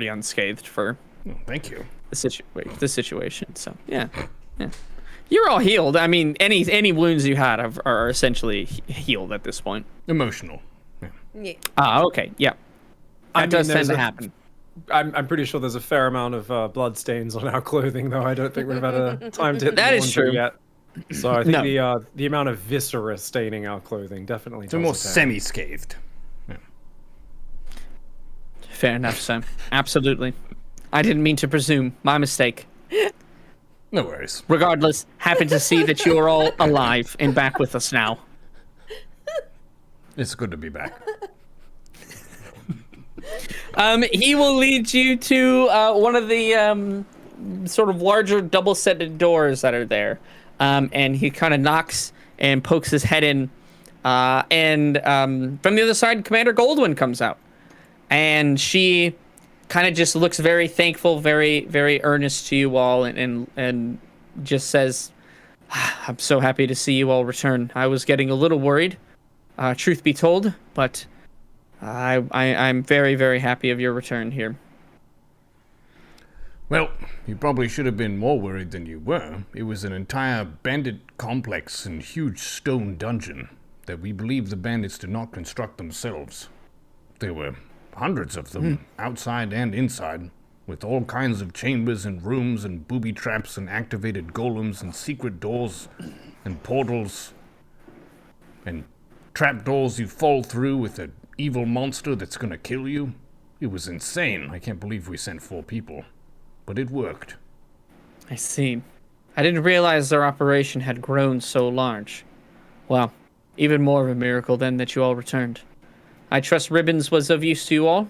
unscathed for Oh, thank you. the situation. So yeah. You're all healed. I mean, any wounds you had are essentially healed at this point. Emotional. Yeah. Yeah. Okay. Yeah. That does tend to happen. I'm pretty sure there's a fair amount of blood stains on our clothing, though. I don't think we've had a time to hit That the is laundry true. yet. So I think the amount of viscera staining our clothing definitely. So does more attend. semi-scathed. Fair enough, Sam. Absolutely. I didn't mean to presume. My mistake. No worries. Regardless, happy to see that you are all alive and back with us now. It's good to be back. He will lead you to one of the sort of larger double-setted doors that are there. And he kind of knocks and pokes his head in. And from the other side, Commander Goldwyn comes out. And she kind of just looks very thankful, very, very earnest to you all, and just says, "I'm so happy to see you all return. I was getting a little worried, truth be told, but I'm very, very happy of your return here." Well, you probably should have been more worried than you were. It was an entire bandit complex and huge stone dungeon that we believe the bandits did not construct themselves. There were hundreds of them, outside and inside, with all kinds of chambers and rooms and booby traps and activated golems and secret doors and portals and trapdoors you fall through with an evil monster that's gonna kill you. It was insane. I can't believe we sent 4 people. But it worked. I see. I didn't realize their operation had grown so large. Well, even more of a miracle then that you all returned. I trust Ribbons was of use to you all?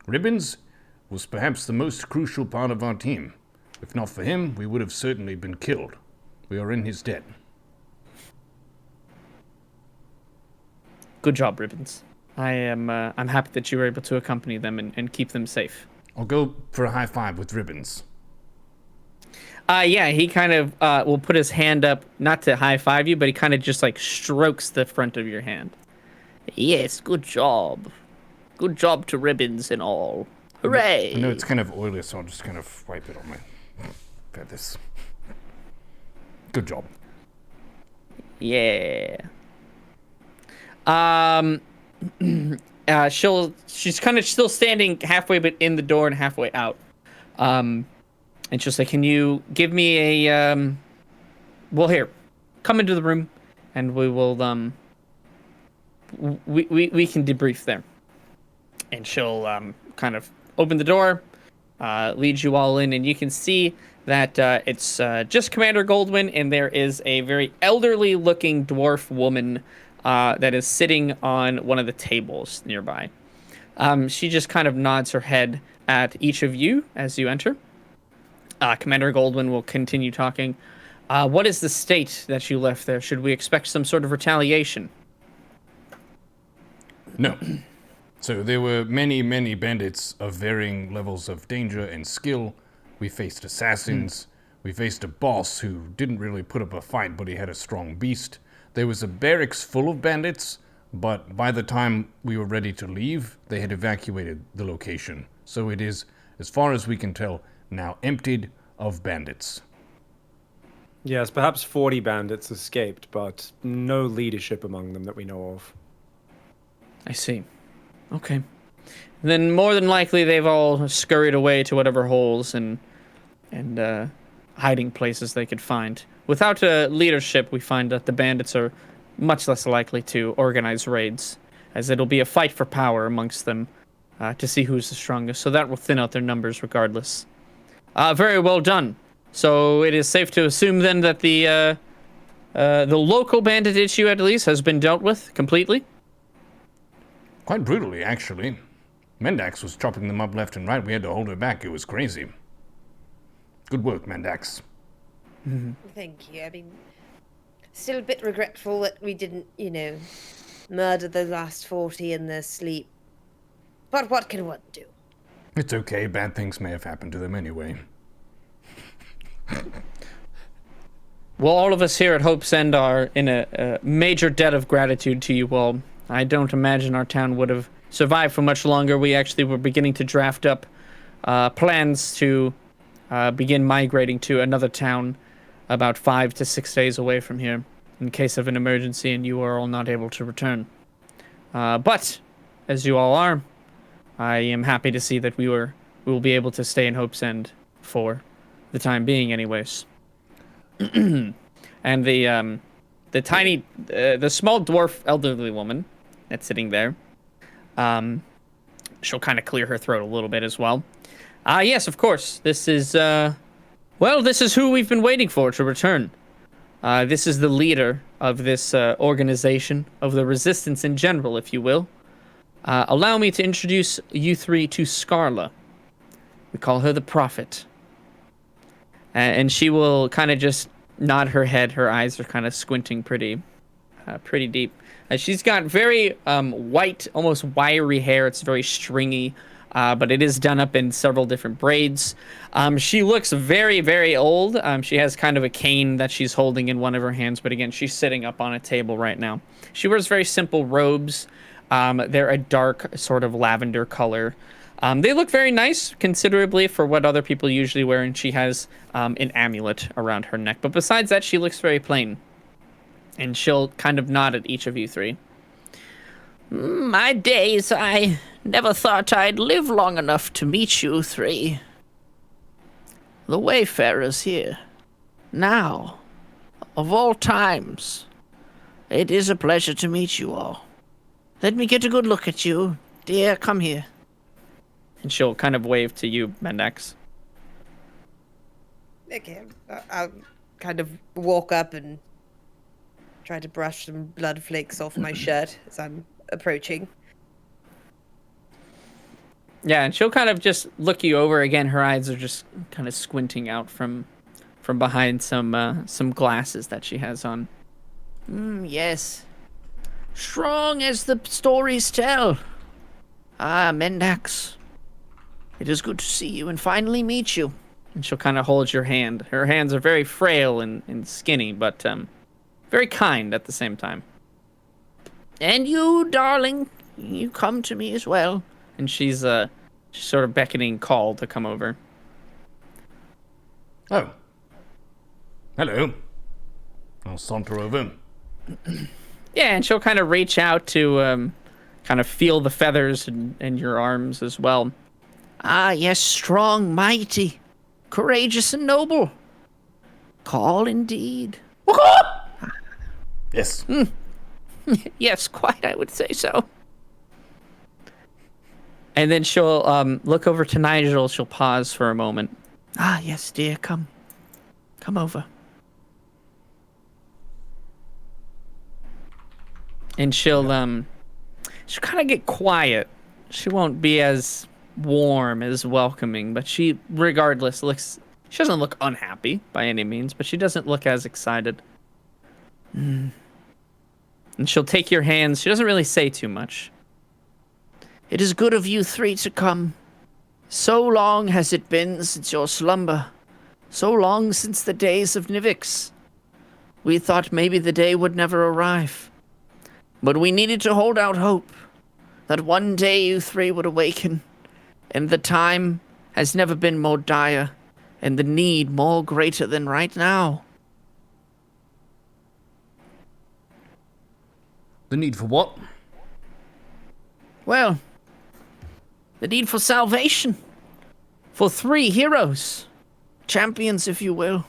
Ribbons was perhaps the most crucial part of our team. If not for him, we would have certainly been killed. We are in his debt. Good job, Ribbons. I'm happy that you were able to accompany them and keep them safe. I'll go for a high five with Ribbons. Yeah, he kind of will put his hand up, not to high five you, but he kind of just like strokes the front of your hand. Yes, good job. Good job to Ribbons and all. Hooray! I know it's kind of oily, so I'll just kind of wipe it on my feathers. Good job. Yeah. She's kind of still standing halfway but in the door and halfway out. And she'll say, "Can you give me a well, here. Come into the room and we will we can debrief there." And she'll kind of open the door, lead you all in, and you can see that it's just Commander Goldwyn, and there is a very elderly looking dwarf woman that is sitting on one of the tables nearby. She just kind of nods her head at each of you as you enter. Commander Goldwyn will continue talking. What is the state that you left there? Should we expect some sort of retaliation? No. So there were many, many bandits of varying levels of danger and skill. We faced assassins. We faced a boss who didn't really put up a fight, but he had a strong beast. There was a barracks full of bandits, but by the time we were ready to leave, they had evacuated the location. So it is, as far as we can tell, now emptied of bandits. Yes, perhaps 40 bandits escaped, but no leadership among them that we know of. I see. Okay. Then more than likely they've all scurried away to whatever holes and hiding places they could find. Without leadership, we find that the bandits are much less likely to organize raids, as it'll be a fight for power amongst them to see who's the strongest. So that will thin out their numbers regardless. Very well done. So it is safe to assume then that the local bandit issue at least has been dealt with completely. Quite brutally, actually. Mendax was chopping them up left and right. We had to hold her back. It was crazy. Good work, Mendax. Thank you. I mean, still a bit regretful that we didn't, murder the last 40 in their sleep. But what can one do? It's okay. Bad things may have happened to them anyway. Well, all of us here at Hope's End are in a major debt of gratitude to you all. I don't imagine our town would have survived for much longer. We actually were beginning to draft up plans to begin migrating to another town about 5 to 6 days away from here in case of an emergency and you are all not able to return. But, as you all are, I am happy to see that we will be able to stay in Hope's End for the time being anyways. And the small dwarf elderly woman that's sitting there, she'll kind of clear her throat a little bit as well. Yes, of course. This is who we've been waiting for to return. This is the leader of this organization, of the resistance in general, if you will. Allow me to introduce you three to Scarla. We call her the Prophet. And she will kind of just nod her head. Her eyes are kind of squinting pretty deep. She's got very white, almost wiry hair. It's very stringy, but it is done up in several different braids. She looks very, very old. She has kind of a cane that she's holding in one of her hands, but again, she's sitting up on a table right now. She wears very simple robes. They're a dark sort of lavender color. They look very nice, considerably, for what other people usually wear, and she has an amulet around her neck. But besides that, she looks very plain. And she'll kind of nod at each of you three. My days, I never thought I'd live long enough to meet you three. The Wayfarers here. Now, of all times, it is a pleasure to meet you all. Let me get a good look at you. Dear, come here. And she'll kind of wave to you, Mendax. Okay, I'll kind of walk up and try to brush some blood flakes off my shirt as I'm approaching. Yeah, and she'll kind of just look you over again. Her eyes are just kind of squinting out from behind some glasses that she has on. Yes. Strong as the stories tell. Ah, Mendax. It is good to see you and finally meet you. And she'll kind of hold your hand. Her hands are very frail and skinny, but very kind at the same time. And you, darling, you come to me as well. And she's sort of beckoning Call to come over. Oh. Hello. I'll saunter over. Yeah, and she'll kind of reach out to kind of feel the feathers in your arms as well. Ah, yes, strong, mighty, courageous, and noble. Call indeed. Yes. Yes, quite, I would say so. And then she'll look over to Nigel. She'll pause for a moment. Ah, yes, dear, come over. And she'll kind of get quiet. She won't be as warm, as welcoming, but she, regardless, she doesn't look unhappy by any means, but she doesn't look as excited. And she'll take your hands. She doesn't really say too much. It is good of you three to come. So long has it been since your slumber. So long since the days of Nivix. We thought maybe the day would never arrive. But we needed to hold out hope that one day you three would awaken, and the time has never been more dire, and the need more greater than right now. The need for what? Well, the need for salvation. For 3 heroes, champions if you will,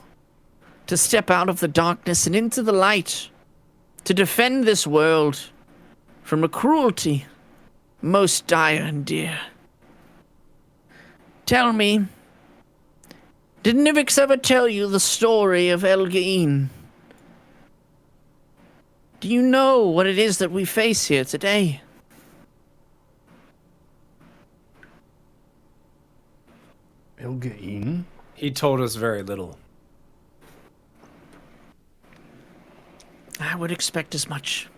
to step out of the darkness and into the light, to defend this world from a cruelty most dire and dear. Tell me, did Nivix ever tell you the story of Elgain? Do you know what it is that we face here today? Elgain? He told us very little. I would expect as much.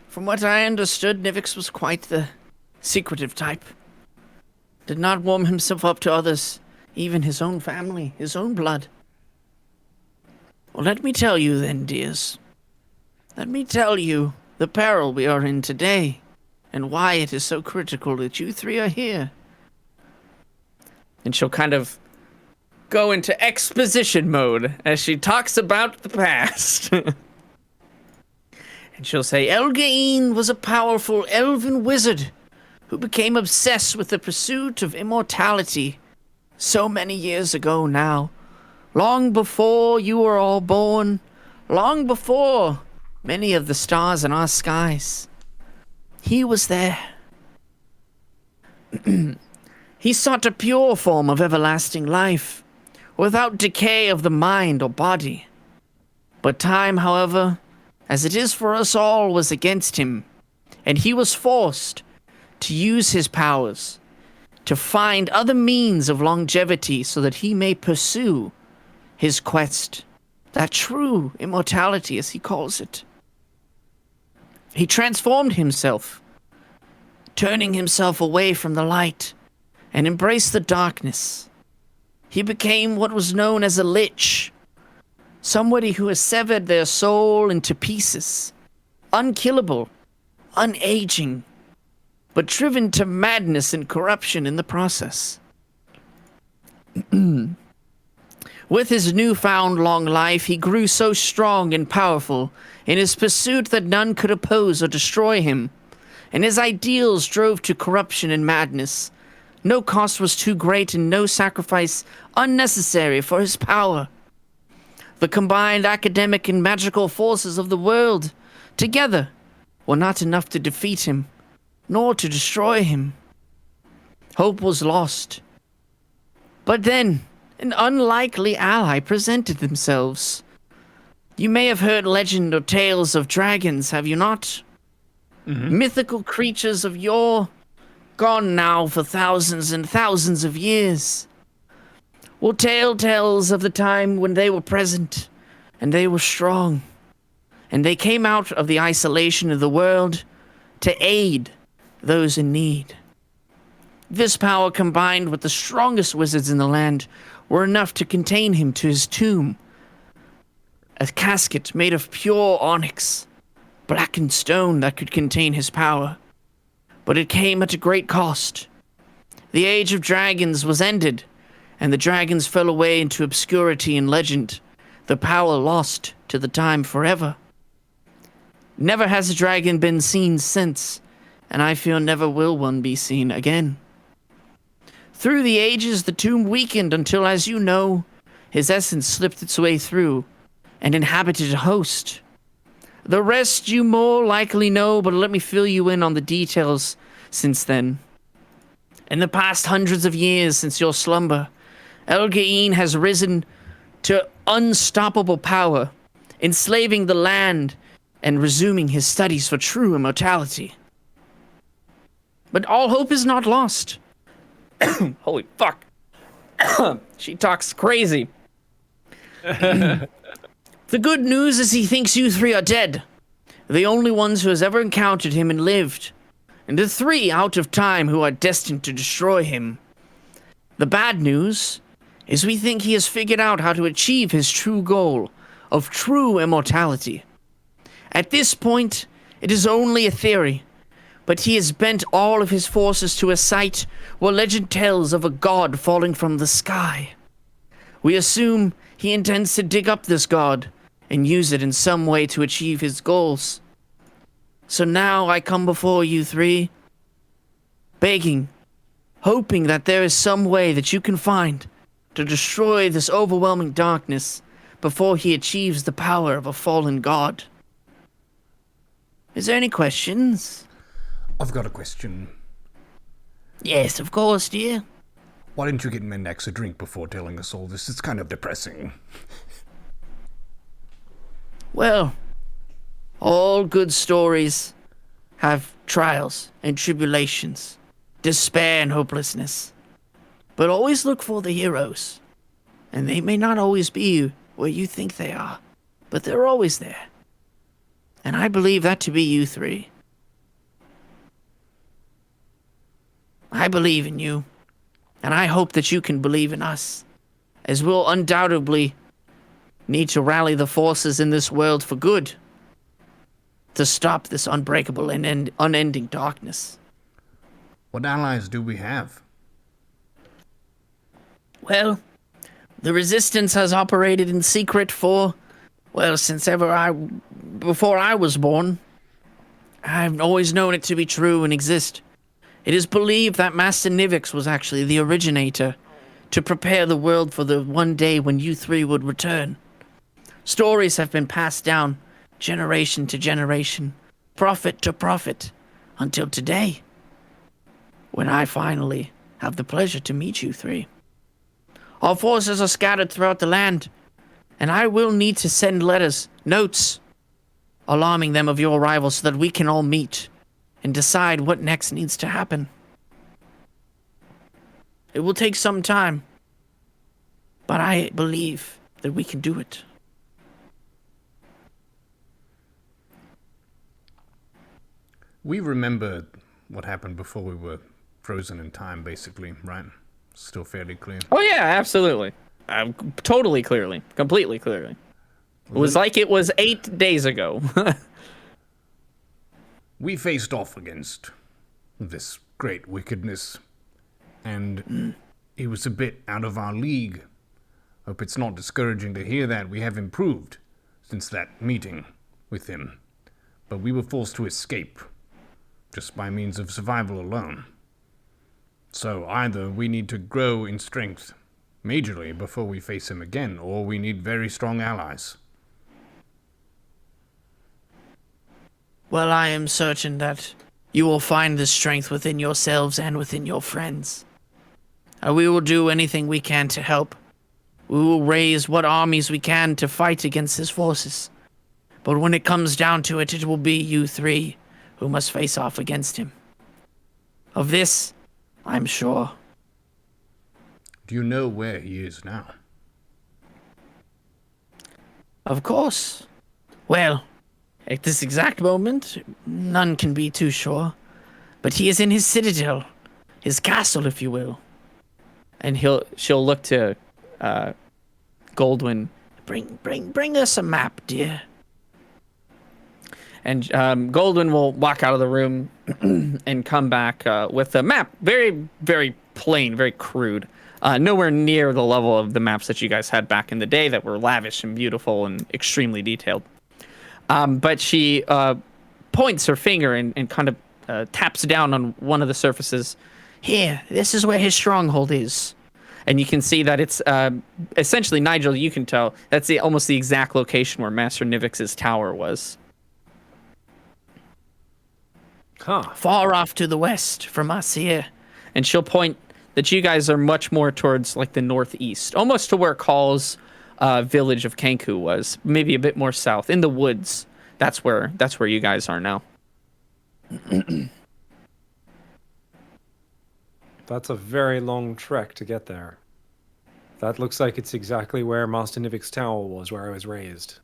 From what I understood, Nivix was quite the secretive type. Did not warm himself up to others, even his own family, his own blood. Well, let me tell you then, dears. Let me tell you the peril we are in today, and why it is so critical that you 3 are here. And she'll kind of go into exposition mode as she talks about the past. And she'll say, Elgain was a powerful elven wizard who became obsessed with the pursuit of immortality so many years ago now. Long before you were all born, long before many of the stars in our skies. He was there. He sought a pure form of everlasting life, without decay of the mind or body. But time, however, as it is for us all, was against him, and he was forced to use his powers to find other means of longevity so that he may pursue his quest, that true immortality, as he calls it. He transformed himself, turning himself away from the light and embraced the darkness. He became what was known as a lich, somebody who has severed their soul into pieces, unkillable, unaging, but driven to madness and corruption in the process. With his newfound long life, he grew so strong and powerful in his pursuit that none could oppose or destroy him, and his ideals drove to corruption and madness. No cost was too great and no sacrifice unnecessary for his power. The combined academic and magical forces of the world together were not enough to defeat him, nor to destroy him. Hope was lost. But then, an unlikely ally presented themselves. You may have heard legend or tales of dragons, have you not? Mm-hmm. Mythical creatures of yore, gone now for thousands and thousands of years. Well, tale tells of the time when they were present, and they were strong, and they came out of the isolation of the world to aid those in need. This power, combined with the strongest wizards in the land, were enough to contain him to his tomb. A casket made of pure onyx, blackened stone that could contain his power. But it came at a great cost. The age of dragons was ended, and the dragons fell away into obscurity and legend, the power lost to the time forever. Never has a dragon been seen since, and I fear never will one be seen again. Through the ages, the tomb weakened until, as you know, his essence slipped its way through and inhabited a host. The rest you more likely know, but let me fill you in on the details since then. In the past hundreds of years since your slumber, Elgain has risen to unstoppable power, enslaving the land and resuming his studies for true immortality. But all hope is not lost. Holy fuck. She talks crazy. The good news is he thinks you 3 are dead. The only ones who has ever encountered him and lived. And the 3 out of time who are destined to destroy him. The bad news is we think he has figured out how to achieve his true goal of true immortality. At this point, It is only a theory, but he has bent all of his forces to a site where legend tells of a god falling from the sky. We assume he intends to dig up this god and use it in some way to achieve his goals. So now I come before you three, begging, hoping that there is some way that you can find to destroy this overwhelming darkness before he achieves the power of a fallen god. Is there any questions? I've got a question. Yes, of course, dear. Why didn't you get Mendax a drink before telling us all this? It's kind of depressing. Well, all good stories have trials and tribulations, despair and hopelessness. But always look for the heroes. And they may not always be where you think they are, but they're always there. And I believe that to be you three. I believe in you, and I hope that you can believe in us, as we'll undoubtedly need to rally the forces in this world for good, to stop this unbreakable and unending darkness. What allies do we have? Well, the Resistance has operated in secret for, well, before I was born. I've always known it to be true and exist. It is believed that Master Nivix was actually the originator to prepare the world for the one day when you three would return. Stories have been passed down generation to generation, prophet to prophet, until today, when I finally have the pleasure to meet you three. Our forces are scattered throughout the land, and I will need to send letters, notes, alarming them of your arrival so that we can all meet and decide what next needs to happen. It will take some time, but I believe that we can do it. We remember what happened before we were frozen in time, basically, right? Still fairly clear. Oh yeah, absolutely. Totally clearly. Completely clearly. It was like it was 8 days ago. We faced off against this great wickedness, and it was a bit out of our league. Hope it's not discouraging to hear that. We have improved since that meeting with him, but we were forced to escape just by means of survival alone. So either we need to grow in strength majorly before we face him again, or we need very strong allies. Well, I am certain that you will find this strength within yourselves and within your friends. We will do anything we can to help. We will raise what armies we can to fight against his forces. But when it comes down to it, it will be you three who must face off against him. Of this, I'm sure. Do you know where he is now? Of course. Well, at this exact moment, none can be too sure. But he is in his citadel, his castle, if you will. And she'll look to Goldwyn. Bring us a map, dear. And Goldwyn will walk out of the room and come back with a map. Very, very plain, very crude. Nowhere near the level of the maps that you guys had back in the day that were lavish and beautiful and extremely detailed. But she points her finger and kind of taps down on one of the surfaces. Here, this is where his stronghold is. And you can see that it's essentially, Nigel, you can tell, that's almost the exact location where Master Nivix's tower was. Huh. Far off to the west from us here. And she'll point that you guys are much more towards like the northeast, almost to where Call's village of Kenku was, maybe a bit more south in the woods. That's where you guys are now. That's a very long trek to get there. That looks like it's exactly where Master Nivix's tower was, where I was raised.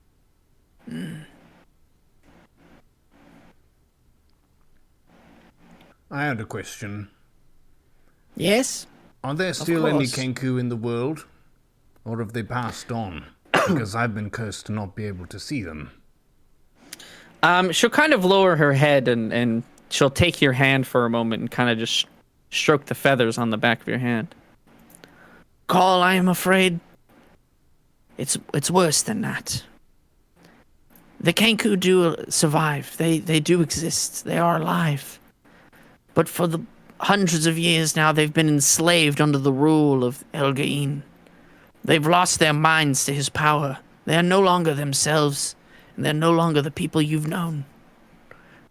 I had a question. Yes? Are there still any course. Kenku in the world? Or have they passed on? Because I've been cursed to not be able to see them. She'll kind of lower her head and she'll take your hand for a moment and kind of just stroke the feathers on the back of your hand. Call, I am afraid it's worse than that. The Kenku do survive. They do exist. They are alive. But for the hundreds of years now, they've been enslaved under the rule of Elgain. They've lost their minds to his power. They are no longer themselves, and they're no longer the people you've known.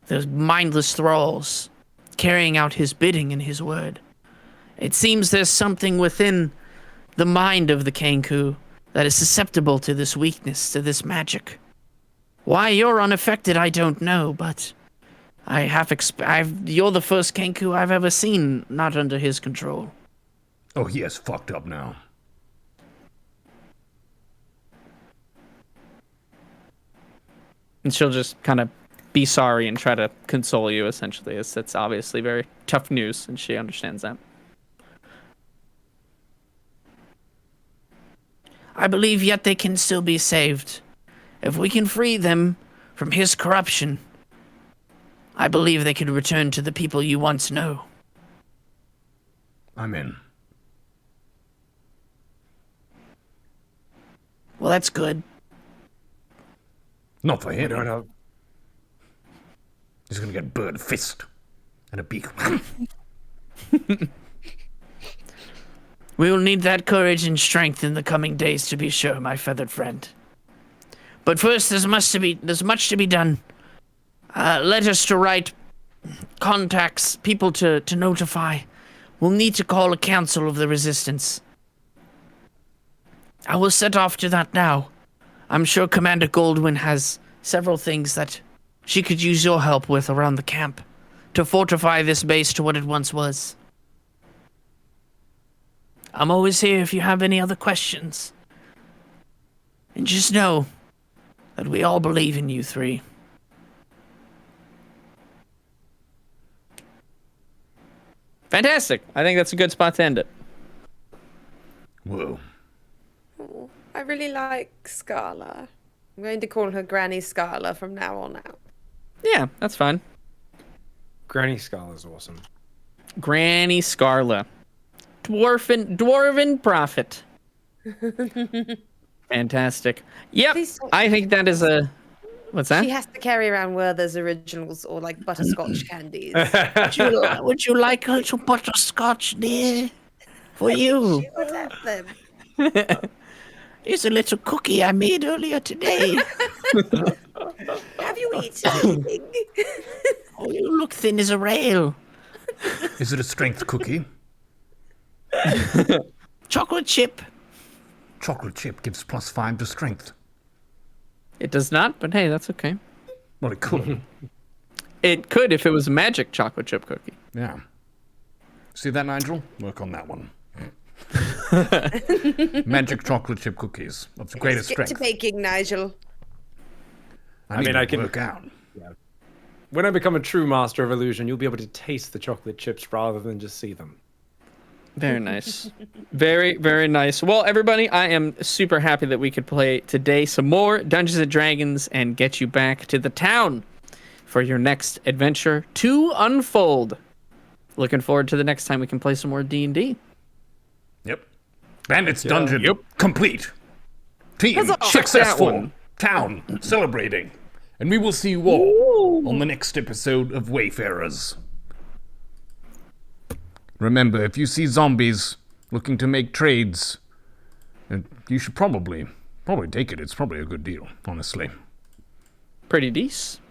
They're mindless thralls, carrying out his bidding and his word. It seems there's something within the mind of the Kenku that is susceptible to this weakness, to this magic. Why you're unaffected, I don't know, but you're the first Kenku I've ever seen not under his control. Oh, he is fucked up now. And she'll just kind of be sorry and try to console you, essentially. It's obviously very tough news, and she understands that. I believe yet they can still be saved. If we can free them from his corruption, I believe they could return to the people you once knew. I'm in. Well, that's good. Not for him. I don't know. He's gonna get a bird fist and a beak. We will need that courage and strength in the coming days, to be sure, my feathered friend. But first, there's much to be done. Letters to write, contacts, people to notify. We'll need to call a council of the resistance. I will set off to that now. I'm sure Commander Goldwyn has several things that she could use your help with around the camp to fortify this base to what it once was. I'm always here if you have any other questions. And just know that we all believe in you three. Fantastic. I think that's a good spot to end it. Whoa. Oh, I really like Scarla. I'm going to call her Granny Scarla from now on out. Yeah, that's fine. Granny Skull is awesome. Granny Scarla. Dwarven prophet. Fantastic. Yep, Please don't- I think that is a... What's that? She has to carry around Werther's originals or like butterscotch candies. Would you like a little butterscotch, dear? For you. She would have them. Here's a little cookie I made earlier today. Have you eaten anything? Oh, you look thin as a rail. Is it a strength cookie? Chocolate chip. Chocolate chip gives +5 to strength. It does not, but hey, that's okay. Well, it could. It could if it was a magic chocolate chip cookie. Yeah. See that, Nigel? Work on that one. Magic chocolate chip cookies of the greatest Get to strength. baking, Nigel. I mean, I I can- can work out. When I become a true master of illusion, you'll be able to taste the chocolate chips rather than just see them. Very nice. Very, very nice. Well, everybody, I am super happy that we could play today some more Dungeons & Dragons and get you back to the town for your next adventure to unfold. Looking forward to the next time we can play some more D&D. Yep. Bandits Dungeon complete. Team Check that successful. one. Town celebrating. And we will see you all on the next episode of Wayfarers. Remember, if you see zombies looking to make trades, you should probably take it. It's probably a good deal, honestly. Pretty decent.